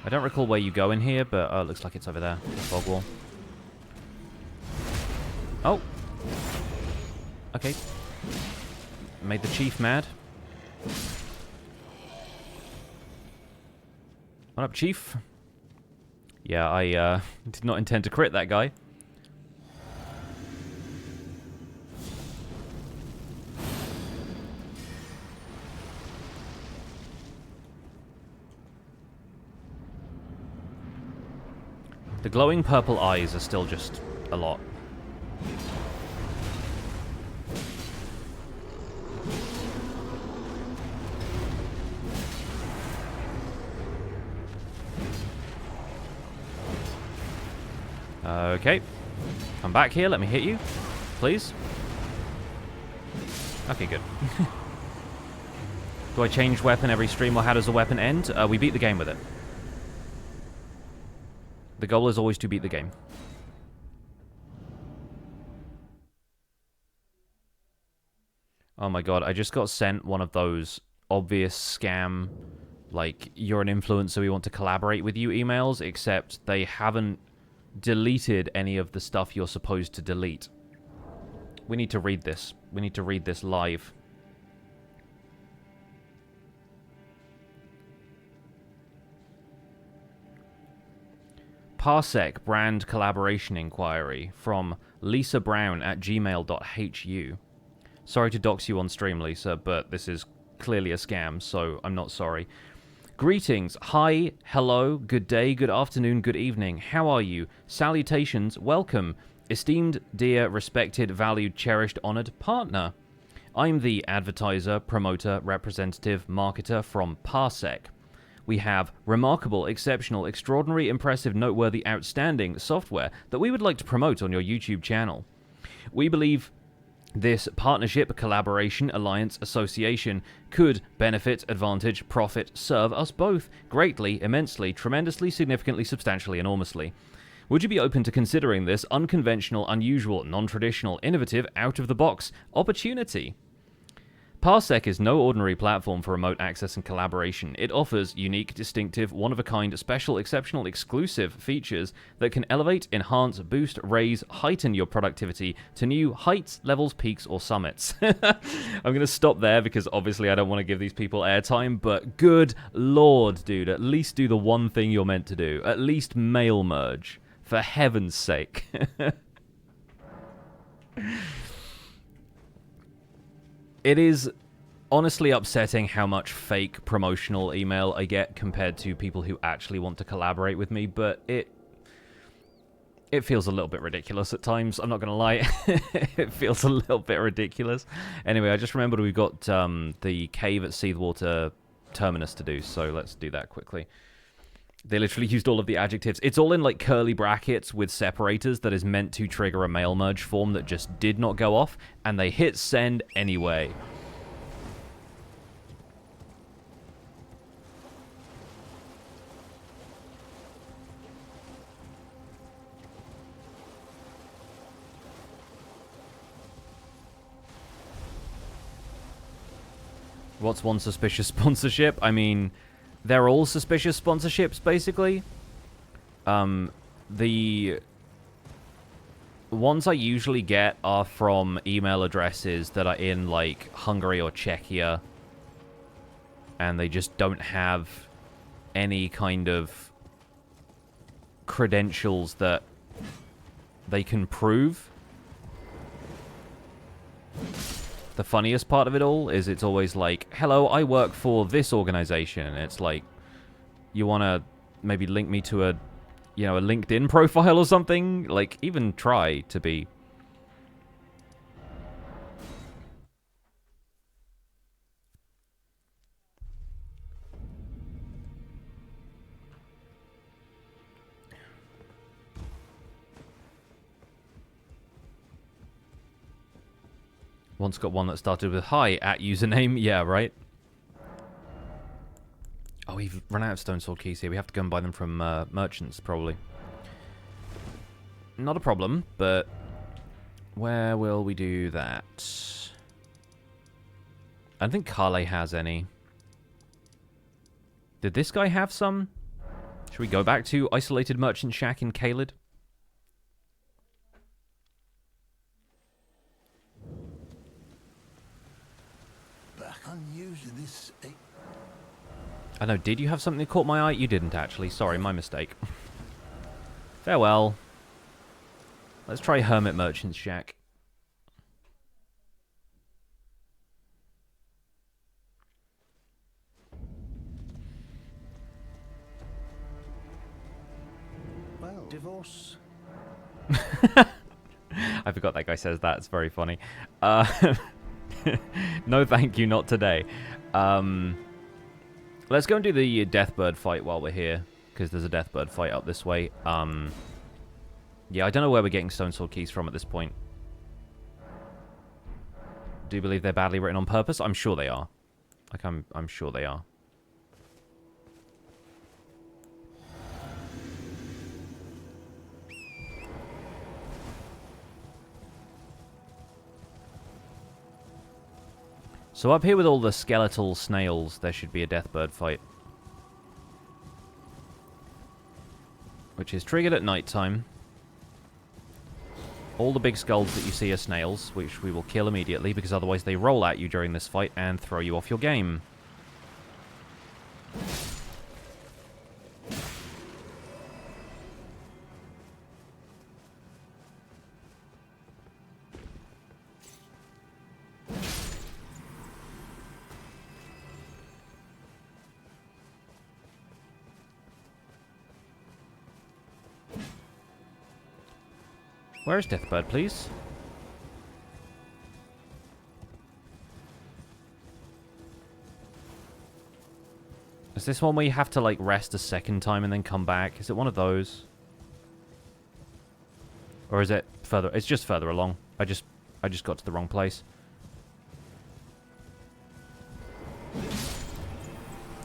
I don't recall where you go in here, but it looks like it's over there. Fog wall. Oh! Okay. Made the chief mad. What up, chief? Yeah, I did not intend to crit that guy. The glowing purple eyes are still just a lot. Okay. Come back here, let me hit you. Please. Okay, good. Do I change weapon every stream, or how does the weapon end? We beat the game with it. The goal is always to beat the game. Oh my god, I just got sent one of those obvious scam, like, you're an influencer, we want to collaborate with you emails, except they haven't deleted any of the stuff you're supposed to delete. We need to read this. We need to read this live. Parsec brand collaboration inquiry from Lisa Brown at gmail.hu. Sorry to dox you on stream, Lisa, but this is clearly a scam, so I'm not sorry. Greetings. Hi, hello, good day, good afternoon, good evening. How are you? Salutations, welcome. Esteemed, dear, respected, valued, cherished, honored partner. I'm the advertiser, promoter, representative, marketer from Parsec. we have remarkable, exceptional, extraordinary, impressive, noteworthy, outstanding software that we would like to promote on your YouTube channel. We believe this partnership, collaboration, alliance, association could benefit, advantage, profit, serve us both greatly, immensely, tremendously, significantly, substantially, enormously. Would you be open to considering this unconventional, unusual, non-traditional, innovative, out-of-the-box opportunity? Parsec is no ordinary platform for remote access and collaboration. It offers unique, distinctive, one-of-a-kind, special, exceptional, exclusive features that can elevate, enhance, boost, raise, heighten your productivity to new heights, levels, peaks, or summits. I'm going to stop there because obviously I don't want to give these people airtime, but good lord, dude, at least do the one thing you're meant to do. At least mail merge. For heaven's sake. It is honestly upsetting how much fake promotional email I get compared to people who actually want to collaborate with me, but it feels a little bit ridiculous at times, I'm not going to lie. It feels a little bit ridiculous. Anyway, I just remembered we've got the Cave at Seawater Terminus to do, so let's do that quickly. They literally used all of the adjectives. It's all in like curly brackets with separators that is meant to trigger a mail merge form that just did not go off, and they hit send anyway. What's one suspicious sponsorship? I mean, they're all suspicious sponsorships, basically. The ones I usually get are from email addresses that are in, like, Hungary or Czechia. And they just don't have any kind of credentials that they can prove. The funniest part of it all is it's always like, hello, I work for this organization. And it's like, you want to maybe link me to a LinkedIn profile or something? Like, even try to be. Once got one that started with hi at username. Yeah, right. Oh, we've run out of stone sword keys here. We have to go and buy them from merchants, probably. Not a problem, but where will we do that? I don't think Caelid has any. Did this guy have some? Should we go back to Isolated Merchant Shack in Caelid? I know, did you have something that caught my eye? You didn't, actually. Sorry, my mistake. Farewell. Let's try Hermit Merchant's Shack. Well, divorce. I forgot that guy says that. It's very funny. No, thank you, not today. Let's go and do the Deathbird fight while we're here, because there's a Deathbird fight up this way. Yeah, I don't know where we're getting stone sword keys from at this point. Do you believe they're badly written on purpose? I'm sure they are. Like, I'm sure they are. So up here with all the skeletal snails, there should be a Deathbird fight. Which is triggered at night time. All the big skulls that you see are snails, which we will kill immediately, because otherwise they roll at you during this fight and throw you off your game. Where is Deathbird, please? Is this one where you have to, like, rest a second time and then come back? Is it one of those? Or is it further? It's just further along. I just got to the wrong place.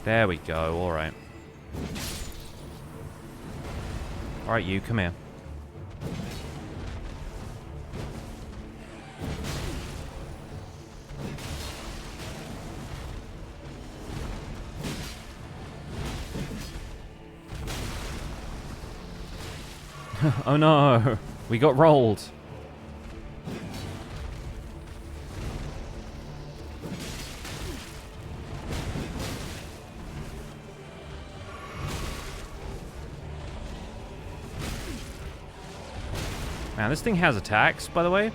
There we go. Alright. Alright, you, come here. Oh no! We got rolled! Man, this thing has attacks, by the way.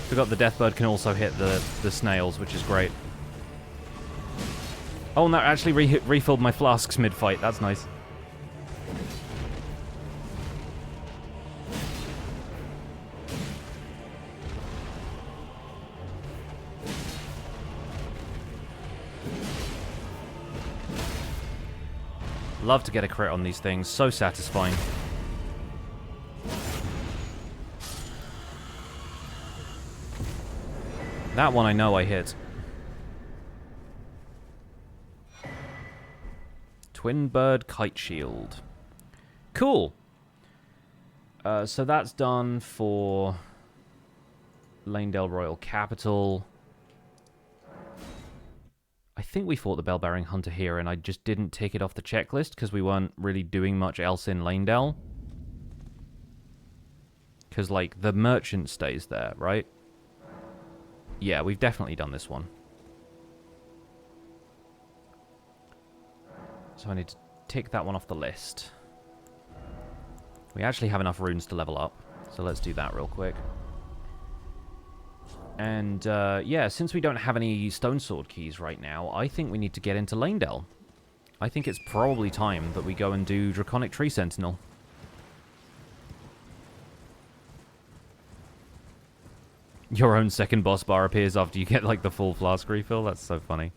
Forgot the Deathbird can also hit the snails, which is great. Oh, and that actually refilled my flasks mid-fight. That's nice. Love to get a crit on these things. So satisfying. That one I know I hit. Twin Bird Kite Shield. Cool. So that's done for Lanedale Royal Capital. I think we fought the Bell-Bearing Hunter here, and I just didn't tick it off the checklist because we weren't really doing much else in Lanedale. Because, like, the merchant stays there, right? Yeah, we've definitely done this one. So I need to tick that one off the list. We actually have enough runes to level up, so let's do that real quick. And, yeah, since we don't have any Stone Sword keys right now, I think we need to get into Lanedale. I think it's probably time that we go and do Draconic Tree Sentinel. Your own second boss bar appears after you get, like, the full flask refill? That's so funny.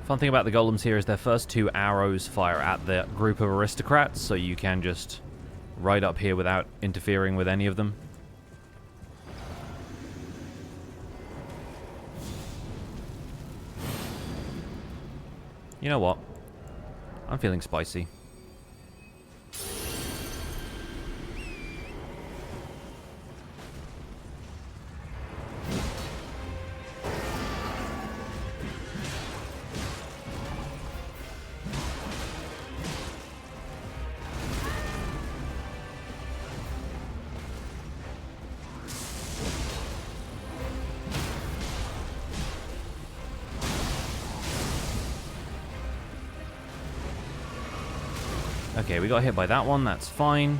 Fun thing about the golems here is their first two arrows fire at the group of aristocrats, so you can just ride up here without interfering with any of them. You know what? I'm feeling spicy. Okay, we got hit by that one, that's fine.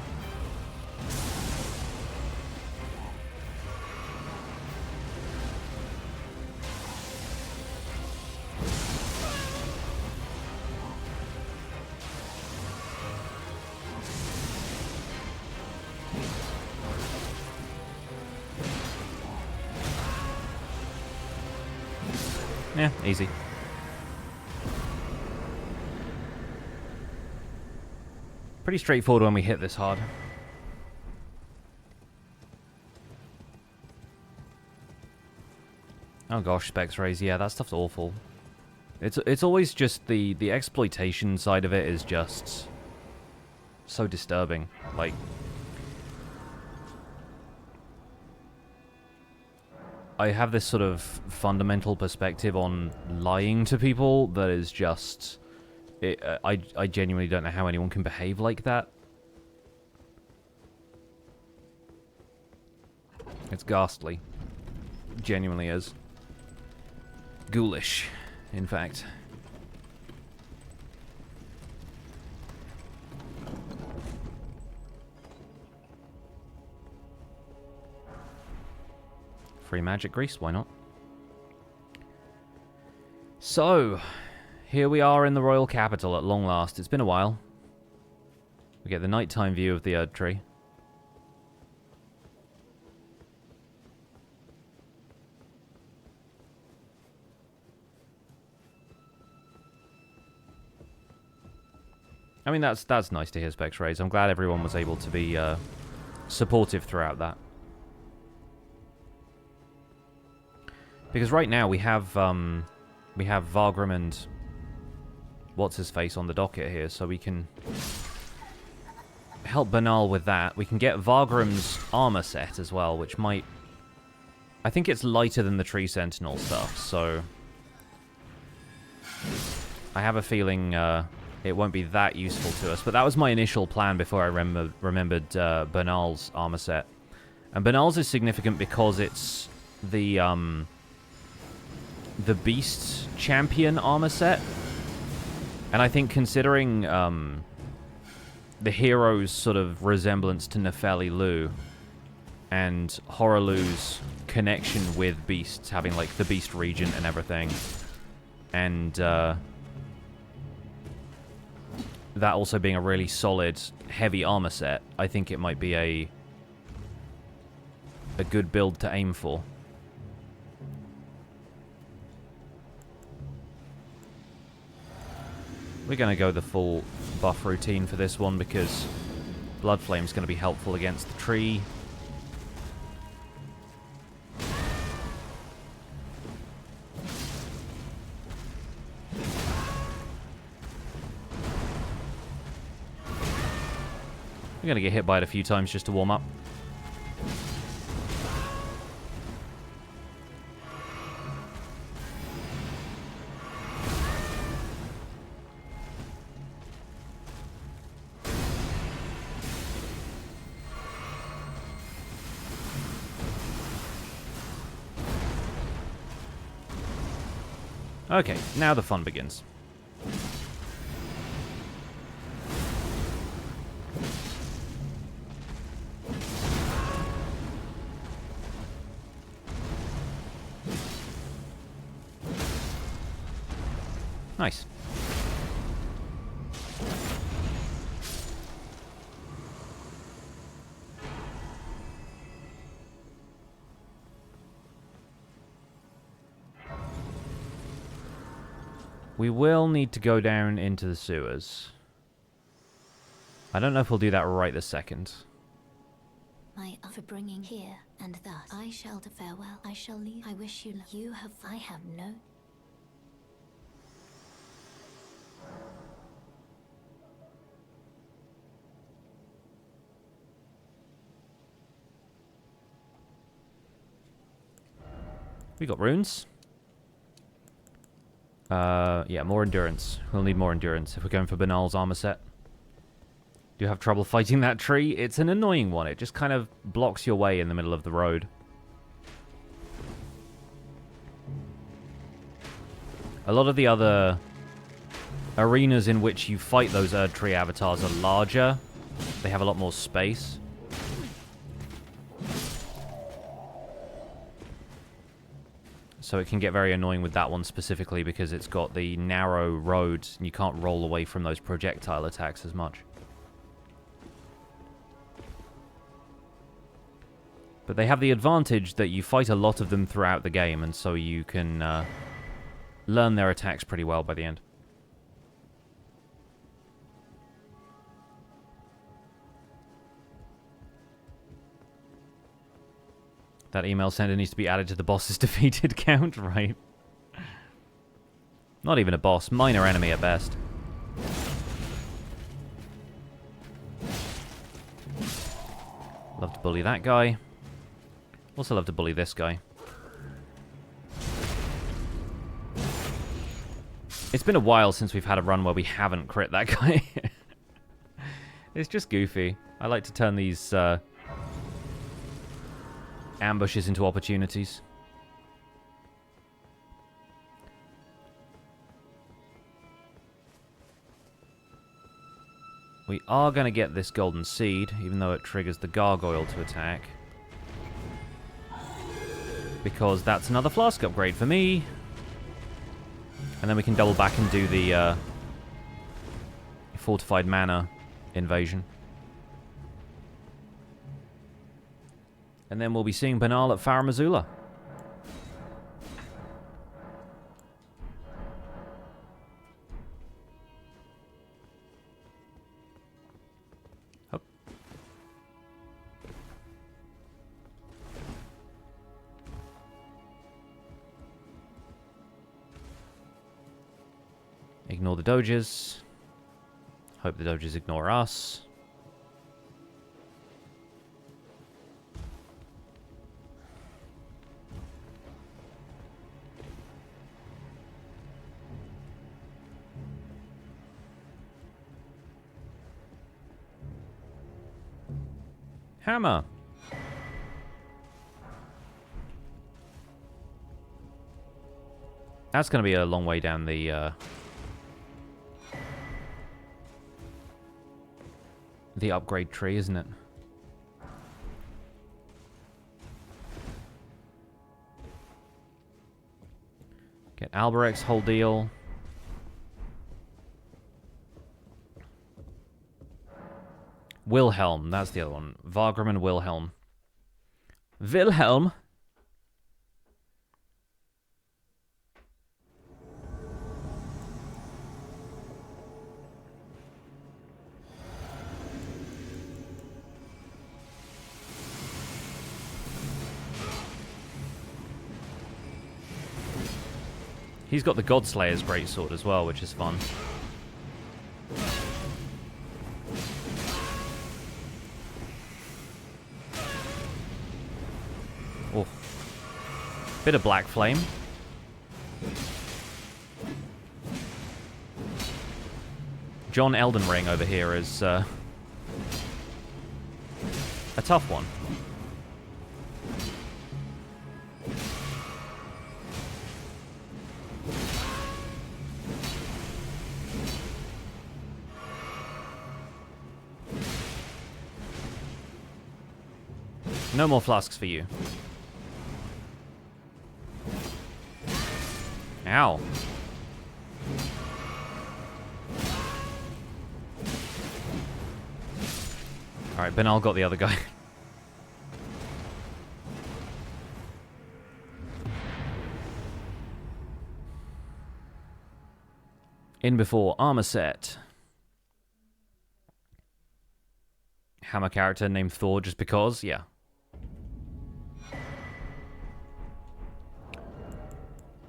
Yeah, easy. Pretty straightforward when we hit this hard. Oh gosh, Specs Rays. Yeah, that stuff's awful. It's always just the exploitation side of it is just so disturbing. Like, I have this sort of fundamental perspective on lying to people that is just... I genuinely don't know how anyone can behave like that. It's ghastly. Genuinely is. Ghoulish, in fact. Free magic grease, why not? So, here we are in the royal capital at long last. It's been a while. We get the nighttime view of the Erd Tree. I mean, that's nice to hear, Specs Rays. I'm glad everyone was able to be supportive throughout that. Because right now we have Vargrim and what's-his-face on the docket here, so we can help Banal with that. We can get Vargrim's armor set as well, which might... I think it's lighter than the Tree Sentinel stuff, so... I have a feeling it won't be that useful to us, but that was my initial plan before I remembered Banal's armor set. And Banal's is significant because it's the Beast Champion armor set. And I think considering the hero's sort of resemblance to Nefeli Lu and Horolu's connection with beasts, having like the Beast Regent and everything, and that also being a really solid, heavy armor set, I think it might be a good build to aim for. We're going to go the full buff routine for this one because Blood Flame's going to be helpful against the tree. We're going to get hit by it a few times just to warm up. Okay, now the fun begins. Nice. We will need to go down into the sewers. I don't know if we'll do that right this second. My for bringing here, and thus I shall to farewell. I shall leave. I wish you luck. You have. I have no. We got runes. Yeah, more endurance. We'll need more endurance if we're going for Banal's armor set. Do you have trouble fighting that tree? It's an annoying one. It just kind of blocks your way in the middle of the road. A lot of the other arenas in which you fight those Erd Tree avatars are larger. They have a lot more space. So it can get very annoying with that one specifically because it's got the narrow roads and you can't roll away from those projectile attacks as much. But they have the advantage that you fight a lot of them throughout the game, and so you can learn their attacks pretty well by the end. That email sender needs to be added to the boss's defeated count, right? Not even a boss. Minor enemy at best. Love to bully that guy. Also love to bully this guy. It's been a while since we've had a run where we haven't crit that guy. It's just goofy. I like to turn these ambushes into opportunities. We are going to get this golden seed, even though it triggers the gargoyle to attack. Because that's another flask upgrade for me. And then we can double back and do the fortified mana invasion. And then we'll be seeing Banal at Farum Azula. Ignore the doges. Hope the doges ignore us. Hammer. That's going to be a long way down the upgrade tree, isn't it? Get Alberic's whole deal. Wilhelm, that's the other one. Vargrim and Wilhelm. Wilhelm? He's got the Godslayer's greatsword as well, which is fun. Oh. Bit of black flame. John Elden Ring over here is a tough one. No more flasks for you. Ow. Alright, Benal got the other guy. In before armor set. Hammer character named Thor just because, yeah.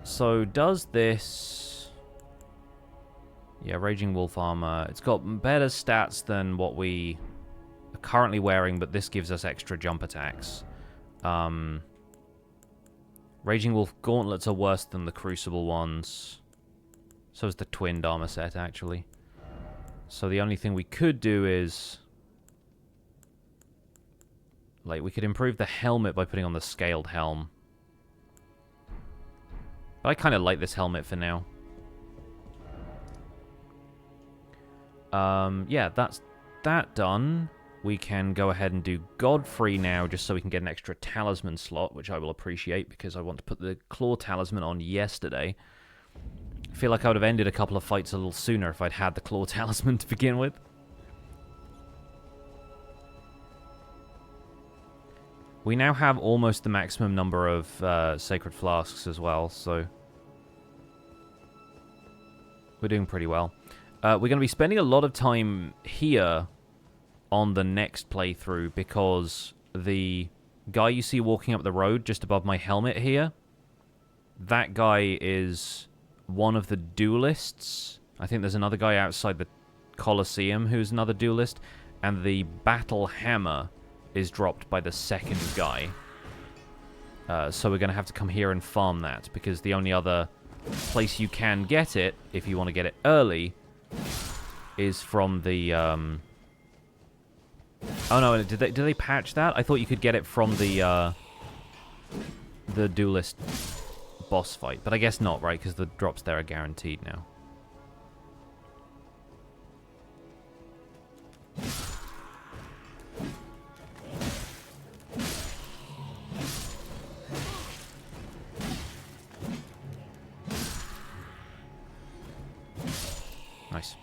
So does this... Yeah, Raging Wolf armor. It's got better stats than what we are currently wearing, but this gives us extra jump attacks. Raging Wolf gauntlets are worse than the Crucible ones. So is the twinned armor set, actually. So the only thing we could do is... Like, we could improve the helmet by putting on the scaled helm. But I kind of like this helmet for now. Yeah, that's that done. We can go ahead and do Godfrey now, just so we can get an extra talisman slot, which I will appreciate, because I want to put the Claw talisman on yesterday. I feel like I would have ended a couple of fights a little sooner if I'd had the Claw talisman to begin with. We now have almost the maximum number of Sacred Flasks as well, so we're doing pretty well. We're going to be spending a lot of time here on the next playthrough, because the guy you see walking up the road just above my helmet here, that guy is one of the duelists. I think there's another guy outside the Colosseum who's another duelist. And the battle hammer is dropped by the second guy. So we're going to have to come here and farm that, because the only other place you can get it, if you want to get it early, is from the... Oh no, did they patch that? I thought you could get it from the duelist boss fight. But I guess not, right? Because the drops there are guaranteed now. Nice.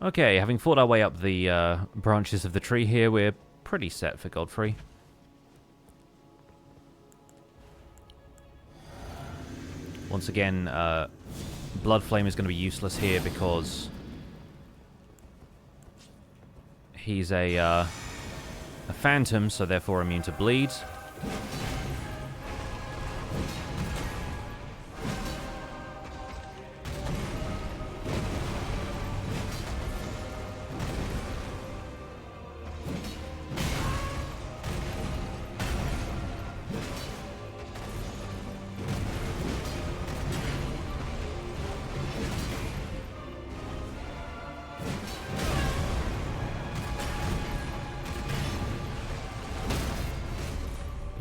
Okay, having fought our way up the branches of the tree here, we're pretty set for Godfrey. Once again, Blood Flame is going to be useless here because he's a phantom, so therefore immune to bleed.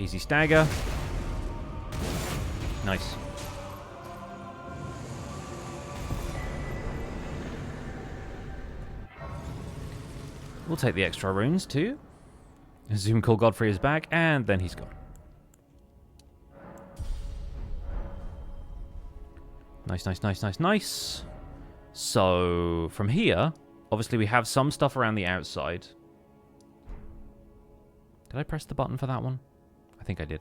Easy stagger. Nice. We'll take the extra runes too. Zoom Call Godfrey is back, and then he's gone. Nice, nice, nice, nice, nice. So, from here, obviously we have some stuff around the outside. Did I press the button for that one? I think I did.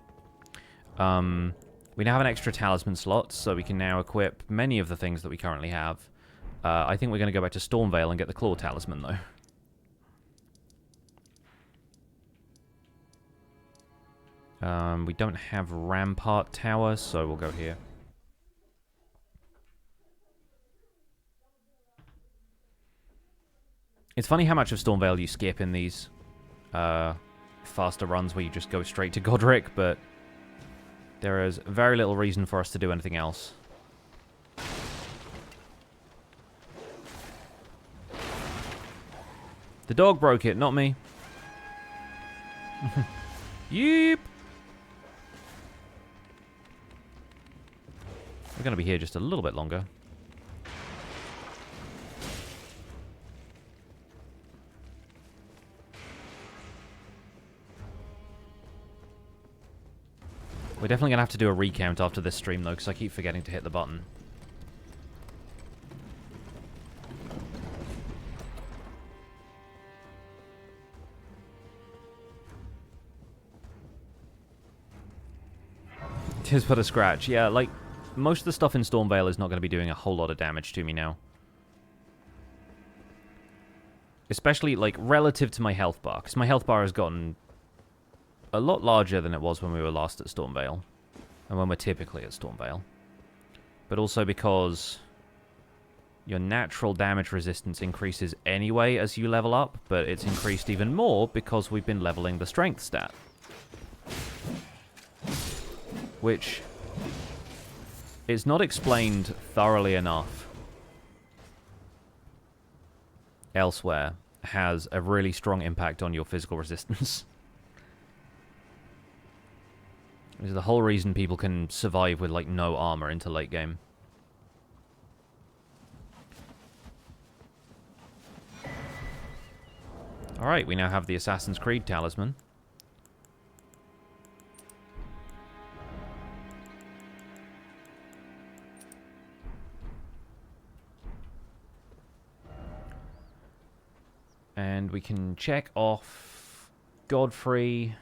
We now have an extra talisman slot, so we can now equip many of the things that we currently have. I think we're going to go back to Stormvale and get the Claw Talisman, though. We don't have Rampart Tower, so we'll go here. It's funny how much of Stormvale you skip in these faster runs where you just go straight to Godric, but there is very little reason for us to do anything else. The dog broke it, not me. Yeep! We're going to be here just a little bit longer. We're definitely going to have to do a recount after this stream, though, because I keep forgetting to hit the button. Tis but a scratch. Yeah, like, most of the stuff in Stormvale is not going to be doing a whole lot of damage to me now. Especially, like, relative to my health bar, because my health bar has gotten a lot larger than it was when we were last at Stormvale, and when we're typically at Stormvale. But also because your natural damage resistance increases anyway as you level up, but it's increased even more because we've been leveling the strength stat. Which is not explained thoroughly enough elsewhere, has a really strong impact on your physical resistance. This is the whole reason people can survive with, like, no armor into late game. Alright, we now have the Assassin's Creed Talisman. And we can check off Godfrey,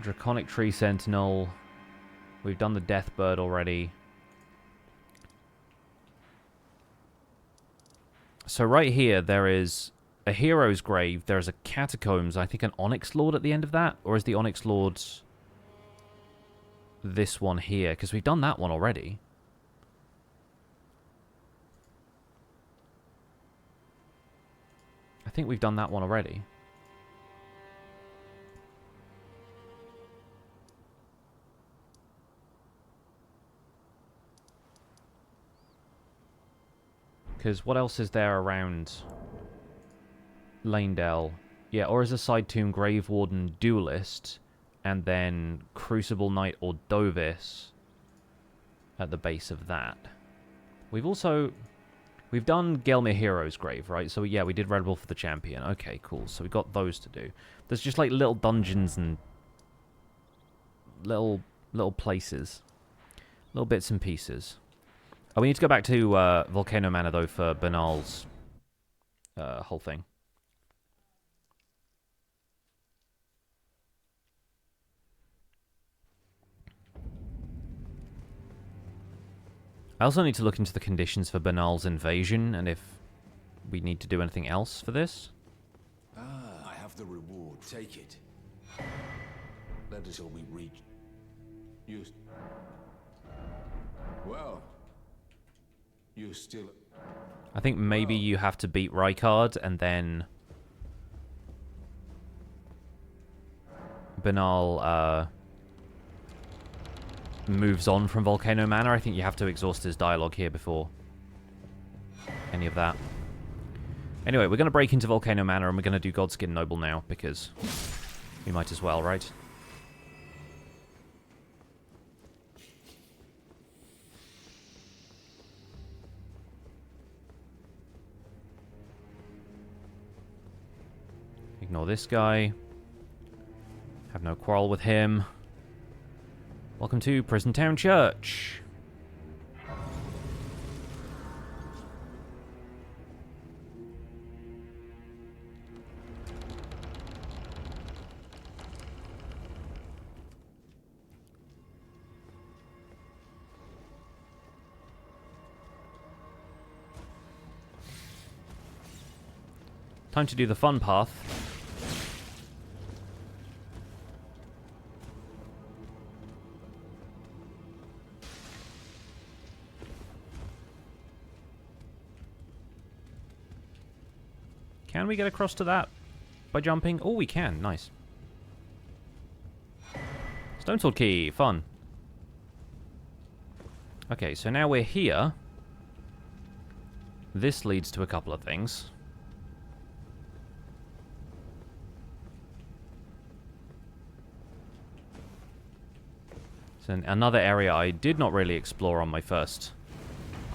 Draconic Tree Sentinel. We've done the Deathbird already. So right here, there is a Hero's Grave. There's a Catacombs. I think an Onyx Lord at the end of that? Or is the Onyx Lord... this one here, because we've done that one already. I think we've done that one already. Because what else is there around Lanedale? Yeah, or as a side tomb, Grave Warden, Duelist, and then Crucible Knight or Dovis at the base of that. We've done Gelmir Hero's Grave, right? So yeah, we did Red Wolf for the Champion. Okay, cool. So we got those to do. There's just like little dungeons and little places, little bits and pieces. Oh, we need to go back to Volcano Manor, though, for Banal's whole thing. I also need to look into the conditions for Banal's invasion, and if we need to do anything else for this. Ah, I have the reward. Take it. Let us till we reach. You. Well. You still. I think maybe you have to beat Rykard, and then Banal moves on from Volcano Manor. I think you have to exhaust his dialogue here before any of that. Anyway, we're going to break into Volcano Manor, and we're going to do Godskin Noble now, because we might as well, right? Ignore this guy. Have no quarrel with him. Welcome to Prison Town Church. Time to do the fun path. Can we get across to that by jumping? Oh, we can. Nice. Stone Sword Key. Fun. Okay, so now we're here. This leads to a couple of things. It's another area I did not really explore on my first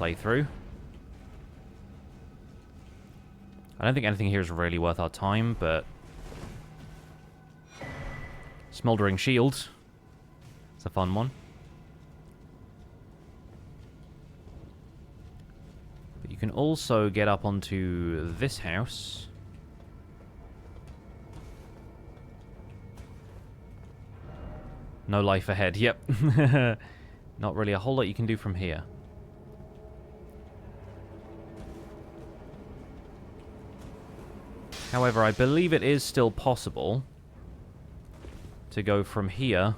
playthrough. I don't think anything here is really worth our time, but Smoldering Shield. It's a fun one. But you can also get up onto this house. No life ahead. Yep. Not really a whole lot you can do from here. However, I believe it is still possible to go from here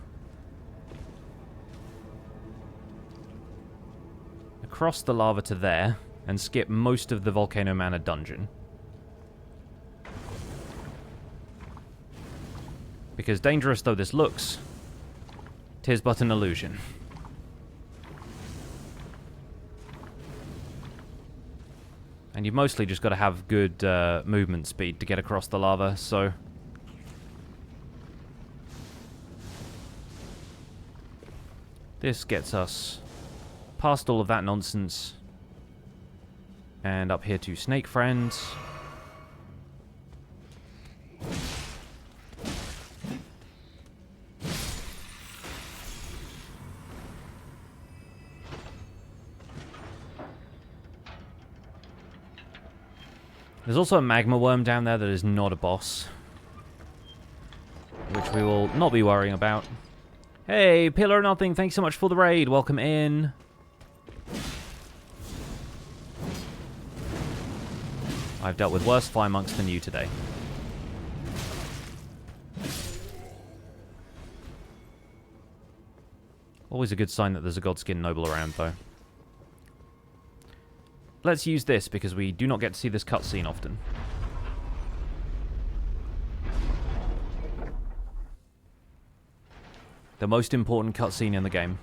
across the lava to there and skip most of the Volcano Manor dungeon. Because dangerous though this looks, 'tis but an illusion. And you've mostly just got to have good movement speed to get across the lava, so... This gets us past all of that nonsense. And up here to Snake Friends. There's also a magma worm down there that is not a boss, which we will not be worrying about. Hey, Pillar of Nothing, thanks so much for the raid. Welcome in. I've dealt with worse fire monks than you today. Always a good sign that there's a Godskin noble around, though. Let's use this, because we do not get to see this cutscene often. The most important cutscene in the game.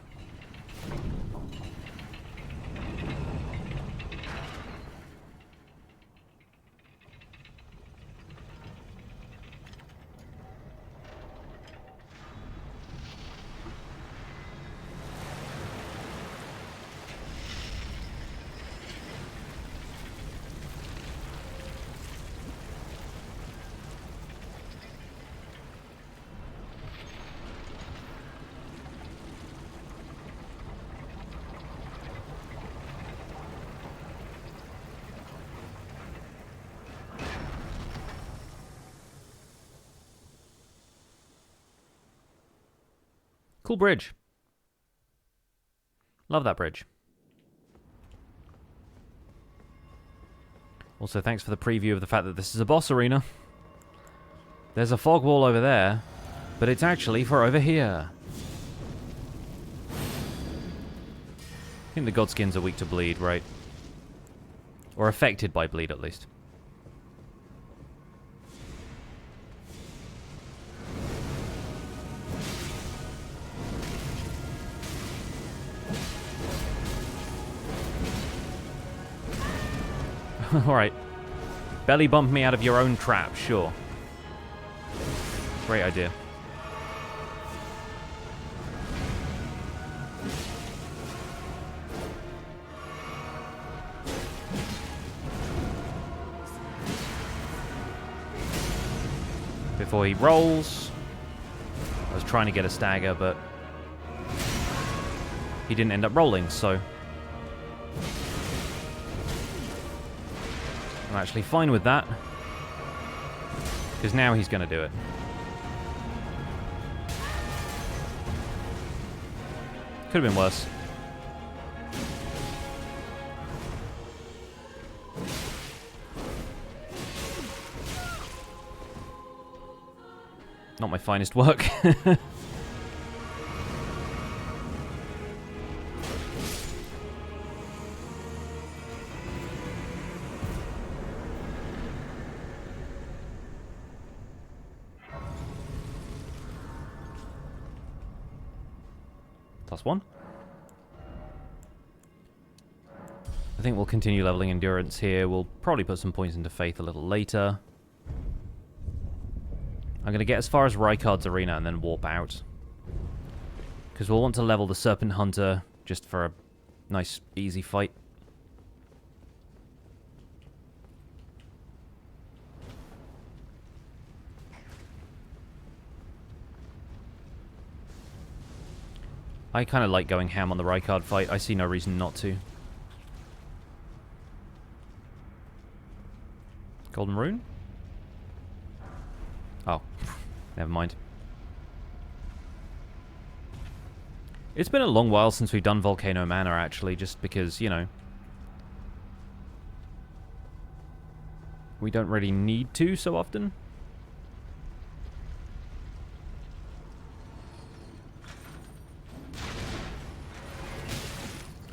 Cool bridge. Love that bridge. Also, thanks for the preview of the fact that this is a boss arena. There's a fog wall over there, but it's actually for over here. I think the Godskins are weak to bleed, right? Or affected by bleed, at least. Alright. Belly bump me out of your own trap, sure. Great idea. Before he rolls. I was trying to get a stagger, but he didn't end up rolling, so I'm actually fine with that, because now he's going to do it. Could have been worse. Not my finest work. +1. I think we'll continue leveling endurance here. We'll probably put some points into faith a little later. I'm going to get as far as Rykard's arena and then warp out. Because we'll want to level the Serpent Hunter just for a nice, easy fight. I kind of like going ham on the Rykard fight. I see no reason not to. Golden Rune? Oh, never mind. It's been a long while since we've done Volcano Manor, actually, just because, you know, we don't really need to so often.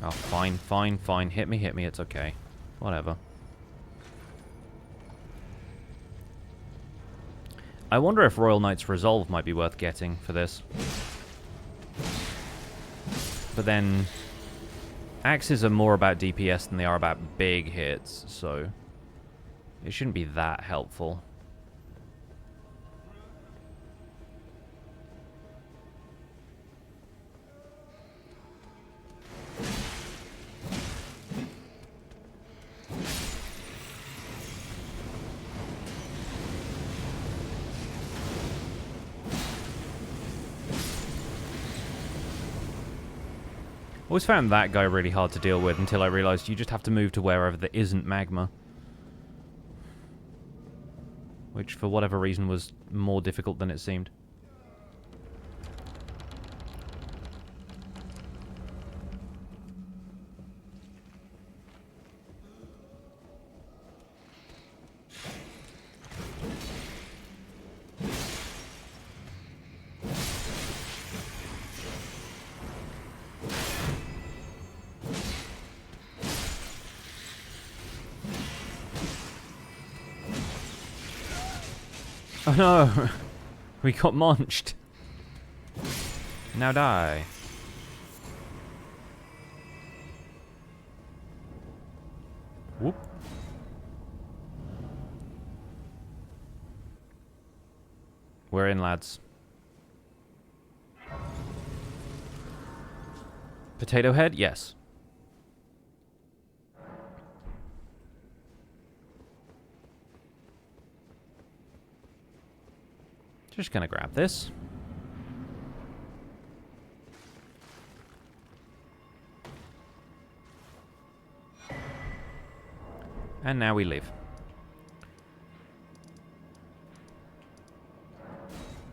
Oh, fine, fine, fine. Hit me, it's okay. Whatever. I wonder if Royal Knight's Resolve might be worth getting for this. But then, axes are more about DPS than they are about big hits, so it shouldn't be that helpful. Always found that guy really hard to deal with until I realized you just have to move to wherever there isn't magma. Which, for whatever reason, was more difficult than it seemed. Oh no! We got munched. Now die. Whoop. We're in, lads. Potato head? Yes. Just gonna grab this. And now we leave.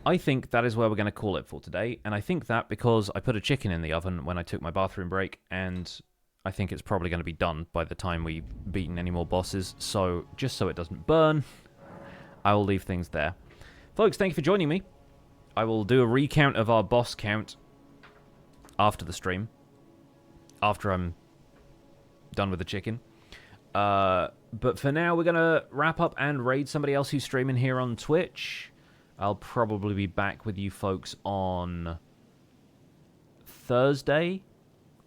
I think that is where we're going to call it for today, and I think that because I put a chicken in the oven when I took my bathroom break, and I think it's probably going to be done by the time we've beaten any more bosses, so just so it doesn't burn, I will leave things there. Folks, thank you for joining me. I will do a recount of our boss count after the stream, after I'm done with the chicken. But for now, we're going to wrap up and raid somebody else who's streaming here on Twitch. I'll probably be back with you folks on Thursday.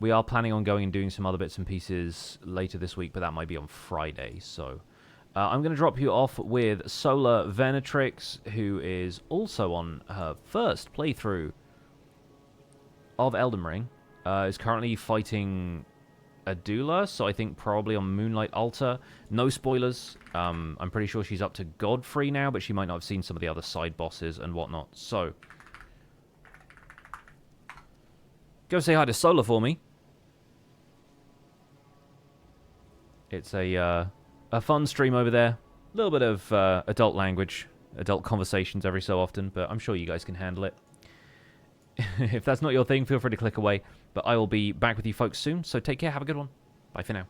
We are planning on going and doing some other bits and pieces later this week, but that might be on Friday. So I'm going to drop you off with Solar Venatrix, who is also on her first playthrough of Elden Ring. Is currently fighting Adula, so I think probably on Moonlight Altar. No spoilers. I'm pretty sure she's up to Godfrey now, but she might not have seen some of the other side bosses and whatnot. So, go say hi to Solar for me. It's a fun stream over there. A little bit of adult language, adult conversations every so often, but I'm sure you guys can handle it. If that's not your thing, feel free to click away. But I will be back with you folks soon, so take care, have a good one. Bye for now.